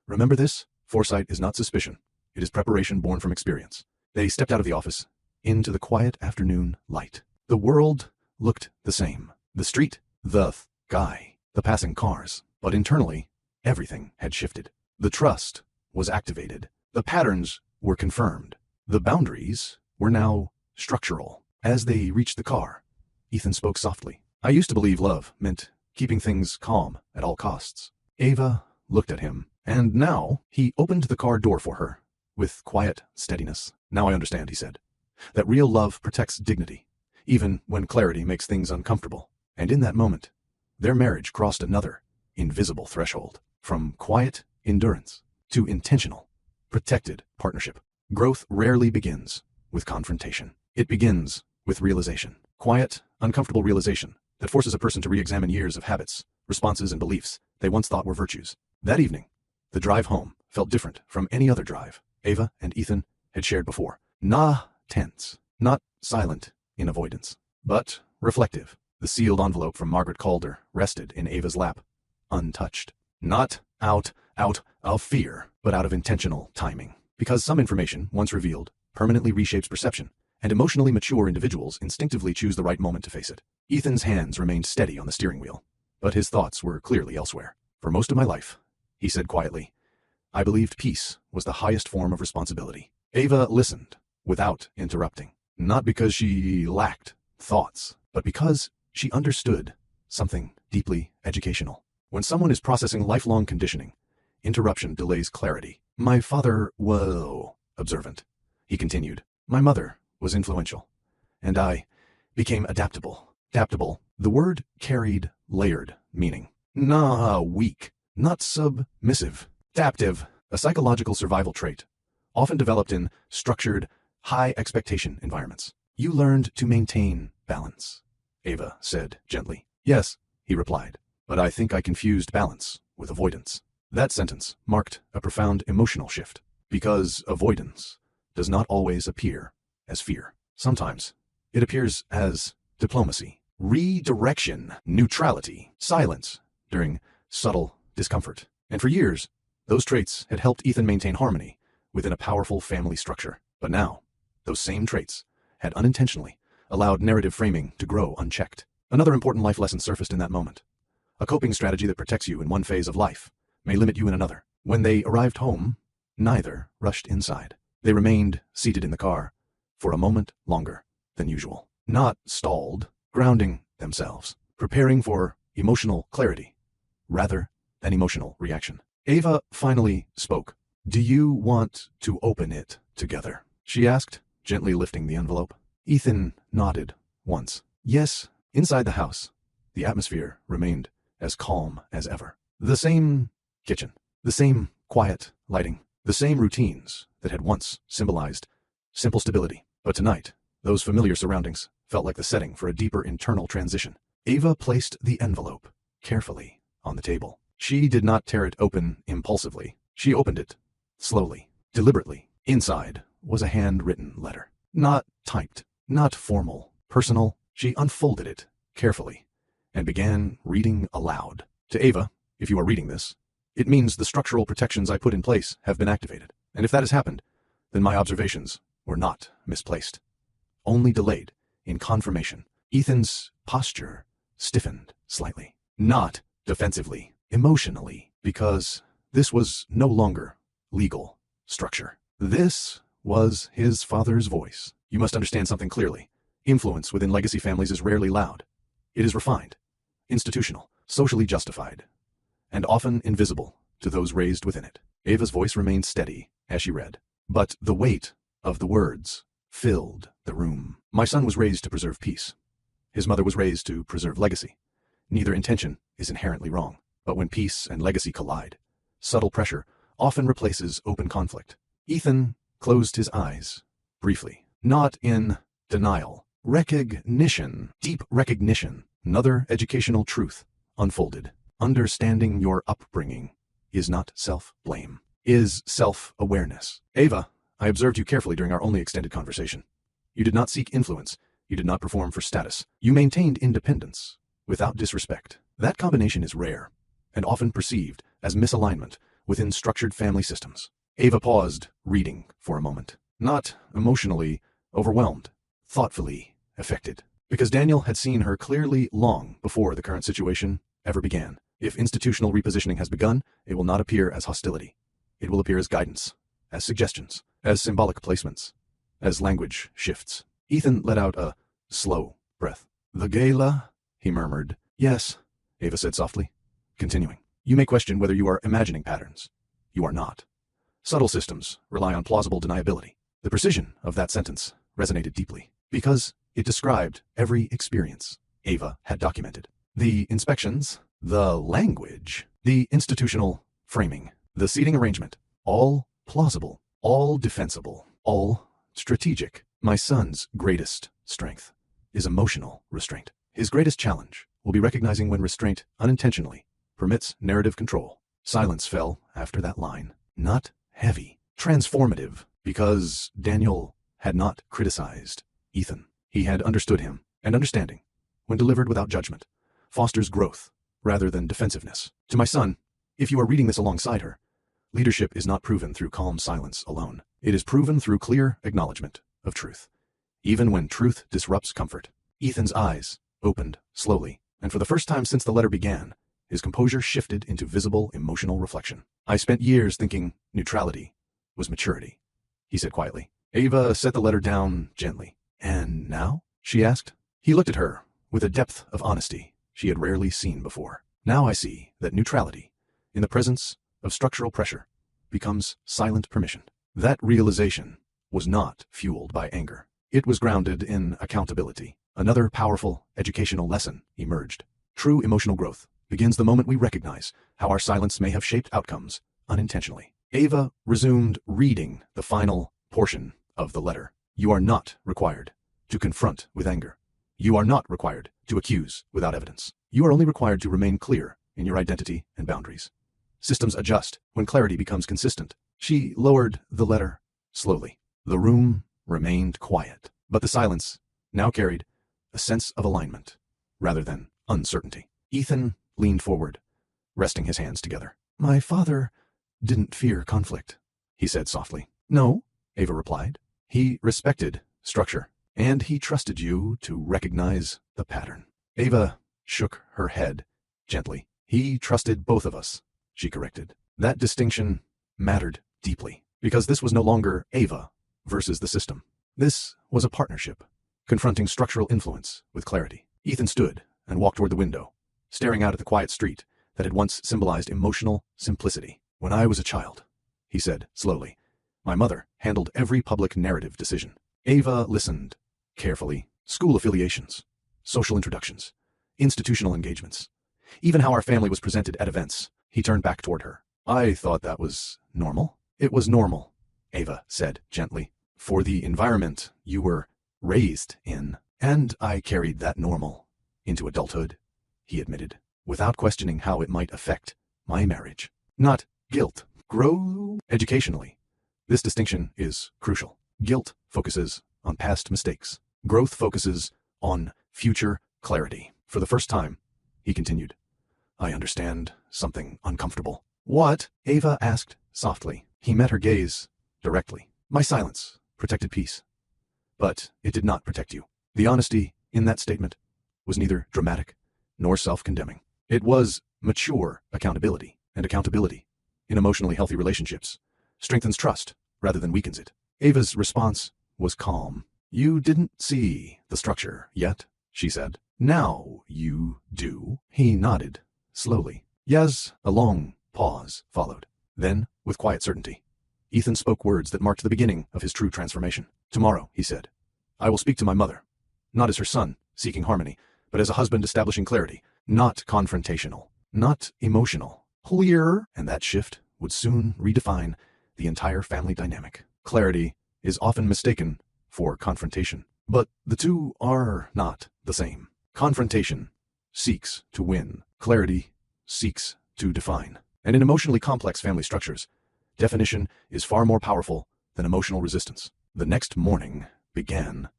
S1: Remember this? Foresight is not suspicion. It is preparation born from experience. They stepped out of the office, into the quiet afternoon light. The world looked the same. The street, the sky, the passing cars. But internally, everything had shifted. The trust was activated. The patterns were confirmed. The boundaries were now structural. As they reached the car, Ethan spoke softly. I used to believe love meant keeping things calm at all costs. Ava looked at him, and now he opened the car door for her with quiet steadiness. Now I understand, he said, that real love protects dignity, even when clarity makes things uncomfortable. And in that moment, their marriage crossed another invisible threshold, from quiet endurance to intentional, protected partnership. Growth rarely begins with confrontation. It begins with realization. Quiet, uncomfortable realization that forces a person to re-examine years of habits, responses, and beliefs they once thought were virtues. That evening, the drive home felt different from any other drive Ava and Ethan had shared before. Not tense, not silent in avoidance, but reflective. The sealed envelope from Margaret Calder rested in Ava's lap, untouched. Not out of fear, but out of intentional timing. Because some information, once revealed, permanently reshapes perception, and emotionally mature individuals instinctively choose the right moment to face it. Ethan's hands remained steady on the steering wheel, but his thoughts were clearly elsewhere. For most of my life, he said quietly, I believed peace was the highest form of responsibility. Ava listened, without interrupting, not because she lacked thoughts, but because she understood something deeply educational. When someone is processing lifelong conditioning, interruption delays clarity. My father was observant, he continued. My mother was influential, and I became adaptable. Adaptable, the word carried layered meaning. Not weak, not submissive. Adaptive, a psychological survival trait, often developed in structured, high expectation environments. You learned to maintain balance, Ava said gently. Yes, he replied, but I think I confused balance with avoidance. That sentence marked a profound emotional shift, because avoidance does not always appear as fear. Sometimes it appears as diplomacy, redirection, neutrality, silence during subtle discomfort. And for years, those traits had helped Ethan maintain harmony within a powerful family structure. But now, those same traits had unintentionally allowed narrative framing to grow unchecked. Another important life lesson surfaced in that moment. A coping strategy that protects you in one phase of life may limit you in another. When they arrived home, neither rushed inside. They remained seated in the car for a moment longer than usual. Not stalled, grounding themselves, preparing for emotional clarity rather than emotional reaction. Ava finally spoke. Do you want to open it together? She asked, gently lifting the envelope. Ethan nodded once. Yes. Inside the house, the atmosphere remained as calm as ever. The same kitchen, the same quiet lighting, the same routines that had once symbolized simple stability. But tonight, those familiar surroundings felt like the setting for a deeper internal transition. Ava placed the envelope carefully on the table. She did not tear it open impulsively. She opened it slowly, deliberately. Inside was a handwritten letter. Not typed, not formal, personal. She unfolded it carefully and began reading aloud. To Ava, if you are reading this, it means the structural protections I put in place have been activated. And if that has happened, then my observations were not misplaced, only delayed in confirmation. Ethan's posture stiffened slightly, not defensively, emotionally, because this was no longer legal structure. This was his father's voice. You must understand something clearly. Influence within legacy families is rarely loud. It is refined, institutional, socially justified, and often invisible to those raised within it. Ava's voice remained steady as she read, but the weight of the words filled the room. My son was raised to preserve peace. His mother was raised to preserve legacy. Neither intention is inherently wrong, but when peace and legacy collide, subtle pressure often replaces open conflict. Ethan closed his eyes briefly, not in denial. Recognition, deep recognition. Another educational truth unfolded. Understanding your upbringing is not self-blame, is self-awareness. Ava, I observed you carefully during our only extended conversation. You did not seek influence. You did not perform for status. You maintained independence without disrespect. That combination is rare and often perceived as misalignment within structured family systems. Ava paused, reading for a moment, not emotionally overwhelmed, thoughtfully affected, because Daniel had seen her clearly long before the current situation ever began. If institutional repositioning has begun, it will not appear as hostility. It will appear as guidance, as suggestions, as symbolic placements, as language shifts. Ethan let out a slow breath. The gala? He murmured. Yes, Ava said softly, continuing. You may question whether you are imagining patterns. You are not. Subtle systems rely on plausible deniability. The precision of that sentence resonated deeply, because it described every experience Ava had documented. The inspections, the language, the institutional framing, the seating arrangement, all plausible, all defensible, all strategic. My son's greatest strength is emotional restraint. His greatest challenge will be recognizing when restraint unintentionally permits narrative control. Silence fell after that line. Not heavy, transformative, because Daniel had not criticized Ethan. He had understood him, and understanding, when delivered without judgment, fosters growth rather than defensiveness. To my son, if you are reading this alongside her, leadership is not proven through calm silence alone. It is proven through clear acknowledgement of truth, even when truth disrupts comfort. Ethan's eyes opened slowly, and for the first time since the letter began, his composure shifted into visible emotional reflection. I spent years thinking neutrality was maturity, he said quietly. Ava set the letter down gently. And now? She asked. He looked at her with a depth of honesty she had rarely seen before. Now I see that neutrality, in the presence of structural pressure, becomes silent permission. That realization was not fueled by anger. It was grounded in accountability. Another powerful educational lesson emerged. True emotional growth begins the moment we recognize how our silence may have shaped outcomes unintentionally. Ava resumed reading the final portion of the letter. You are not required to confront with anger. You are not required to accuse without evidence. You are only required to remain clear in your identity and boundaries. Systems adjust when clarity becomes consistent. She lowered the letter slowly. The room remained quiet, but the silence now carried a sense of alignment rather than uncertainty. Ethan leaned forward, resting his hands together. My father didn't fear conflict, he said softly. No, Ava replied. He respected structure, and he trusted you to recognize the pattern. Ava shook her head gently. He trusted both of us, she corrected. That distinction mattered deeply, because this was no longer Ava versus the system. This was a partnership, confronting structural influence with clarity. Ethan stood and walked toward the window, staring out at the quiet street that had once symbolized emotional simplicity. When I was a child, he said slowly, my mother handled every public narrative decision. Ava listened carefully. School affiliations, social introductions, institutional engagements, even how our family was presented at events. He turned back toward her. I thought that was normal. It was normal, Ava said gently, for the environment you were raised in. And I carried that normal into adulthood, he admitted, without questioning how it might affect my marriage. Not guilt. Grow educationally. This distinction is crucial. Guilt focuses on past mistakes. Growth focuses on future clarity. For the first time, he continued, I understand something uncomfortable. What? Ava asked softly. He met her gaze directly. My silence protected peace, but it did not protect you. The honesty in that statement was neither dramatic nor self-condemning. It was mature accountability, and accountability in emotionally healthy relationships strengthens trust rather than weakens it. Ava's response was calm. You didn't see the structure yet, she said. Now you do. He nodded slowly. Yes, a long pause followed. Then, with quiet certainty, Ethan spoke words that marked the beginning of his true transformation. Tomorrow, he said, I will speak to my mother, not as her son, seeking harmony, but as a husband establishing clarity, not confrontational, not emotional, clear, and that shift would soon redefine the entire family dynamic. Clarity is often mistaken for confrontation, but the two are not the same. Confrontation seeks to win. Clarity seeks to define. And in emotionally complex family structures, definition is far more powerful than emotional resistance. The next morning began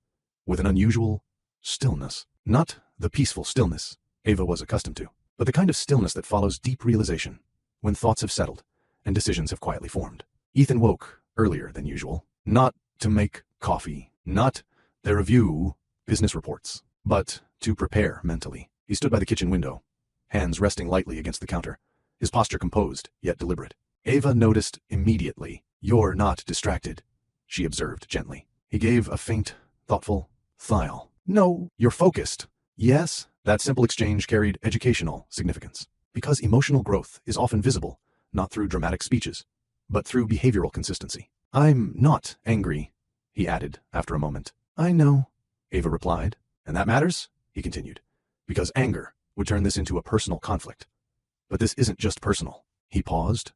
S1: with an unusual stillness. Not the peaceful stillness Ava was accustomed to, but the kind of stillness that follows deep realization when thoughts have settled and decisions have quietly formed. Ethan woke earlier than usual, not to make coffee, not to review business reports, but to prepare mentally. He stood by the kitchen window, hands resting lightly against the counter, his posture composed yet deliberate. Ava noticed immediately. You're not distracted, she observed gently. He gave a faint, thoughtful thyle. No, you're focused, Yes, that simple exchange carried educational significance, because emotional growth is often visible, not through dramatic speeches, but through behavioral consistency. I'm not angry, he added after a moment. I know, Ava replied. And that matters, he continued, because anger would turn this into a personal conflict. But this isn't just personal. He paused,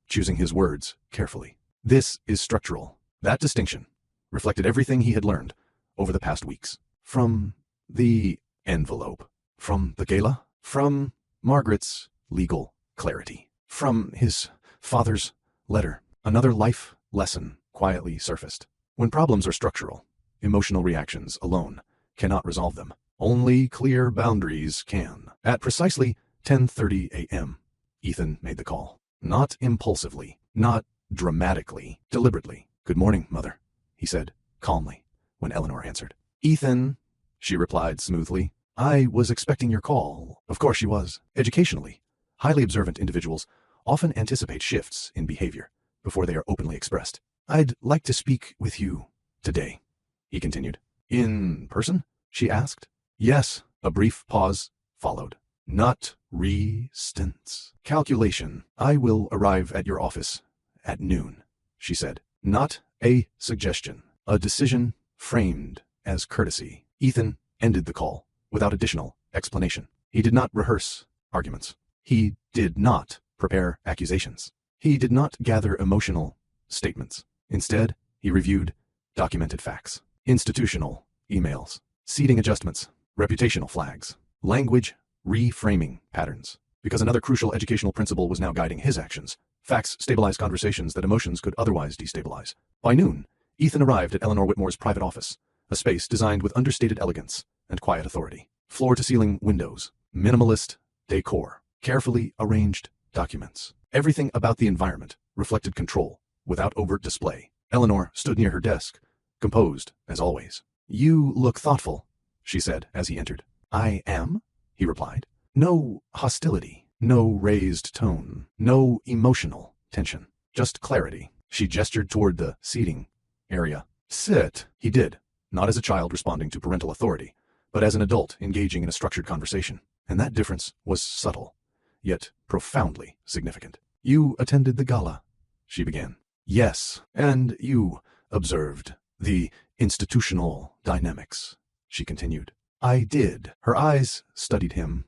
S1: choosing his words carefully. This is structural. That distinction reflected everything he had learned over the past weeks. From the envelope, from the gala, from Margaret's legal clarity, from his father's letter. Another life lesson quietly surfaced. When problems are structural, emotional reactions alone cannot resolve them. Only clear boundaries can. At precisely 10:30 a.m., Ethan made the call. Not impulsively, not dramatically, deliberately. Good morning, Mother, he said calmly when Eleanor answered. Ethan, she replied smoothly. I was expecting your call. Of course she was. Educationally, highly observant individuals often anticipate shifts in behavior before they are openly expressed. I'd like to speak with you today, he continued. In person? She asked. Yes. A brief pause followed. Not resistance. Calculation. I will arrive at your office at noon, she said. Not a suggestion. A decision framed as courtesy. Ethan ended the call without additional explanation. He did not rehearse arguments. He did not prepare accusations. He did not gather emotional statements. Instead, he reviewed documented facts, institutional emails, seating adjustments, reputational flags, language reframing patterns. Because another crucial educational principle was now guiding his actions. Facts stabilize conversations that emotions could otherwise destabilize. By noon, Ethan arrived at Eleanor Whitmore's private office, a space designed with understated elegance and quiet authority. Floor-to-ceiling windows, minimalist decor, carefully arranged documents. Everything about the environment reflected control, without overt display. Eleanor stood near her desk, composed as always. You look thoughtful, she said as he entered. I am, he replied. No hostility, no raised tone, no emotional tension, just clarity. She gestured toward the seating area. Sit, he did, not as a child responding to parental authority, but as an adult engaging in a structured conversation. And that difference was subtle, yet profoundly significant. You attended the gala, she began. Yes, and you observed the institutional dynamics, she continued. I did. Her eyes studied him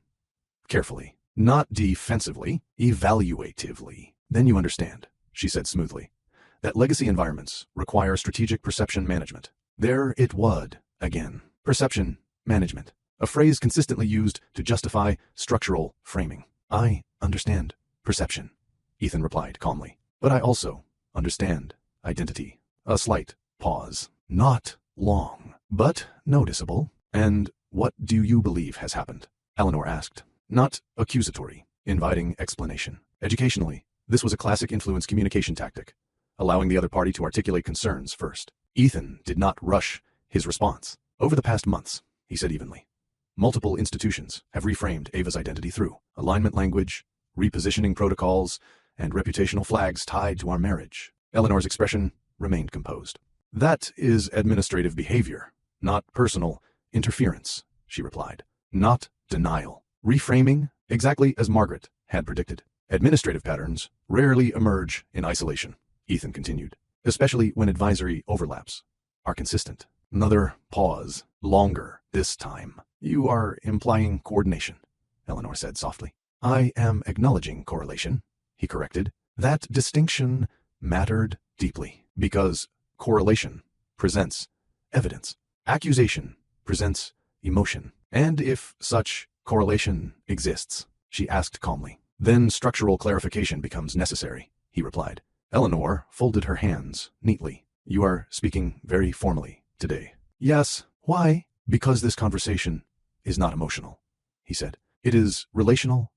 S1: carefully, not defensively, evaluatively. Then you understand, she said smoothly, that legacy environments require strategic perception management. There it would, again. Perception management, a phrase consistently used to justify structural framing. I understand perception, Ethan replied calmly. But I also understand identity. A slight pause. Not long, but noticeable. And what do you believe has happened? Eleanor asked. Not accusatory, inviting explanation. Educationally, this was a classic influence communication tactic, allowing the other party to articulate concerns first. Ethan did not rush his response. Over the past months, he said evenly, multiple institutions have reframed Ava's identity through alignment language, repositioning protocols, and reputational flags tied to our marriage. Eleanor's expression remained composed. That is administrative behavior, not personal interference, she replied. Not denial. Reframing, exactly as Margaret had predicted. Administrative patterns rarely emerge in isolation, Ethan continued, especially when advisory overlaps are consistent. Another pause, longer this time. You are implying coordination, Eleanor said softly. I am acknowledging correlation, he corrected. That distinction mattered deeply, because correlation presents evidence. Accusation presents emotion. And if such correlation exists, she asked calmly, then structural clarification becomes necessary, he replied. Eleanor folded her hands neatly. You are speaking very formally today. Yes. Why? Because this conversation is not emotional, he said. It is relational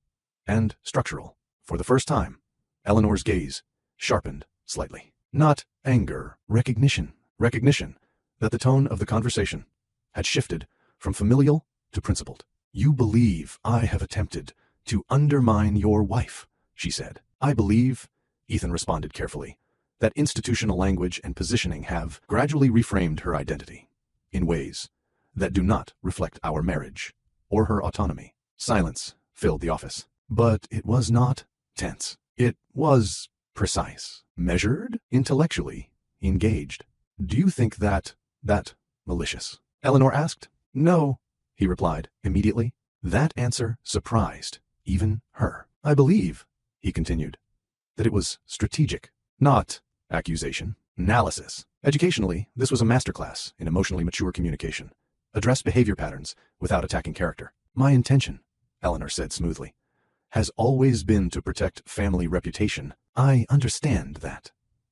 S1: and structural. For the first time, Eleanor's gaze sharpened slightly. Not anger, recognition. Recognition that the tone of the conversation had shifted from familial to principled. You believe I have attempted to undermine your wife, she said. I believe, Ethan responded carefully, that institutional language and positioning have gradually reframed her identity in ways that do not reflect our marriage. or her autonomy. Silence filled the office. But it was not tense. It was precise, measured, intellectually engaged. Do you think that malicious? Eleanor asked. No, he replied immediately. That answer surprised even her. I believe, he continued, that it was strategic, not accusation, analysis. Educationally, this was a masterclass in emotionally mature communication. Address behavior patterns without attacking character. My intention, Eleanor said smoothly, has always been to protect family reputation. I understand that,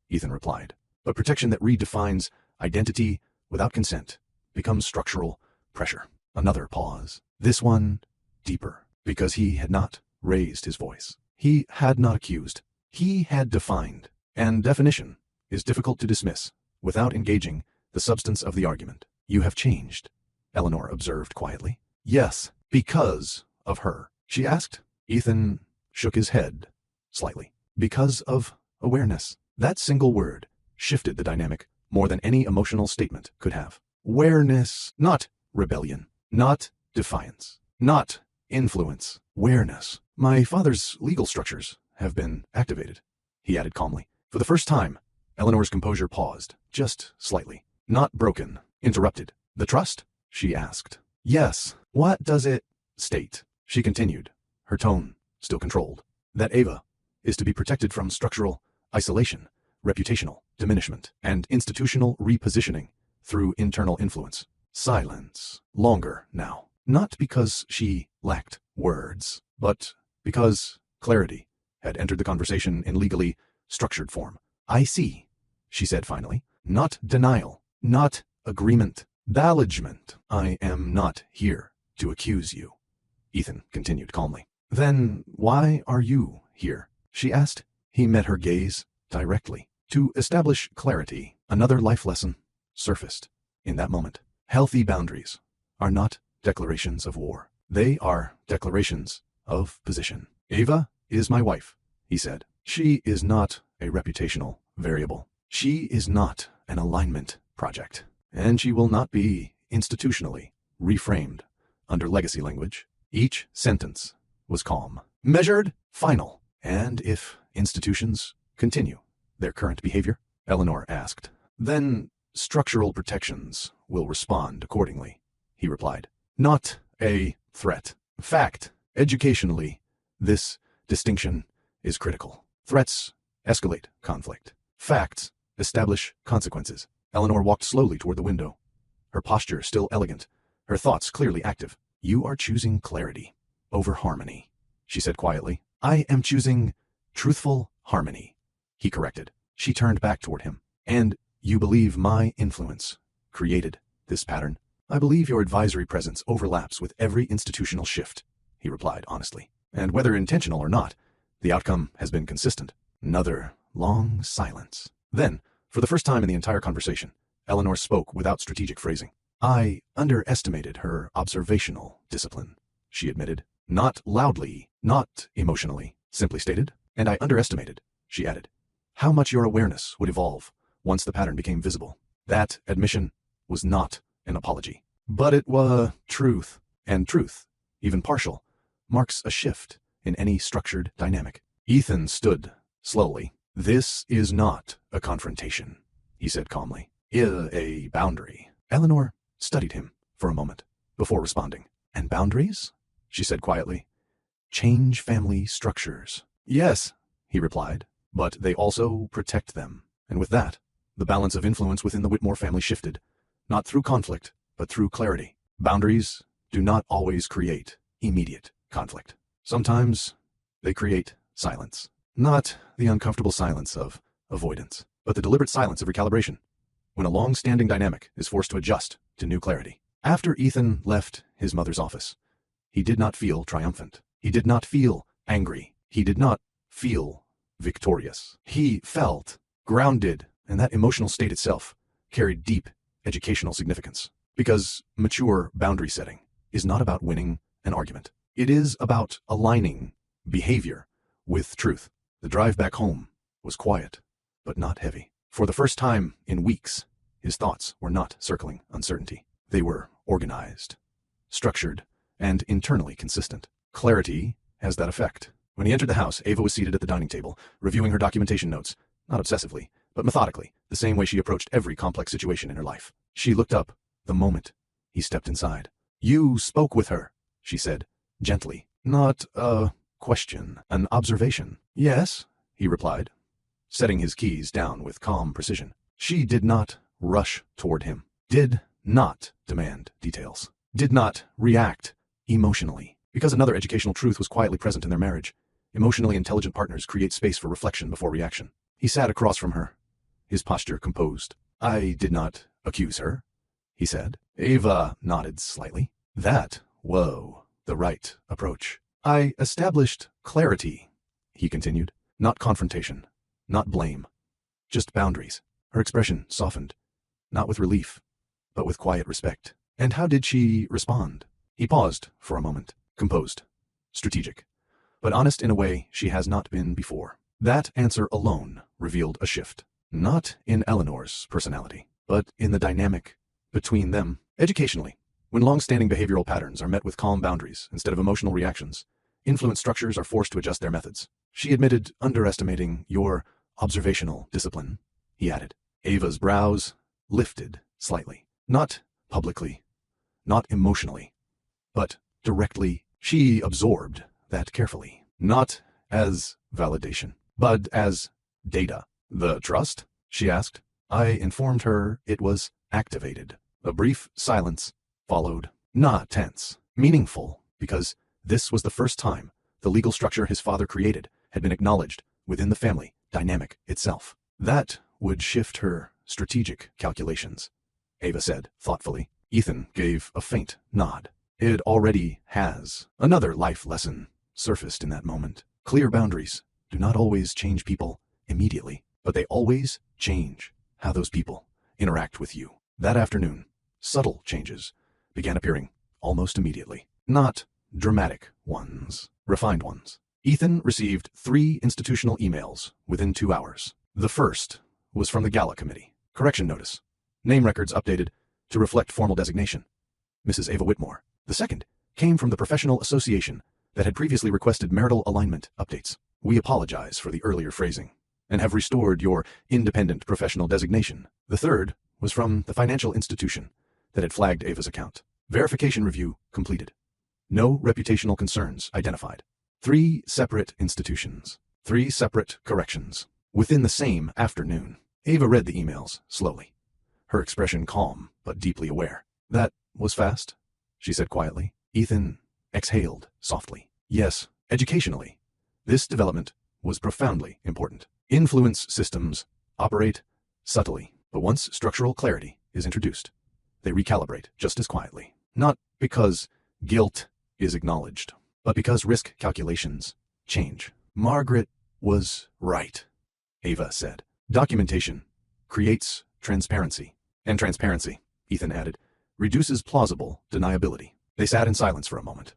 S1: Ethan replied. But protection that redefines identity without consent becomes structural pressure. Another pause. This one deeper, because he had not raised his voice. He had not accused. He had defined. And definition is difficult to dismiss without engaging the substance of the argument. You have changed, Eleanor observed quietly. Yes, because of her, she asked. Ethan shook his head slightly. Because of awareness. That single word shifted the dynamic more than any emotional statement could have. Awareness, not rebellion, not defiance, not influence. Awareness. My father's legal structures have been activated, he added calmly. For the first time, Eleanor's composure paused, just slightly. Not broken, interrupted. The trust? She asked. Yes. What does it state? She continued, her tone still controlled. That Ava is to be protected from structural isolation, reputational diminishment, and institutional repositioning through internal influence. Silence. Longer now. Not because she lacked words, but because clarity had entered the conversation in legally structured form. I see, she said finally. Not denial, not agreement, acknowledgement. I am not here to accuse you, Ethan continued calmly. Then why are you here? She asked. He met her gaze directly. To establish clarity, another life lesson surfaced in that moment. Healthy boundaries are not declarations of war. They are declarations of position. Ava is my wife, he said. She is not a reputational variable. She is not an alignment project. And she will not be institutionally reframed under legacy language. Each sentence was calm, measured, final. And if institutions continue their current behavior, Eleanor asked, then structural protections will respond accordingly, he replied. Not a threat. Fact. Educationally, this distinction is critical. Threats escalate conflict. Facts establish consequences. Eleanor walked slowly toward the window, her posture still elegant, her thoughts clearly active. You are choosing clarity over harmony, she said quietly. I am choosing truthful harmony, he corrected. She turned back toward him. And you believe my influence created this pattern? I believe your advisory presence overlaps with every institutional shift, he replied honestly. And whether intentional or not, the outcome has been consistent. Another long silence. Then, for the first time in the entire conversation, Eleanor spoke without strategic phrasing. I underestimated her observational discipline, she admitted. Not loudly, not emotionally, simply stated. And I underestimated, she added, how much your awareness would evolve once the pattern became visible. That admission was not an apology, but it was truth. And truth, even partial, marks a shift in any structured dynamic. Ethan stood slowly. This is not a confrontation, he said calmly. A boundary. Eleanor studied him for a moment before responding. And boundaries? She said quietly. Change family structures. Yes, he replied, but they also protect them. And with that, the balance of influence within the Whitmore family shifted, not through conflict, but through clarity. Boundaries do not always create immediate conflict. Sometimes they create silence. Not the uncomfortable silence of avoidance, but the deliberate silence of recalibration, when a long-standing dynamic is forced to adjust to new clarity. After Ethan left his mother's office, he did not feel triumphant. He did not feel angry. He did not feel victorious. He felt grounded, and that emotional state itself carried deep educational significance. Because mature boundary setting is not about winning an argument. It is about aligning behavior with truth. The drive back home was quiet, but not heavy. For the first time in weeks, his thoughts were not circling uncertainty. They were organized, structured, and internally consistent. Clarity has that effect. When he entered the house, Ava was seated at the dining table, reviewing her documentation notes, not obsessively, but methodically, the same way she approached every complex situation in her life. She looked up the moment he stepped inside. "You spoke with her," she said, gently. "Not a question, an observation." "Yes," he replied, setting his keys down with calm precision. She did not rush toward him, did not demand details, did not react emotionally, because another educational truth was quietly present in their marriage. Emotionally intelligent partners create space for reflection before reaction. He sat across from her, his posture composed. "I did not accuse her," he said. Ava nodded slightly. "That was the right approach. I established clarity," he continued. "Not confrontation, not blame, just boundaries." Her expression softened, not with relief, but with quiet respect. "And how did she respond?" He paused for a moment, composed, strategic, but honest in a way she has not been before. That answer alone revealed a shift, not in Eleanor's personality, but in the dynamic between them. Educationally, when long-standing behavioral patterns are met with calm boundaries instead of emotional reactions, influence structures are forced to adjust their methods. "She admitted underestimating your observational discipline," he added. Ava's brows lifted slightly, not publicly, not emotionally, but directly. She absorbed that carefully, not as validation, but as data. "The trust?" she asked. I informed her it was activated. A brief silence followed, not tense, meaningful, because this was the first time the legal structure his father created had been acknowledged within the family dynamic itself. "That would shift her strategic calculations," Ava said thoughtfully. Ethan gave a faint nod. "It already has." Another life lesson surfaced in that moment. Clear boundaries do not always change people immediately, but they always change how those people interact with you. That afternoon, subtle changes began appearing almost immediately. Not dramatic ones, refined ones. Ethan received 3 institutional emails within 2 hours. The first was from the Gala Committee. Correction notice. Name records updated to reflect formal designation, Mrs. Ava Whitmore. The second came from the professional association that had previously requested marital alignment updates. "We apologize for the earlier phrasing and have restored your independent professional designation." The third was from the financial institution that had flagged Ava's account. Verification review completed. No reputational concerns identified. 3 separate institutions. 3 separate corrections. Within the same afternoon. Ava read the emails slowly, her expression calm but deeply aware. "That was fast," she said quietly. Ethan exhaled softly. Yes, educationally, this development was profoundly important. Influence systems operate subtly, but once structural clarity is introduced, they recalibrate just as quietly. Not because guilt is acknowledged, but because risk calculations change. "Margaret was right," Ava said. "Documentation creates transparency, and transparency," Ethan added, "reduces plausible deniability." They sat in silence for a moment,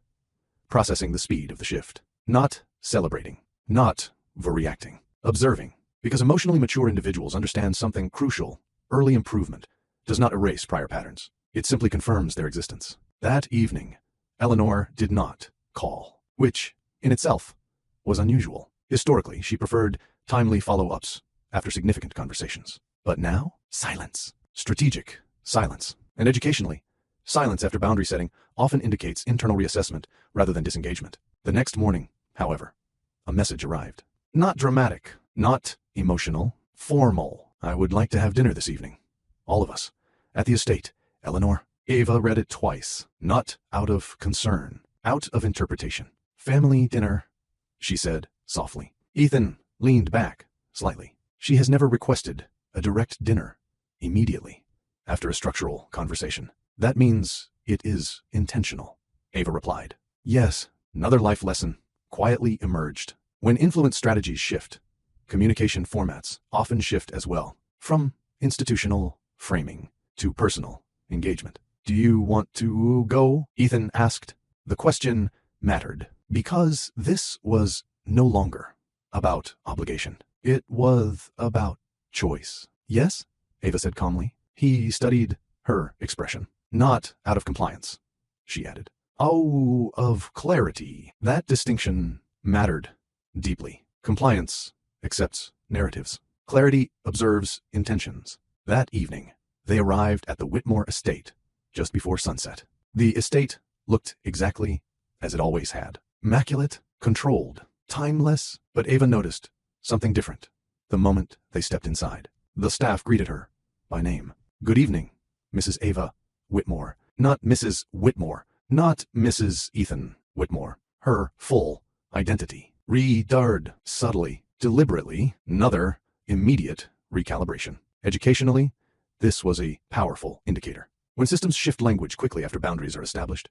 S1: processing the speed of the shift. Not celebrating, not overreacting, observing, because emotionally mature individuals understand something crucial. Early improvement does not erase prior patterns. It simply confirms their existence. That evening, Eleanor did not call, which, in itself, was unusual. Historically, she preferred timely follow-ups after significant conversations. But now, silence. Strategic silence. And educationally, silence after boundary setting often indicates internal reassessment rather than disengagement. The next morning, however, a message arrived. Not dramatic, not emotional, formal. "I would like to have dinner this evening. All of us. At the estate, Eleanor." Ava read it twice, not out of concern, out of interpretation. "Family dinner," she said softly. Ethan leaned back slightly. She has never requested a direct dinner immediately after a structural conversation. "That means it is intentional," Ava replied. Yes, another life lesson quietly emerged. When influence strategies shift, communication formats often shift as well, from institutional framing to personal engagement. "Do you want to go?" Ethan asked. The question mattered because this was no longer about obligation. It was about choice. "Yes," Ava said calmly. He studied her expression. "Not out of compliance," she added. Oh, of clarity. That distinction mattered deeply. Compliance accepts narratives. Clarity observes intentions. That evening, they arrived at the Whitmore estate just before sunset. The estate looked exactly as it always had. Immaculate, controlled, timeless, but Ava noticed something different the moment they stepped inside. The staff greeted her by name. Good evening, Mrs. Ava Whitmore. Not Mrs. Whitmore, not Mrs. Ethan Whitmore. Her full identity. Redurred subtly, deliberately, another immediate recalibration. Educationally, this was a powerful indicator. When systems shift language quickly after boundaries are established,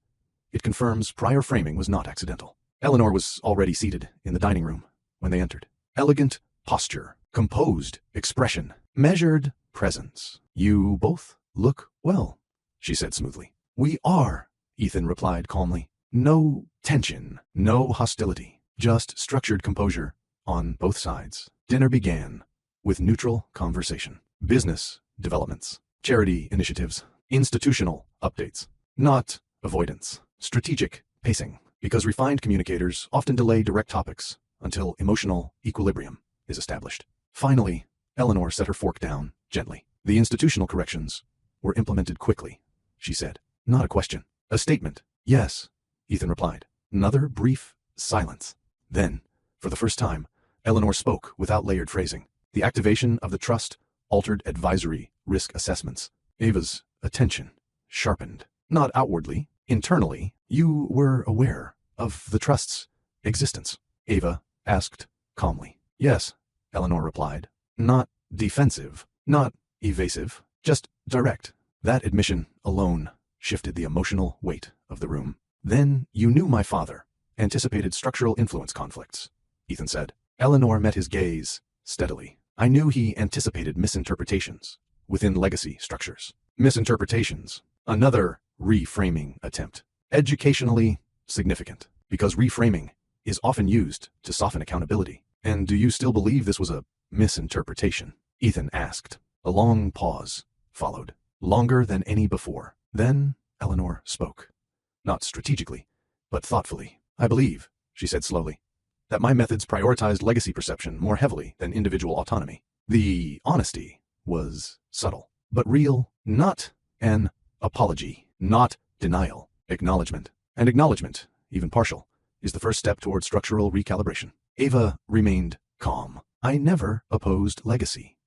S1: it confirms prior framing was not accidental. Eleanor was already seated in the dining room when they entered. Elegant posture, composed expression, measured presence. You both look well, she said smoothly. We are, Ethan replied calmly. No tension, no hostility, just structured composure on both sides. Dinner began with neutral conversation. Business developments, charity initiatives, institutional updates, not avoidance. Strategic pacing, because refined communicators often delay direct topics until emotional equilibrium is established. Finally, Eleanor set her fork down gently. The institutional corrections were implemented quickly, she said. Not a question. A statement. Yes, Ethan replied. Another brief silence. Then, for the first time, Eleanor spoke without layered phrasing. The activation of the trust altered advisory risk assessments. Ava's attention sharpened. Not outwardly, internally, you were aware of the trust's existence. Ava asked calmly. Yes, Eleanor replied. Not defensive, not evasive, just direct. That admission alone shifted the emotional weight of the room. Then you knew my father anticipated structural influence conflicts, Ethan said. Eleanor met his gaze steadily. I knew he anticipated misinterpretations within legacy structures. Misinterpretations, another reframing attempt. Educationally significant, because reframing is often used to soften accountability. And do you still believe this was a misinterpretation? Ethan asked. A long pause followed, longer than any before. Then Eleanor spoke. Not strategically, but thoughtfully. I believe, she said slowly, that my methods prioritized legacy perception more heavily than individual autonomy. The honesty was subtle, but real, not an apology, not denial, acknowledgement. And acknowledgement, even partial, is the first step toward structural recalibration. Ava remained calm. I never opposed legacy,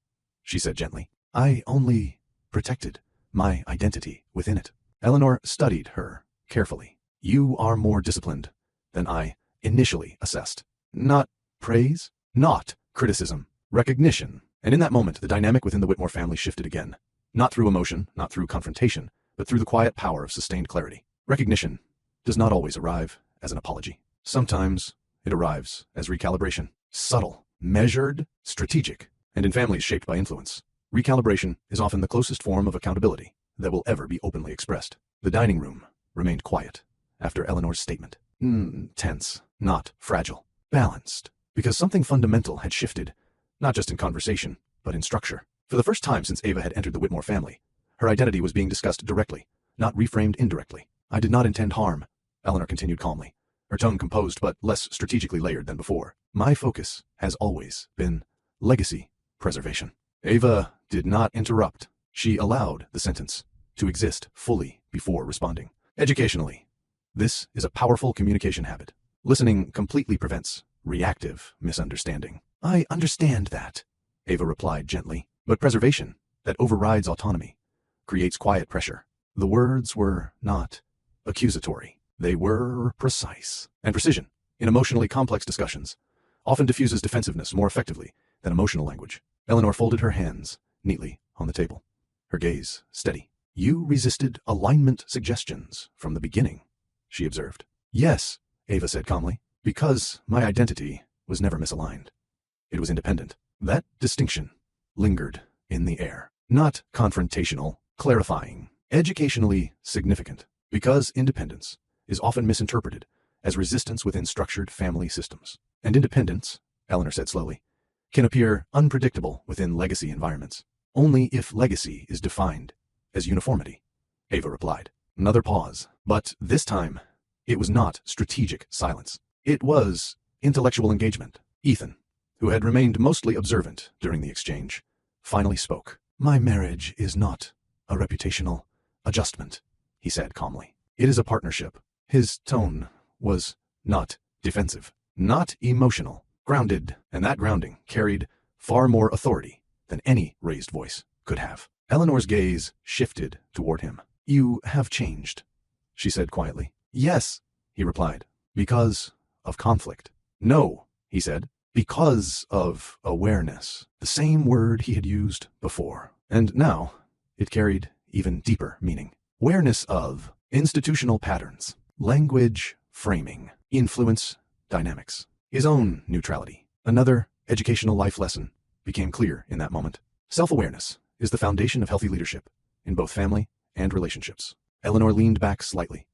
S1: she said gently. I only protected my identity within it. Eleanor studied her carefully. You are more disciplined than I initially assessed. Not praise, not criticism, recognition. And in that moment, the dynamic within the Whitmore family shifted again. Not through emotion, not through confrontation, but through the quiet power of sustained clarity. Recognition does not always arrive as an apology. Sometimes it arrives as recalibration. Subtle, measured, strategic, and in families shaped by influence. Recalibration is often the closest form of accountability that will ever be openly expressed. The dining room remained quiet after Eleanor's statement. Tense, not fragile. Balanced, because something fundamental had shifted, not just in conversation, but in structure. For the first time since Ava had entered the Whitmore family, her identity was being discussed directly, not reframed indirectly. I did not intend harm, Eleanor continued calmly, her tone composed but less strategically layered than before. My focus has always been legacy preservation. Ava did not interrupt. She allowed the sentence to exist fully before responding. Educationally, this is a powerful communication habit. Listening completely prevents reactive misunderstanding. I understand that, Ava replied gently, but preservation that overrides autonomy creates quiet pressure. The words were not accusatory. They were precise. And precision, in emotionally complex discussions, often diffuses defensiveness more effectively than emotional language. Eleanor folded her hands neatly on the table, her gaze steady. You resisted alignment suggestions from the beginning, she observed. Yes, Ava said calmly, because my identity was never misaligned. It was independent. That distinction lingered in the air. Not confrontational, clarifying, educationally significant, because independence is often misinterpreted as resistance within structured family systems. And independence, Eleanor said slowly, can appear unpredictable within legacy environments. Only if legacy is defined as uniformity, Ava replied. Another pause, but this time It was not strategic silence. It was intellectual engagement. Ethan, who had remained mostly observant during the exchange, finally spoke. My marriage is not a reputational adjustment, he said calmly. It is a partnership. His tone was not defensive, not emotional, grounded, and that grounding carried far more authority than any raised voice could have. Eleanor's gaze shifted toward him. You have changed, she said quietly. Yes, he replied. Because of conflict. No, he said. Because of awareness. The same word he had used before. And now it carried even deeper meaning. Awareness of institutional patterns, language framing, influence dynamics. His own neutrality, another educational life lesson, became clear in that moment. Self-awareness is the foundation of healthy leadership in both family and relationships. Eleanor leaned back slightly,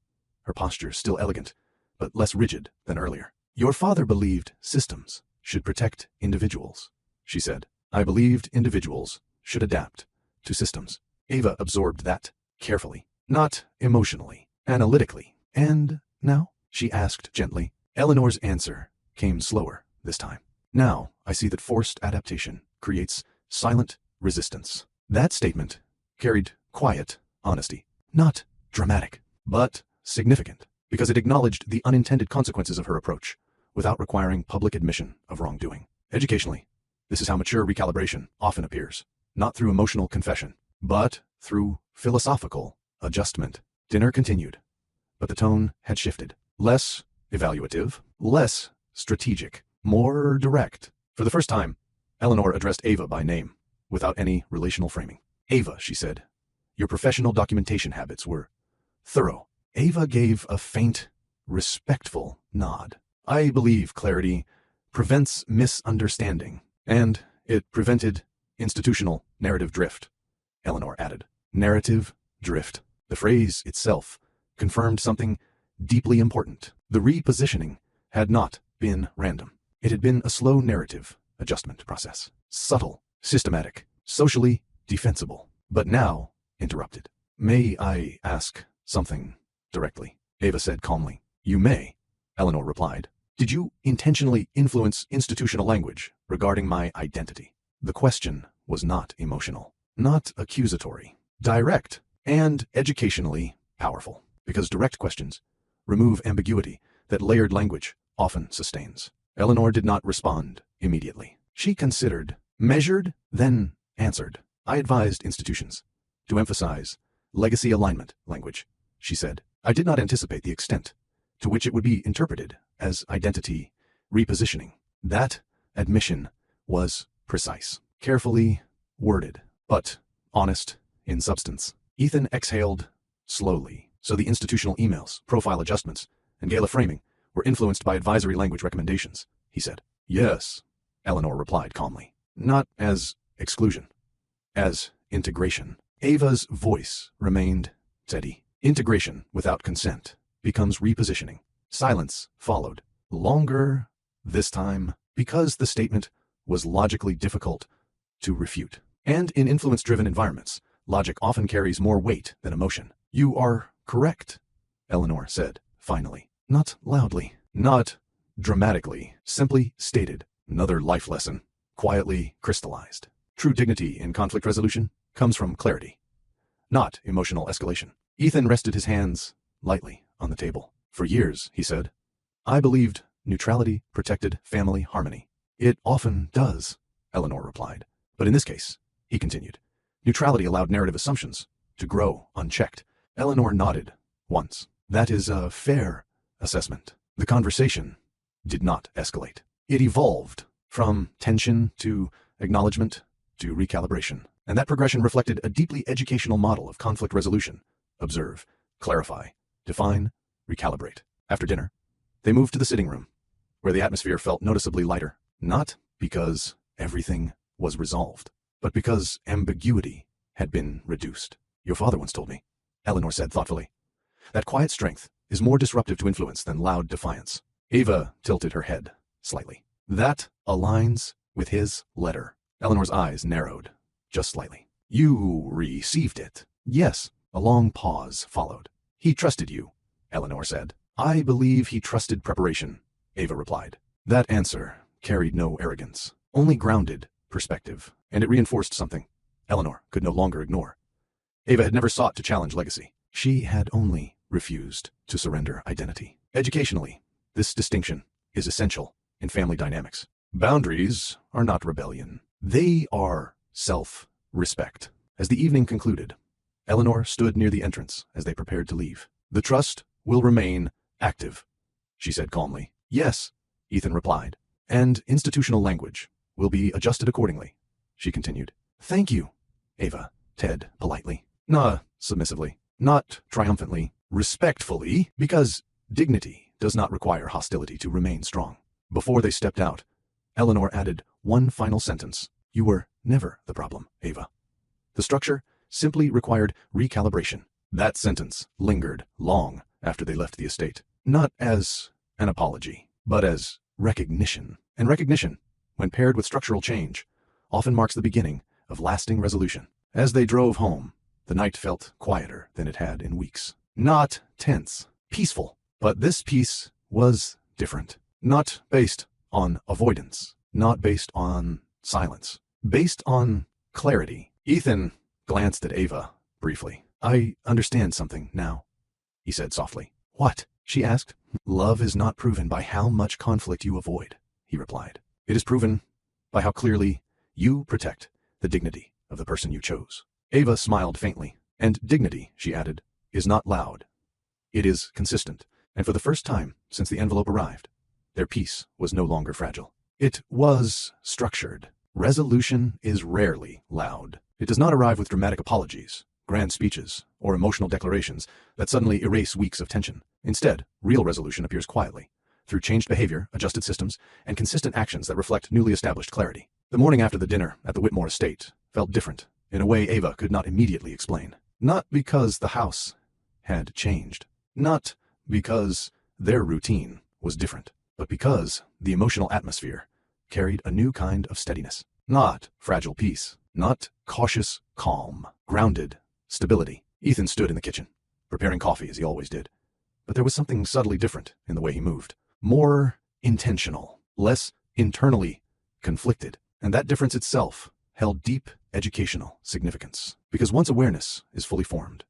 S1: her posture still elegant, but less rigid than earlier. Your father believed systems should protect individuals, she said. I believed individuals should adapt to systems. Ava absorbed that carefully, not emotionally, analytically. And now? She asked gently. Eleanor's answer came slower this time. Now I see that forced adaptation creates silent resistance. That statement carried quiet honesty, not dramatic, but significant, because it acknowledged the unintended consequences of her approach without requiring public admission of wrongdoing. Educationally, this is how mature recalibration often appears, not through emotional confession, but through philosophical adjustment. Dinner continued, but the tone had shifted. Less evaluative, less strategic, more direct. For the first time, Eleanor addressed Ava by name, without any relational framing. Ava, she said, your professional documentation habits were thorough. Ava gave a faint, respectful nod. I believe clarity prevents misunderstanding, and it prevented institutional narrative drift, Eleanor added. Narrative drift. The phrase itself confirmed something deeply important. The repositioning had not been random. It had been a slow narrative adjustment process. Subtle, systematic, socially defensible, but now interrupted. May I ask something directly? Ava said calmly. You may, Eleanor replied. Did you intentionally influence institutional language regarding my identity? The question was not emotional, not accusatory, direct, and educationally powerful, because direct questions remove ambiguity that layered language often sustains. Eleanor did not respond immediately. She considered, measured, then answered. I advised institutions to emphasize legacy alignment language, she said. I did not anticipate the extent to which it would be interpreted as identity repositioning. That admission was precise, carefully worded, but honest in substance. Ethan exhaled slowly, so the institutional emails, profile adjustments, and gala framing were influenced by advisory language recommendations, he said. Yes, Eleanor replied calmly. Not as exclusion, as integration. Ava's voice remained steady. Integration without consent becomes repositioning. Silence followed. Longer this time, because the statement was logically difficult to refute. And in influence-driven environments, logic often carries more weight than emotion. You are correct, Eleanor said, finally. Not loudly, not dramatically, simply stated. Another life lesson, quietly crystallized. True dignity in conflict resolution comes from clarity, not emotional escalation. Ethan rested his hands lightly on the table. For years, he said, I believed neutrality protected family harmony. It often does, Eleanor replied. But in this case, he continued, neutrality allowed narrative assumptions to grow unchecked. Eleanor nodded once. That is a fair assessment. The conversation did not escalate. It evolved from tension to acknowledgement to recalibration. And that progression reflected a deeply educational model of conflict resolution. Observe, clarify, define, recalibrate. After dinner, they moved to the sitting room, where the atmosphere felt noticeably lighter. Not because everything was resolved, but because ambiguity had been reduced. Your father once told me, Eleanor said thoughtfully, that quiet strength is more disruptive to influence than loud defiance. Ava tilted her head slightly. That aligns with his letter. Eleanor's eyes narrowed just slightly. You received it? Yes. A long pause followed. He trusted you, Eleanor said. I believe he trusted preparation, Ava replied. That answer carried no arrogance, only grounded perspective, and it reinforced something Eleanor could no longer ignore. Ava had never sought to challenge legacy. She had only refused to surrender identity. Educationally, this distinction is essential in family dynamics. Boundaries are not rebellion. They are self-respect. As the evening concluded, Eleanor stood near the entrance as they prepared to leave. The trust will remain active, she said calmly. Yes, Ethan replied. And institutional language will be adjusted accordingly, she continued. Thank you, Ava, Ted politely. Nah, submissively. Not triumphantly. Respectfully, because dignity does not require hostility to remain strong. Before they stepped out, Eleanor added one final sentence. You were never the problem, Ava. The structure simply required recalibration. That sentence lingered long after they left the estate, not as an apology, but as recognition. And recognition, when paired with structural change, often marks the beginning of lasting resolution. As they drove home, the night felt quieter than it had in weeks. Not tense, peaceful. But this peace was different. Not based on avoidance, not based on silence, based on clarity. Ethan glanced at Ava briefly. I understand something now, he said softly. What? She asked. Love is not proven by how much conflict you avoid, he replied. It is proven by how clearly you protect the dignity of the person you chose. Ava smiled faintly. And dignity, she added, is not loud. It is consistent. And for the first time since the envelope arrived, their peace was no longer fragile. It was structured. Resolution is rarely loud. It does not arrive with dramatic apologies, grand speeches, or emotional declarations that suddenly erase weeks of tension. Instead, real resolution appears quietly, through changed behavior, adjusted systems, and consistent actions that reflect newly established clarity. The morning after the dinner at the Whitmore estate felt different, in a way Ava could not immediately explain. Not because the house had changed, not because their routine was different, but because the emotional atmosphere carried a new kind of steadiness. Not fragile peace, not cautious calm, grounded stability. Ethan stood in the kitchen, preparing coffee as he always did. But there was something subtly different in the way he moved. More intentional, less internally conflicted. And that difference itself held deep educational significance. Because once awareness is fully formed,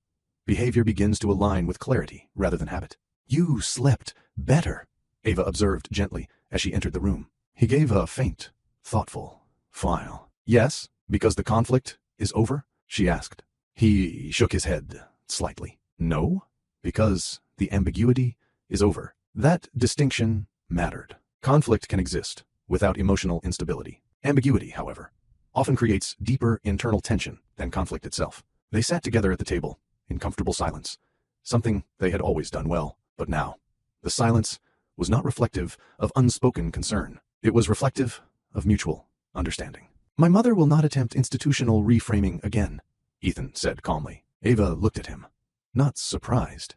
S1: behavior begins to align with clarity rather than habit. You slept better, Ava observed gently as she entered the room. He gave a faint, thoughtful smile. Yes, because the conflict is over, she asked. He shook his head slightly. No, because the ambiguity is over. That distinction mattered. Conflict can exist without emotional instability. Ambiguity, however, often creates deeper internal tension than conflict itself. They sat together at the table in comfortable silence, something they had always done well. But now, the silence was not reflective of unspoken concern. It was reflective of mutual understanding. My mother will not attempt institutional reframing again, Ethan said calmly. Ava looked at him, not surprised,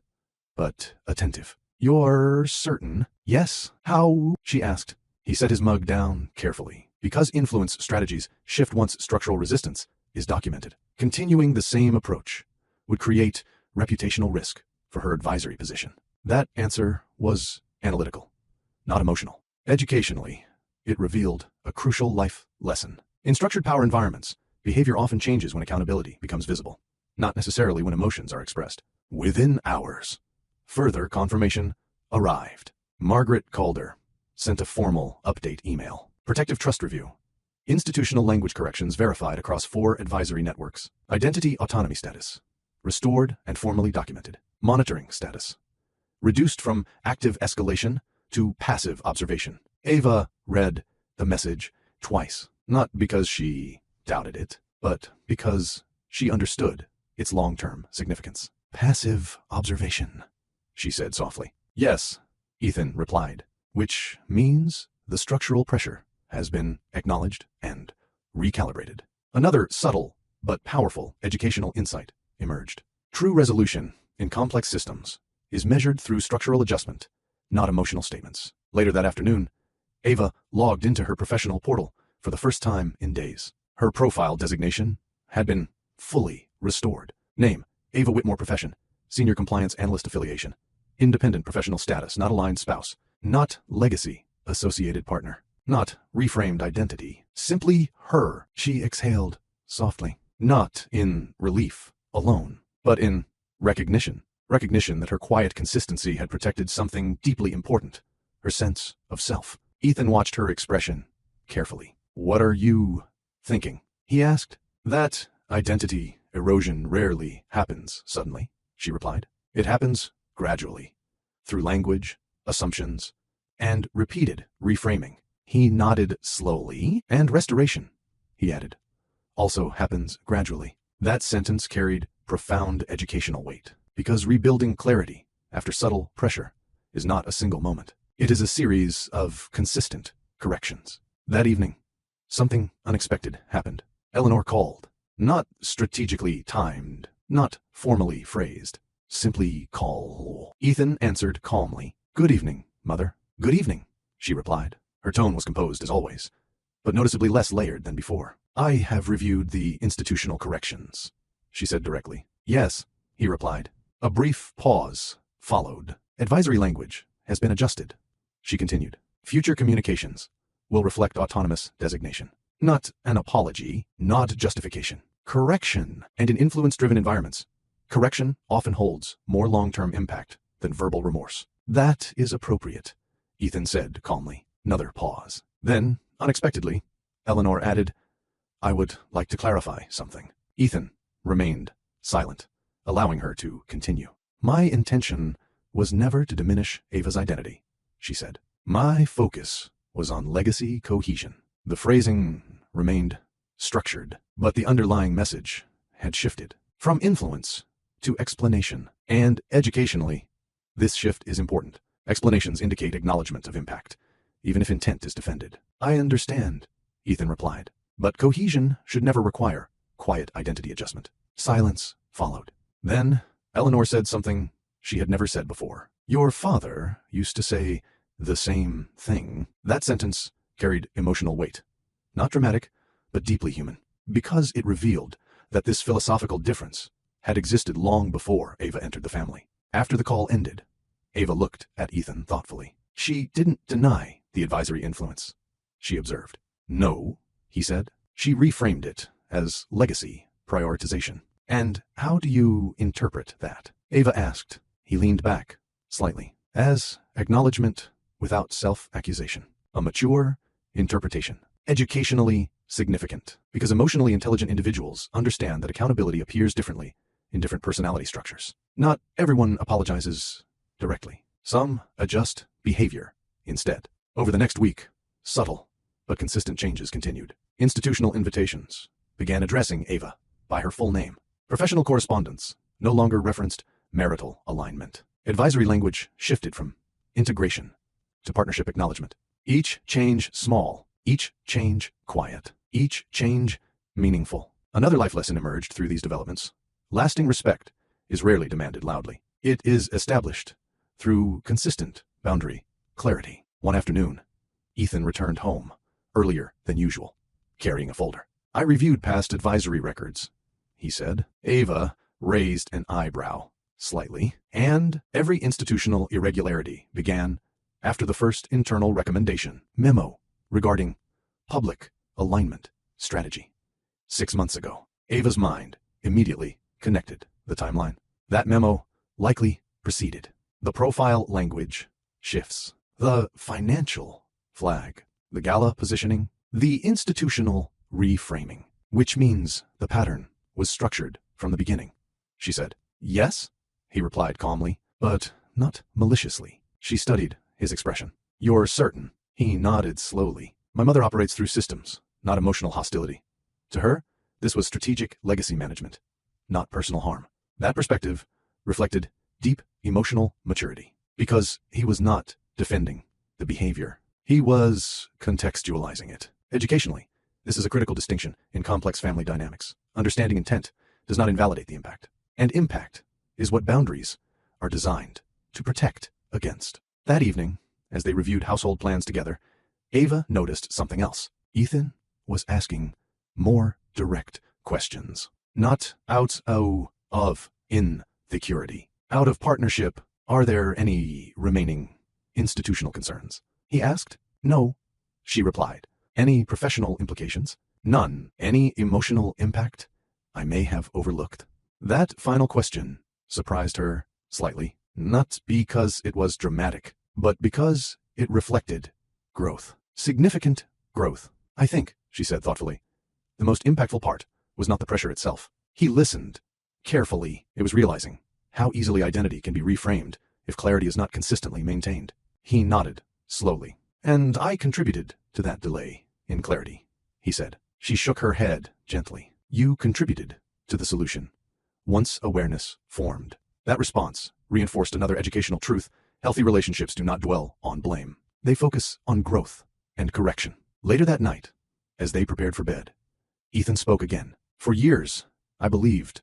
S1: but attentive. You're certain? Yes. How? She asked. He set his mug down carefully. Because influence strategies shift once structural resistance is documented. Continuing the same approach would create reputational risk for her advisory position. That answer was analytical, not emotional. Educationally, it revealed a crucial life lesson. In structured power environments, behavior often changes when accountability becomes visible, not necessarily when emotions are expressed. Within hours, further confirmation arrived. Margaret Calder sent a formal update email. Protective trust review. Institutional language corrections verified across 4 advisory networks. Identity autonomy status restored and formally documented. Monitoring status reduced from active escalation to passive observation. Ava read the message twice, not because she doubted it, but because she understood its long-term significance. Passive observation, she said softly. Yes, Ethan replied, which means the structural pressure has been acknowledged and recalibrated. Another subtle but powerful educational insight emerged. True resolution in complex systems is measured through structural adjustment, not emotional statements. Later that afternoon, Ava logged into her professional portal for the first time in days. Her profile designation had been fully restored. Name, Ava Whitmore. Profession, Senior Compliance Analyst. Affiliation, independent professional status, not aligned spouse, not legacy associated partner, not reframed identity, simply her. She exhaled softly, not in relief alone, but in recognition. Recognition that her quiet consistency had protected something deeply important, her sense of self. Ethan watched her expression carefully. "What are you thinking?" he asked. "That identity erosion rarely happens suddenly," she replied. "It happens gradually, through language, assumptions, and repeated reframing." He nodded slowly. "And restoration," he added, "also happens gradually." That sentence carried profound educational weight, because rebuilding clarity after subtle pressure is not a single moment. It is a series of consistent corrections. That evening, something unexpected happened. Eleanor called. Not strategically timed, not formally phrased, simply call. Ethan answered calmly. "Good evening, Mother." "Good evening," she replied. Her tone was composed as always, but noticeably less layered than before. "I have reviewed the institutional corrections," she said directly. "Yes," he replied. A brief pause followed. "Advisory language has been adjusted," she continued. "Future communications will reflect autonomous designation. Not an apology, not justification. Correction. And in influence-driven environments, correction often holds more long-term impact than verbal remorse." "That is appropriate," Ethan said calmly. Another pause. Then, unexpectedly, Eleanor added, "I would like to clarify something." Ethan remained silent, allowing her to continue. "My intention was never to diminish Ava's identity," she said. "My focus was on legacy cohesion." The phrasing remained structured, but the underlying message had shifted from influence to explanation. And educationally, this shift is important. Explanations indicate acknowledgement of impact, even if intent is defended. "I understand," Ethan replied, "but cohesion should never require quiet identity adjustment." Silence followed. Then, Eleanor said something she had never said before. "Your father used to say the same thing." That sentence carried emotional weight. Not dramatic, but deeply human, because it revealed that this philosophical difference had existed long before Ava entered the family. After the call ended, Ava looked at Ethan thoughtfully. She didn't deny the advisory influence, she observed. "No," he said. She reframed it as legacy prioritization. "And how do you interpret that?" Ava asked. He leaned back slightly. "As acknowledgement without self-accusation. A mature interpretation. Educationally significant, because emotionally intelligent individuals understand that accountability appears differently in different personality structures. Not everyone apologizes directly. Some adjust behavior instead. Over the next week, subtle but consistent changes continued. Institutional invitations began addressing Ava by her full name. Professional correspondence no longer referenced marital alignment. Advisory language shifted from integration to partnership acknowledgement. Each change small, each change quiet, each change meaningful. Another life lesson emerged through these developments. Lasting respect is rarely demanded loudly. It is established through consistent boundary clarity. One afternoon, Ethan returned home earlier than usual, carrying a folder. "I reviewed past advisory records," he said. Ava raised an eyebrow slightly, and every institutional irregularity began after the first internal recommendation memo regarding public alignment strategy. 6 months ago, Ava's mind immediately connected the timeline. That memo likely preceded the profile language shifts, the financial flag, the gala positioning, the institutional reframing, which means the pattern was structured from the beginning, she said. "Yes," he replied calmly, but not maliciously. She studied his expression. "You're certain?" He nodded slowly. "My mother operates through systems, not emotional hostility. To her, this was strategic legacy management, not personal harm." That perspective reflected deep emotional maturity, because he was not defending the behavior. He was contextualizing it. Educationally, this is a critical distinction in complex family dynamics. Understanding intent does not invalidate the impact, and impact is what boundaries are designed to protect against. That evening, as they reviewed household plans together, Ava noticed something else. Ethan was asking more direct questions, not out of insecurity, out of partnership Are there any remaining institutional concerns? He asked. No, she replied. Any professional implications? None. Any emotional impact I may have overlooked? That final question surprised her slightly, not because it was dramatic, but because it reflected growth. Significant growth. I think, she said thoughtfully, the most impactful part was not the pressure itself. He listened carefully. It was realizing how easily identity can be reframed if clarity is not consistently maintained. He nodded slowly. And I contributed to that delay in clarity, he said. She shook her head gently. You contributed to the solution. Once awareness formed. That response reinforced another educational truth. Healthy relationships do not dwell on blame. They focus on growth and correction. Later that night, as they prepared for bed, Ethan spoke again. For years, I believed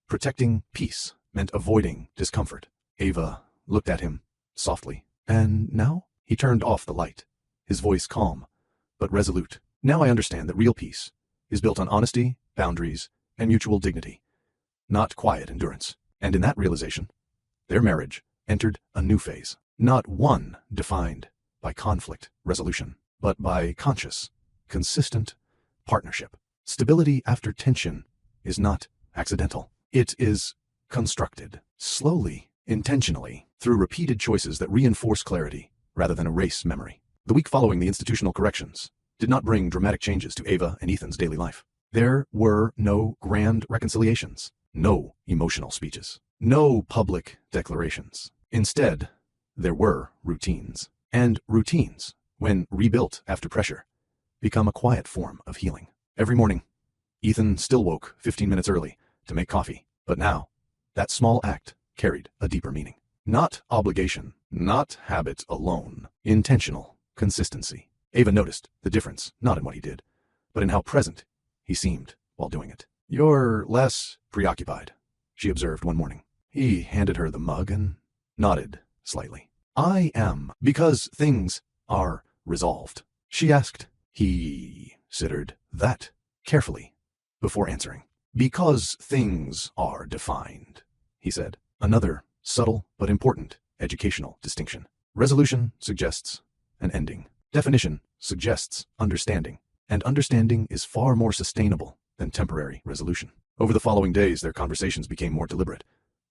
S1: protecting peace meant avoiding discomfort. Ava looked at him softly. And now? He turned off the light, his voice calm, but resolute. Now I understand that real peace is built on honesty, boundaries, and mutual dignity, not quiet endurance. And in that realization, their marriage entered a new phase, not one defined by conflict resolution, but by conscious, consistent partnership. Stability after tension is not accidental. It is constructed slowly, intentionally, through repeated choices that reinforce clarity rather than erase memory. The week following the institutional corrections did not bring dramatic changes to Ava and Ethan's daily life. There were no grand reconciliations, no emotional speeches, no public declarations. Instead, there were routines. And routines, when rebuilt after pressure, become a quiet form of healing. Every morning, Ethan still woke 15 minutes early to make coffee, but now, that small act carried a deeper meaning. Not obligation, not habit alone, intentional consistency. Ava noticed the difference, not in what he did, but in how present he seemed while doing it. You're less preoccupied, she observed one morning. He handed her the mug and nodded slightly. I am, because things are resolved, she asked. He considered that carefully before answering. Because things are defined, he said. Another subtle but important educational distinction. Resolution suggests an ending. Definition suggests understanding, and understanding is far more sustainable than temporary resolution. Over the following days, their conversations became more deliberate,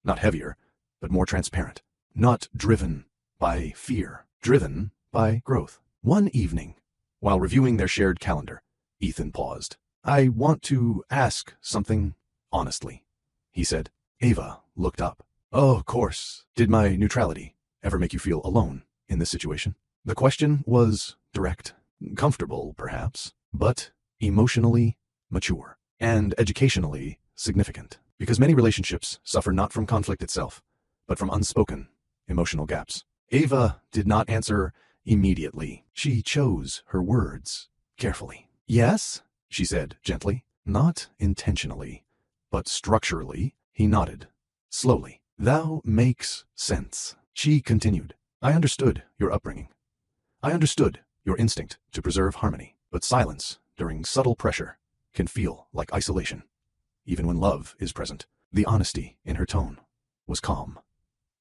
S1: not heavier, but more transparent, not driven by fear, driven by growth. One evening, while reviewing their shared calendar, Ethan paused. I want to ask something honestly, he said. Ava looked up. Oh, of course. Did my neutrality ever make you feel alone in this situation? The question was direct, comfortable perhaps, but emotionally mature and educationally significant, because many relationships suffer not from conflict itself, but from unspoken emotional gaps. Ava did not answer immediately. She chose her words carefully. Yes, she said gently, not intentionally, but structurally. He nodded slowly. Thou makes sense, she continued. I understood your upbringing. I understood your instinct to preserve harmony, but silence during subtle pressure can feel like isolation, even when love is present. The honesty in her tone was calm,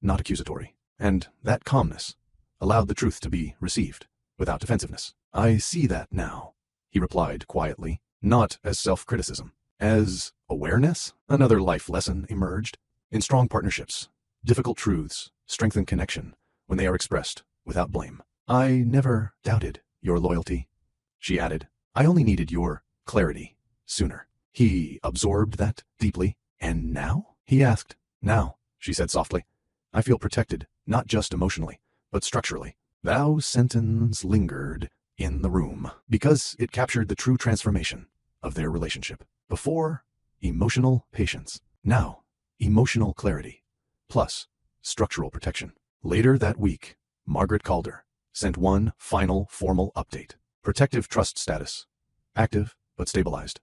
S1: not accusatory, and that calmness allowed the truth to be received without defensiveness. I see that now, he replied quietly, not as self-criticism, as awareness. Another life lesson emerged. In strong partnerships, difficult truths strengthen connection when they are expressed without blame. I never doubted your loyalty, she added. I only needed your clarity sooner. He absorbed that deeply. And now? He asked. Now, she said softly, I feel protected, not just emotionally, but structurally. Thou sentence lingered in the room because it captured the true transformation of their relationship. Before, emotional patience. Now, emotional clarity, plus structural protection. Later that week, Margaret Calder sent one final formal update. Protective trust status, active but stabilized.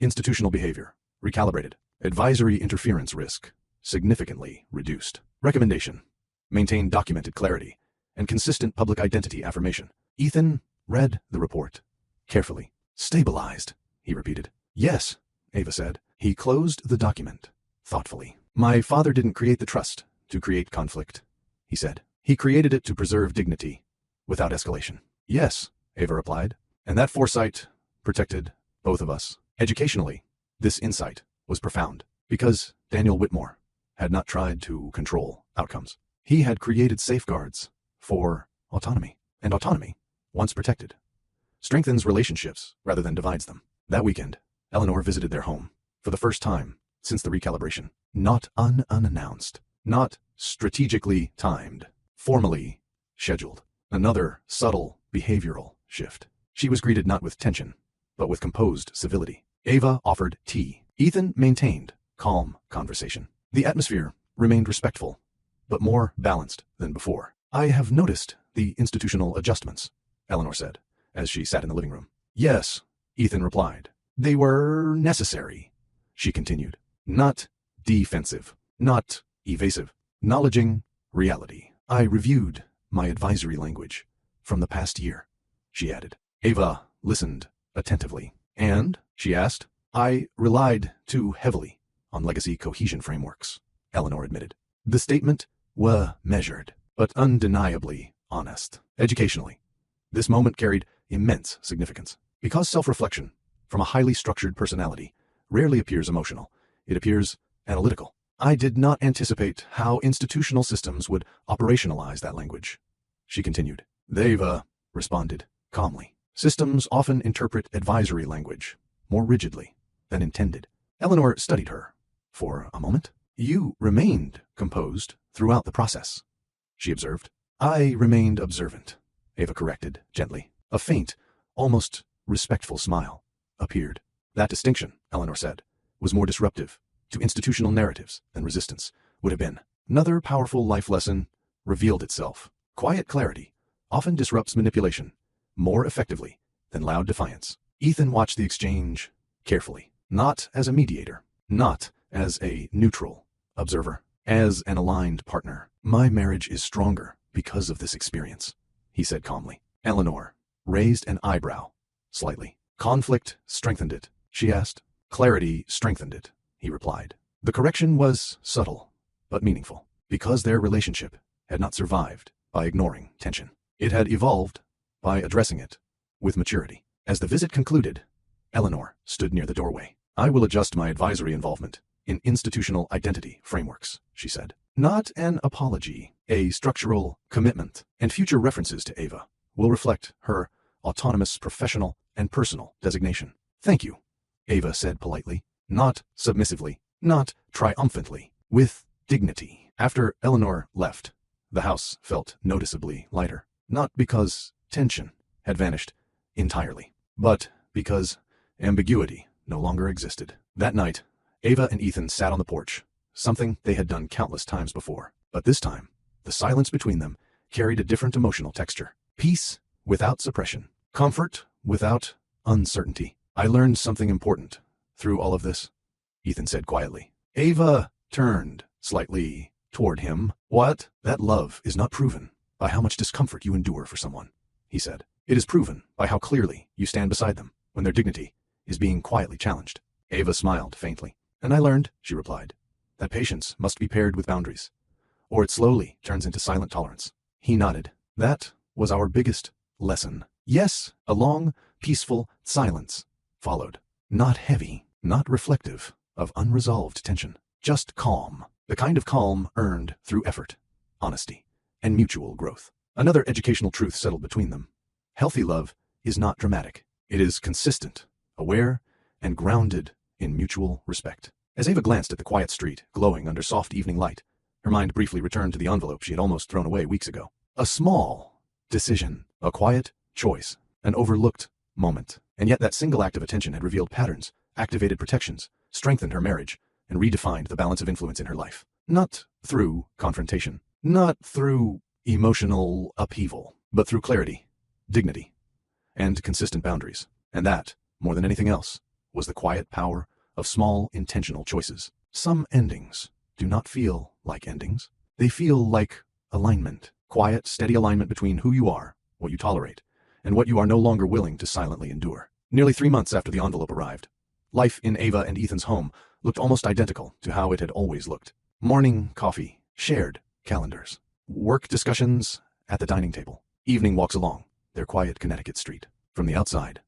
S1: Institutional behavior, recalibrated. Advisory interference risk, significantly reduced. Recommendation, maintain documented clarity and consistent public identity affirmation. Ethan read the report carefully. Stabilized, he repeated. Yes, Ava said. He closed the document thoughtfully. My father didn't create the trust to create conflict. he said. He created it to preserve dignity, without escalation. Yes, Ava replied, and that foresight protected both of us. Educationally, this insight was profound, because Daniel Whitmore had not tried to control outcomes. He had created safeguards for autonomy, and autonomy, once protected, strengthens relationships rather than divides them. That weekend, Eleanor visited their home for the first time since the recalibration. Not unannounced, not strategically timed, formally scheduled. Another subtle behavioral shift. She was greeted not with tension, but with composed civility. Ava offered tea. Ethan maintained calm conversation. The atmosphere remained respectful, but more balanced than before. I have noticed the institutional adjustments, Eleanor said, as she sat in the living room. Yes, Ethan replied. They were necessary, she continued. Not defensive, not evasive, acknowledging reality. I reviewed my advisory language from the past year, she added. Ava listened attentively. And, she asked, I relied too heavily on legacy cohesion frameworks, Eleanor admitted. The statement was measured, but undeniably honest. Educationally, this moment carried immense significance. Because self-reflection, from a highly structured personality, rarely appears emotional, it appears analytical. I did not anticipate how institutional systems would operationalize that language, she continued. They've responded calmly. Systems often interpret advisory language more rigidly than intended. Eleanor studied her for a moment. You remained composed throughout the process, she observed. I remained observant, Ava corrected gently. A faint, almost respectful smile appeared. That distinction, Eleanor said, was more disruptive to institutional narratives than resistance would have been. Another powerful life lesson revealed itself. Quiet clarity often disrupts manipulation more effectively than loud defiance. Ethan watched the exchange carefully, not as a mediator, not as a neutral observer, as an aligned partner. My marriage is stronger because of this experience, he said calmly. Eleanor raised an eyebrow slightly. Conflict strengthened it, she asked. Clarity strengthened it, he replied. The correction was subtle, but meaningful, because their relationship had not survived by ignoring tension. It had evolved by addressing it with maturity. As the visit concluded, Eleanor stood near the doorway. I will adjust my advisory involvement in institutional identity frameworks, she said. Not an apology, a structural commitment, and future references to Ava will reflect her autonomous professional and personal designation. Thank you, Ava said politely, not submissively, not triumphantly, with dignity. After Eleanor left, the house felt noticeably lighter, not because tension had vanished entirely, but because ambiguity no longer existed. That night, Ava and Ethan sat on the porch, something they had done countless times before. But this time, the silence between them carried a different emotional texture. Peace without suppression. Comfort without uncertainty. I learned something important through all of this, Ethan said quietly. Ava turned slightly toward him. What? That love is not proven by how much discomfort you endure for someone, he said. It is proven by how clearly you stand beside them when their dignity is being quietly challenged. Ava smiled faintly. And I learned, she replied, that patience must be paired with boundaries, or it slowly turns into silent tolerance. He nodded. That was our biggest lesson. Yes, a long, peaceful silence followed. Not heavy, not reflective of unresolved tension, just calm. The kind of calm earned through effort, honesty, and mutual growth. Another educational truth settled between them. Healthy love is not dramatic. It is consistent, aware, and grounded in mutual respect. As Ava glanced at the quiet street, glowing under soft evening light, her mind briefly returned to the envelope she had almost thrown away weeks ago. A small decision, a quiet choice, an overlooked moment. And yet that single act of attention had revealed patterns, activated protections, strengthened her marriage, and redefined the balance of influence in her life. Not through confrontation, not through emotional upheaval, but through clarity, dignity, and consistent boundaries. And that, more than anything else, was the quiet power of small, intentional choices. Some endings do not feel like endings. They feel like alignment. Quiet, steady alignment between who you are, what you tolerate, and what you are no longer willing to silently endure. Nearly 3 months after the envelope arrived, life in Ava and Ethan's home looked almost identical to how it had always looked. Morning coffee, shared calendars, Work discussions at the dining table. Evening walks along their quiet Connecticut street. From the outside,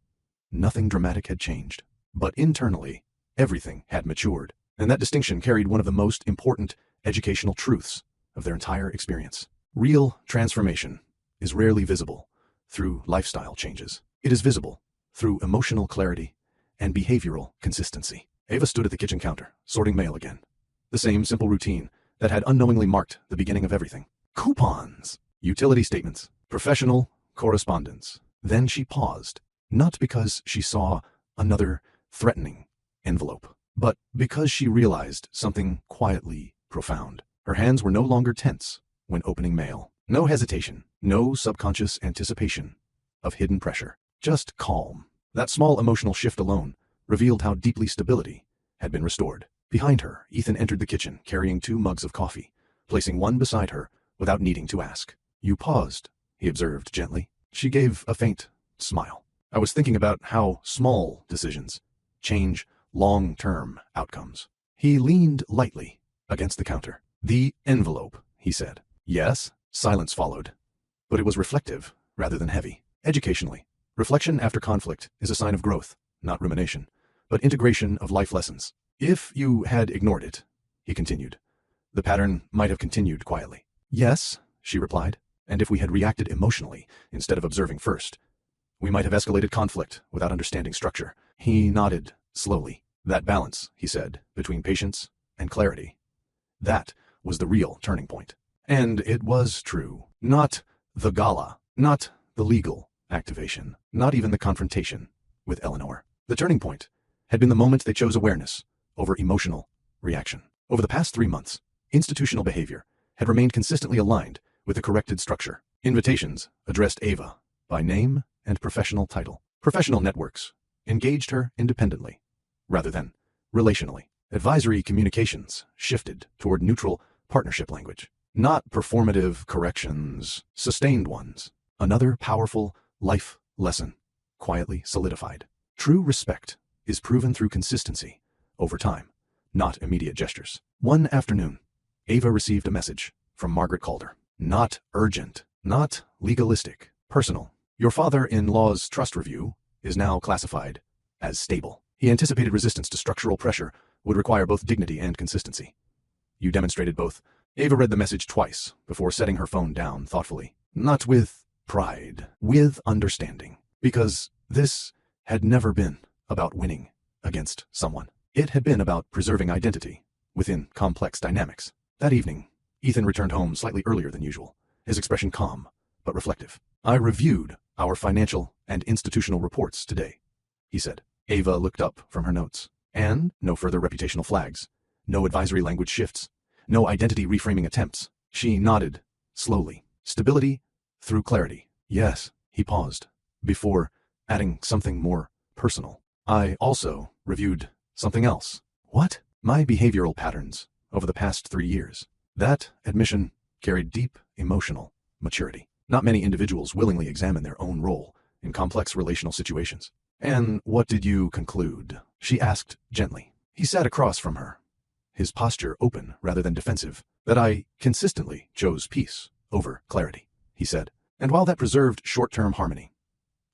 S1: nothing dramatic had changed. But internally, everything had matured. And that distinction carried one of the most important educational truths of their entire experience. Real transformation is rarely visible through lifestyle changes. It is visible through emotional clarity and behavioral consistency. Ava stood at the kitchen counter, sorting mail again. The same simple routine that had unknowingly marked the beginning of everything. Coupons, utility statements, professional correspondence. Then she paused, not because she saw another threatening envelope, but because she realized something quietly profound. Her hands were no longer tense when opening mail. No hesitation, no subconscious anticipation of hidden pressure, just calm. That small emotional shift alone revealed how deeply stability had been restored. Behind her, Ethan entered the kitchen carrying 2 mugs of coffee, placing one beside her without needing to ask. "You paused," he observed gently. She gave a faint smile. "I was thinking about how small decisions change long-term outcomes." He leaned lightly against the counter. "The envelope," he said. "Yes." Silence followed, but it was reflective rather than heavy. Educationally, reflection after conflict is a sign of growth, not rumination, but integration of life lessons. "If you had ignored it," he continued, "the pattern might have continued quietly." "Yes," she replied, "and if we had reacted emotionally instead of observing first, we might have escalated conflict without understanding structure." He nodded slowly. "That balance," he said, "between patience and clarity, that was the real turning point." And it was true. Not the gala, not the legal activation, not even the confrontation with Eleanor. The turning point had been the moment they chose awareness over emotional reaction. Over the past 3 months, institutional behavior had remained consistently aligned with the corrected structure. Invitations addressed Ava by name and professional title. Professional networks engaged her independently, rather than relationally. Advisory communications shifted toward neutral partnership language. Not performative corrections, sustained ones. Another powerful life lesson, quietly solidified. True respect is proven through consistency over time, not immediate gestures. One afternoon, Ava received a message from Margaret Calder. Not urgent, not legalistic, personal. "Your father-in-law's trust review is now classified as stable." He anticipated resistance to structural pressure would require both dignity and consistency. "You demonstrated both." Ava read the message twice before setting her phone down thoughtfully. Not with pride, with understanding. Because this had never been about winning against someone. It had been about preserving identity within complex dynamics. That evening, Ethan returned home slightly earlier than usual, his expression calm but reflective. "I reviewed our financial and institutional reports today," he said. Ava looked up from her notes. "And no further reputational flags, no advisory language shifts, no identity reframing attempts." She nodded slowly. "Stability through clarity." "Yes." He paused before adding something more personal. "I also reviewed something else." "What?" "My behavioral patterns over the past 3 years." That admission carried deep emotional maturity. Not many individuals willingly examine their own role in complex relational situations. "And what did you conclude?" she asked gently. He sat across from her, his posture open rather than defensive. "That I consistently chose peace over clarity," he said. "And while that preserved short-term harmony,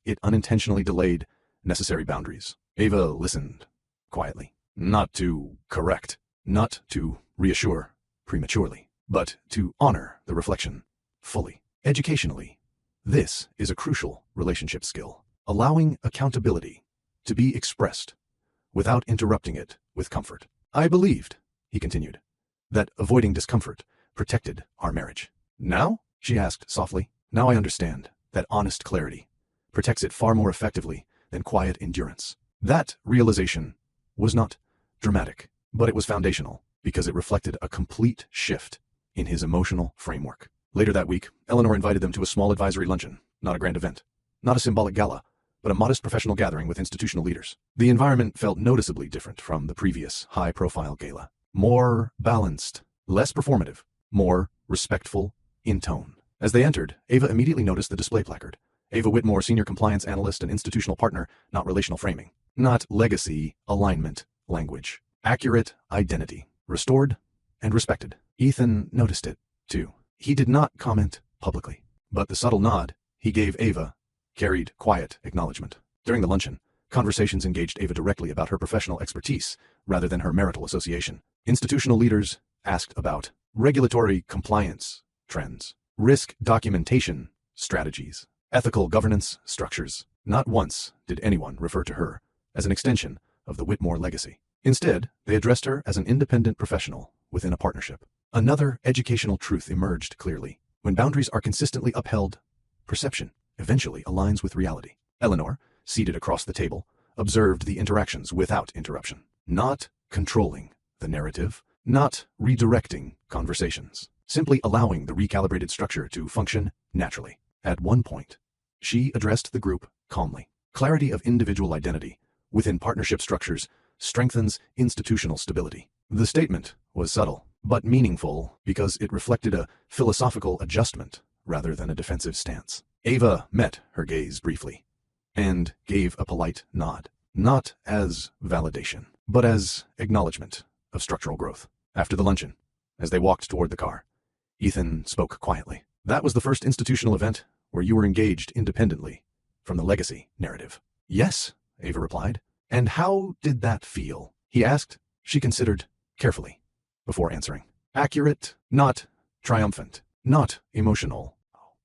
S1: it unintentionally delayed necessary boundaries." Ava listened quietly. Not to correct, not to reassure prematurely, but to honor the reflection fully. Educationally, this is a crucial relationship skill, allowing accountability to be expressed without interrupting it with comfort. "I believed," he continued, "that avoiding discomfort protected our marriage." "Now?" she asked softly. "Now I understand that honest clarity protects it far more effectively than quiet endurance." That realization was not dramatic, but it was foundational because it reflected a complete shift in his emotional framework. Later that week, Eleanor invited them to a small advisory luncheon, not a grand event, not a symbolic gala, but a modest professional gathering with institutional leaders. The environment felt noticeably different from the previous high-profile gala. More balanced, less performative, more respectful in tone. As they entered, Ava immediately noticed the display placard. Ava Whitmore, Senior Compliance Analyst and Institutional Partner, not relational framing. Not legacy, alignment, language. Accurate identity. Restored and respected. Ethan noticed it, too. He did not comment publicly, but the subtle nod he gave Ava carried quiet acknowledgement. During the luncheon, conversations engaged Ava directly about her professional expertise rather than her marital association. Institutional leaders asked about regulatory compliance trends, risk documentation strategies, ethical governance structures. Not once did anyone refer to her as an extension of the Whitmore legacy. Instead, they addressed her as an independent professional within a partnership. Another educational truth emerged clearly. When boundaries are consistently upheld, perception eventually aligns with reality. Eleanor, seated across the table, observed the interactions without interruption, not controlling the narrative, not redirecting conversations, simply allowing the recalibrated structure to function naturally. At one point, she addressed the group calmly. Clarity of individual identity within partnership structures strengthens institutional stability. The statement was subtle, but meaningful because it reflected a philosophical adjustment rather than a defensive stance. Ava met her gaze briefly and gave a polite nod, not as validation, but as acknowledgement of structural growth. After the luncheon, as they walked toward the car, Ethan spoke quietly. That was the first institutional event where you were engaged independently from the legacy narrative. Yes, Ava replied. And how did that feel? He asked. She considered carefully before answering. Accurate, not triumphant, not emotional.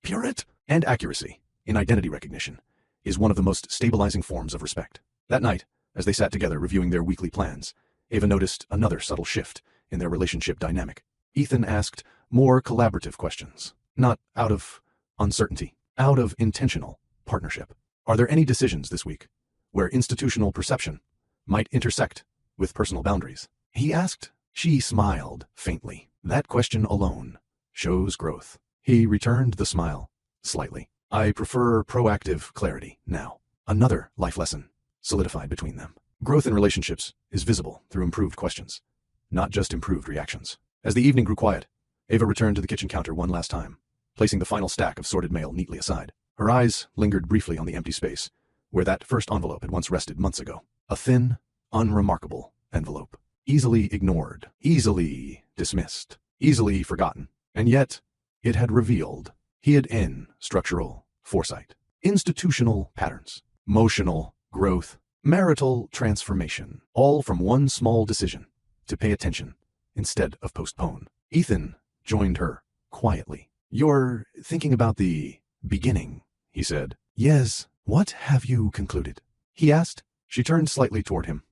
S1: Purity and accuracy in identity recognition is one of the most stabilizing forms of respect. That night, as they sat together reviewing their weekly plans, Ava noticed another subtle shift in their relationship dynamic. Ethan asked more collaborative questions, not out of uncertainty, out of intentional partnership. Are there any decisions this week where institutional perception might intersect with personal boundaries? He asked. She smiled faintly. That question alone shows growth. He returned the smile slightly. I prefer proactive clarity now. Another life lesson solidified between them. Growth in relationships is visible through improved questions, not just improved reactions. As the evening grew quiet, Ava returned to the kitchen counter one last time, placing the final stack of sorted mail neatly aside. Her eyes lingered briefly on the empty space where that first envelope had once rested months ago. A thin, unremarkable envelope. Easily ignored, easily dismissed, easily forgotten. And yet, it had revealed hidden structural foresight, institutional patterns, emotional growth, marital transformation, all from one small decision to pay attention instead of postpone. Ethan joined her quietly. You're thinking about the beginning, he said. Yes. What have you concluded? He asked. She turned slightly toward him,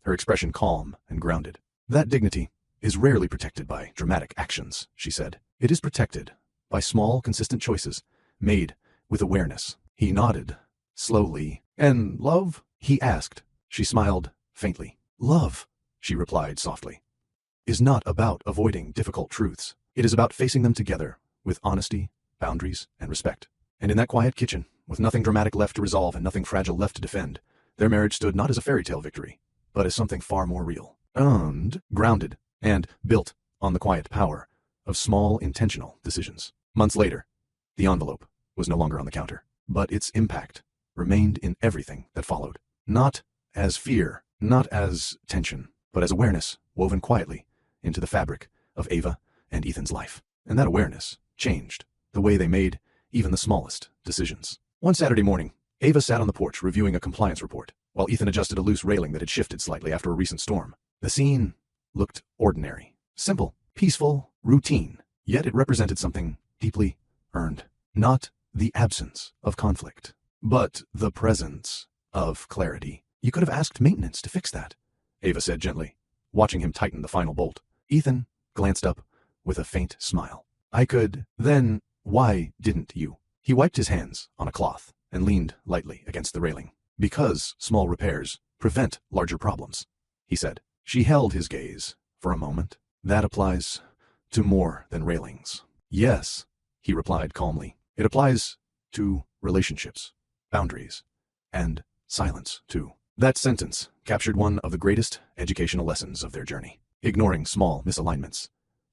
S1: her expression calm and grounded. That dignity is rarely protected by dramatic actions, she said. It is protected by small, consistent choices made with awareness. He nodded slowly. And love? He asked. She smiled faintly. Love, she replied softly, is not about avoiding difficult truths. It is about facing them together with honesty, boundaries, and respect. And in that quiet kitchen, with nothing dramatic left to resolve and nothing fragile left to defend, their marriage stood not as a fairy tale victory, but as something far more real, and grounded, and built on the quiet power of small intentional decisions. Months later, the envelope was no longer on the counter, but its impact remained in everything that followed. Not as fear, not as tension, but as awareness woven quietly into the fabric of Ava and Ethan's life. And that awareness changed the way they made even the smallest decisions. One Saturday morning, Ava sat on the porch reviewing a compliance report, while Ethan adjusted a loose railing that had shifted slightly after a recent storm. The scene looked ordinary, simple, peaceful, routine, yet it represented something deeply earned. Not the absence of conflict, but the presence of clarity. You could have asked maintenance to fix that, Ava said gently, watching him tighten the final bolt. Ethan glanced up with a faint smile. I could. Then why didn't you? He wiped his hands on a cloth and leaned lightly against the railing. Because small repairs prevent larger problems, he said. She held his gaze for a moment. That applies to more than railings. Yes, he replied calmly. It applies to relationships, boundaries, and silence too. That sentence captured one of the greatest educational lessons of their journey. Ignoring small misalignments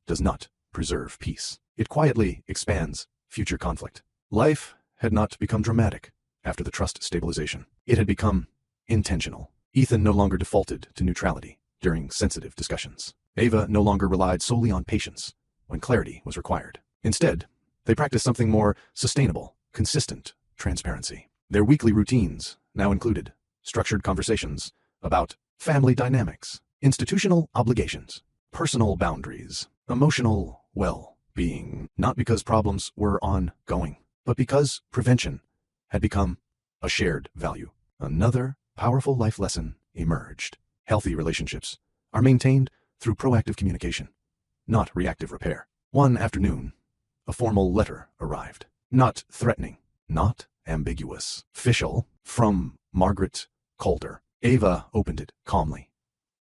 S1: does not preserve peace. It quietly expands future conflict. Life had not become dramatic after the trust stabilization. It had become intentional. Ethan no longer defaulted to neutrality during sensitive discussions. Ava no longer relied solely on patience when clarity was required. Instead, they practiced something more sustainable, consistent transparency. Their weekly routines now included structured conversations about family dynamics, institutional obligations, personal boundaries, emotional well-being, not because problems were ongoing, but because prevention had become a shared value. Another powerful life lesson emerged. Healthy relationships are maintained through proactive communication, not reactive repair. One afternoon, a formal letter arrived. Not threatening, not ambiguous. Official, from Margaret Calder. Ava opened it calmly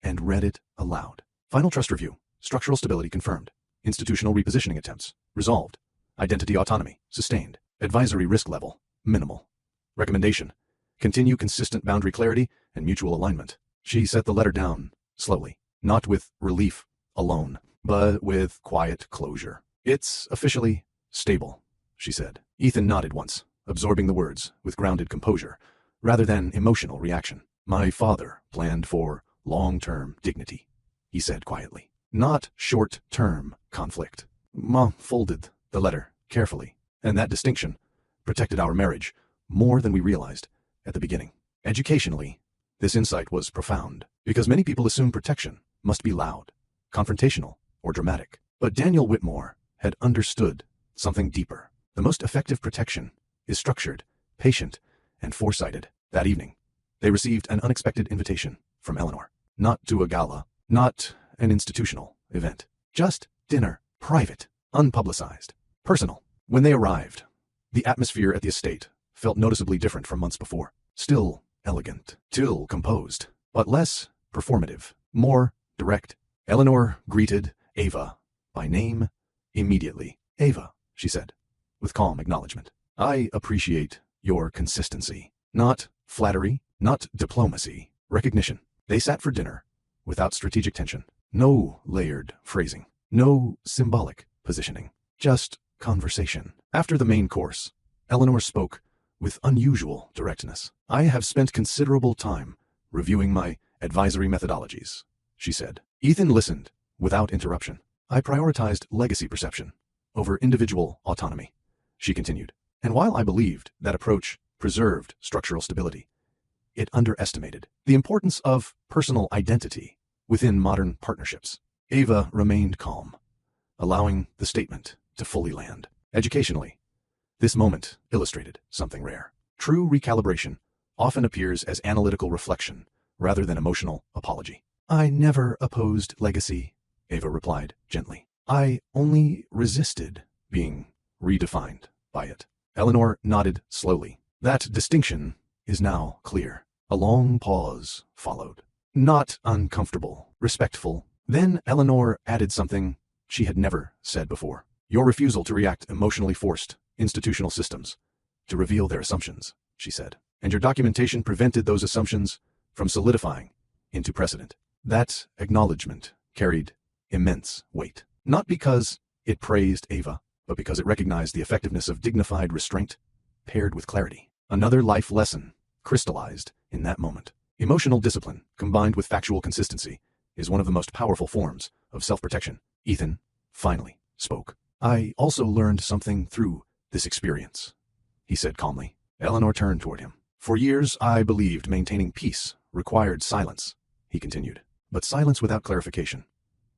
S1: and read it aloud. Final trust review. Structural stability confirmed. Institutional repositioning attempts resolved. Identity autonomy sustained. Advisory risk level minimal. Recommendation: continue consistent boundary clarity and mutual alignment. She set the letter down slowly, not with relief alone, but with quiet closure. It's officially stable, she said. Ethan nodded once, absorbing the words with grounded composure rather than emotional reaction. My father planned for long-term dignity, he said quietly, not short-term conflict. Mom folded the letter carefully, and that distinction protected our marriage more than we realized at the beginning. Educationally, this insight was profound, because many people assume protection must be loud, confrontational, or dramatic. But Daniel Whitmore had understood something deeper. The most effective protection is structured, patient, and foresighted. That evening, they received an unexpected invitation from Eleanor. Not to a gala, not an institutional event. Just dinner, private, unpublicized, personal. When they arrived, the atmosphere at the estate felt noticeably different from months before. Still elegant, still composed, but less performative, more direct. Eleanor greeted Ava by name immediately. Ava, she said, with calm acknowledgement. I appreciate your consistency. Not flattery, not diplomacy, recognition. They sat for dinner without strategic tension. No layered phrasing, no symbolic positioning, just conversation. After the main course, Eleanor spoke with unusual directness. I have spent considerable time reviewing my advisory methodologies, she said. Ethan listened without interruption. I prioritized legacy perception over individual autonomy, she continued. And while I believed that approach preserved structural stability, it underestimated the importance of personal identity within modern partnerships. Ava remained calm, allowing the statement to fully land. Educationally, this moment illustrated something rare. True recalibration often appears as analytical reflection rather than emotional apology. I never opposed legacy, Ava replied gently. I only resisted being redefined by it. Eleanor nodded slowly. That distinction is now clear. A long pause followed. Not uncomfortable, respectful. Then Eleanor added something she had never said before. Your refusal to react emotionally forced institutional systems to reveal their assumptions, she said. And your documentation prevented those assumptions from solidifying into precedent. That acknowledgement carried immense weight. Not because it praised Ava, but because it recognized the effectiveness of dignified restraint paired with clarity. Another life lesson crystallized in that moment. Emotional discipline, combined with factual consistency, is one of the most powerful forms of self-protection. Ethan finally spoke. I also learned something through this experience, he said calmly. Eleanor turned toward him. For years, I believed maintaining peace required silence, he continued. But silence without clarification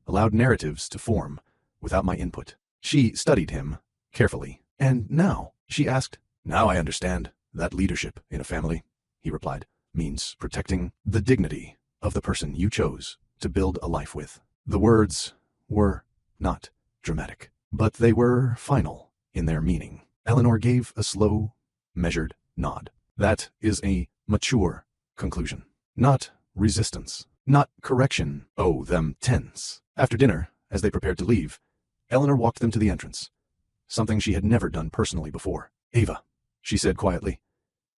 S1: allowed narratives to form without my input. She studied him carefully. And now, she asked, now I understand that leadership in a family, he replied, means protecting the dignity of the person you chose to build a life with. The words were not dramatic, but they were final in their meaning. Eleanor gave a slow, measured nod. That is a mature conclusion. Not resistance. Not correction. Oh, them tense. After dinner, as they prepared to leave, Eleanor walked them to the entrance, something she had never done personally before. Ava, she said quietly,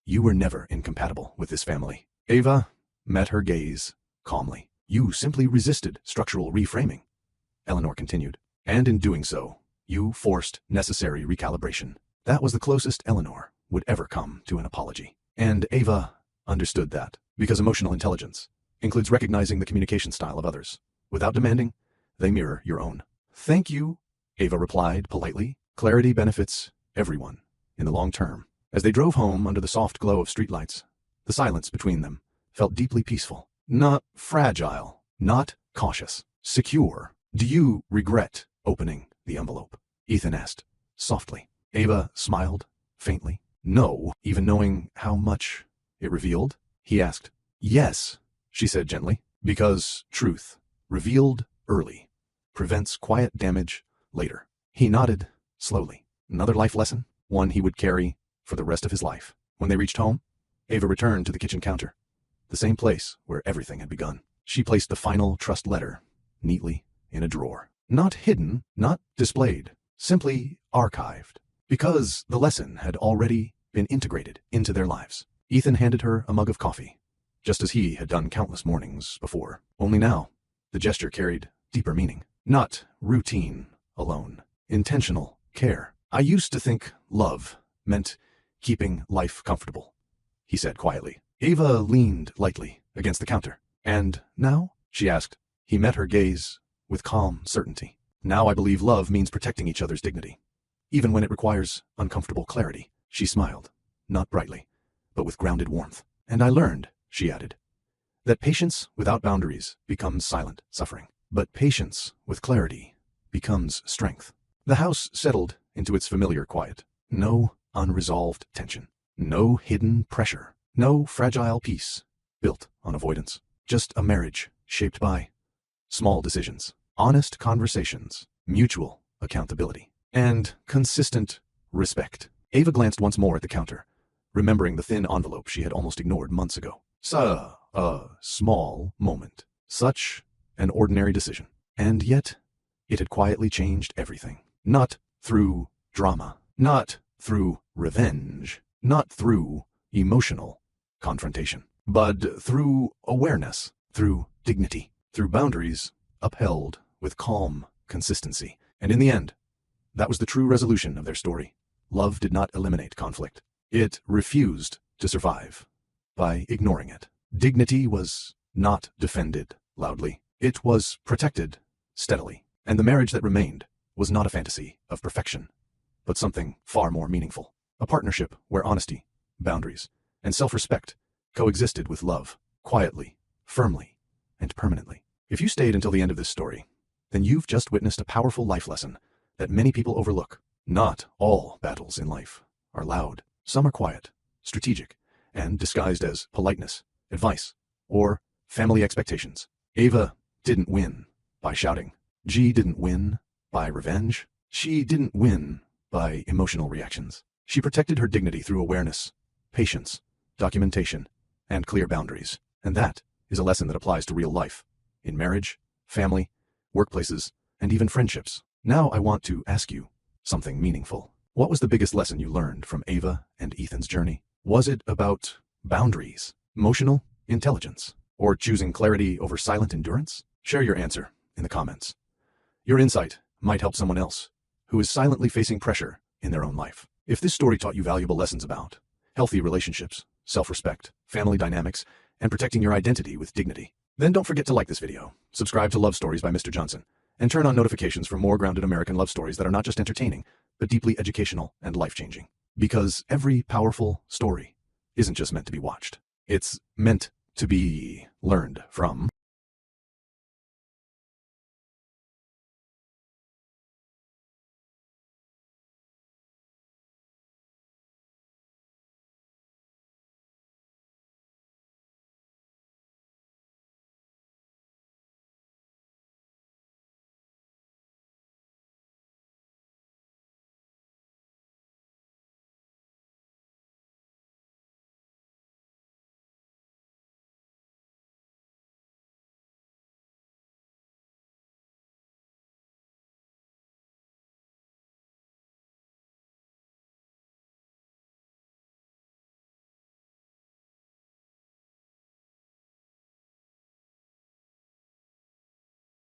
S1: you were never incompatible with this family. Ava met her gaze calmly. You simply resisted structural reframing, Eleanor continued. And in doing so, you forced necessary recalibration. That was the closest Eleanor would ever come to an apology. And Ava understood that, because emotional intelligence includes recognizing the communication style of others. Without demanding, they mirror your own. Thank you, Ava replied politely, Clarity benefits everyone in the long term. As they drove home under the soft glow of streetlights, the silence between them felt deeply peaceful. Not fragile, not cautious, secure. Do you regret opening the envelope? Ethan asked, softly. Ava smiled, faintly. No, even knowing how much it revealed? He asked. Yes, she said gently, because truth, revealed early, prevents quiet damage later. He nodded, slowly. Another life lesson, one he would carry for the rest of his life. When they reached home, Ava returned to the kitchen counter, the same place where everything had begun. She placed the final trust letter neatly in a drawer. Not hidden, not displayed, simply archived. Because the lesson had already been integrated into their lives. Ethan handed her a mug of coffee, just as he had done countless mornings before. Only now, the gesture carried deeper meaning. Not routine alone. Intentional care. I used to think love meant keeping life comfortable, he said quietly. Ava leaned lightly against the counter. And now? She asked. He met her gaze with calm certainty. Now I believe love means protecting each other's dignity, even when it requires uncomfortable clarity. She smiled, not brightly, but with grounded warmth. And I learned, she added, that patience without boundaries becomes silent suffering. But patience with clarity becomes strength. The house settled into its familiar quiet. No unresolved tension. No hidden pressure. No fragile peace built on avoidance. Just a marriage shaped by small decisions, honest conversations, mutual accountability, and consistent respect. Ava glanced once more at the counter, remembering the thin envelope she had almost ignored months ago. A small moment. Such an ordinary decision. And yet, it had quietly changed everything. Not through drama. Not through revenge. Not through emotional confrontation. But through awareness. Through dignity. Through boundaries upheld with calm consistency. And in the end, that was the true resolution of their story. Love did not eliminate conflict. It refused to survive by ignoring it. Dignity was not defended loudly. It was protected steadily. And the marriage that remained was not a fantasy of perfection, but something far more meaningful. A partnership where honesty, boundaries, and self-respect coexisted with love, quietly, firmly, and permanently. If you stayed until the end of this story, then you've just witnessed a powerful life lesson that many people overlook. Not all battles in life are loud. Some are quiet, strategic, and disguised as politeness, advice, or family expectations. Ava didn't win by shouting. G didn't win by revenge. She didn't win by emotional reactions. She protected her dignity through awareness, patience, documentation, and clear boundaries. And that is a lesson that applies to real life, in marriage, family, workplaces, and even friendships. Now I want to ask you something meaningful. What was the biggest lesson you learned from Ava and Ethan's journey? Was it about boundaries, emotional intelligence, or choosing clarity over silent endurance? Share your answer in the comments. Your insight might help someone else who is silently facing pressure in their own life. If this story taught you valuable lessons about healthy relationships, self-respect, family dynamics, and protecting your identity with dignity, then don't forget to like this video, subscribe to Love Stories by Mr. Johnson, and turn on notifications for more grounded American love stories that are not just entertaining, but deeply educational and life-changing. Because every powerful story isn't just meant to be watched. It's meant to be learned from.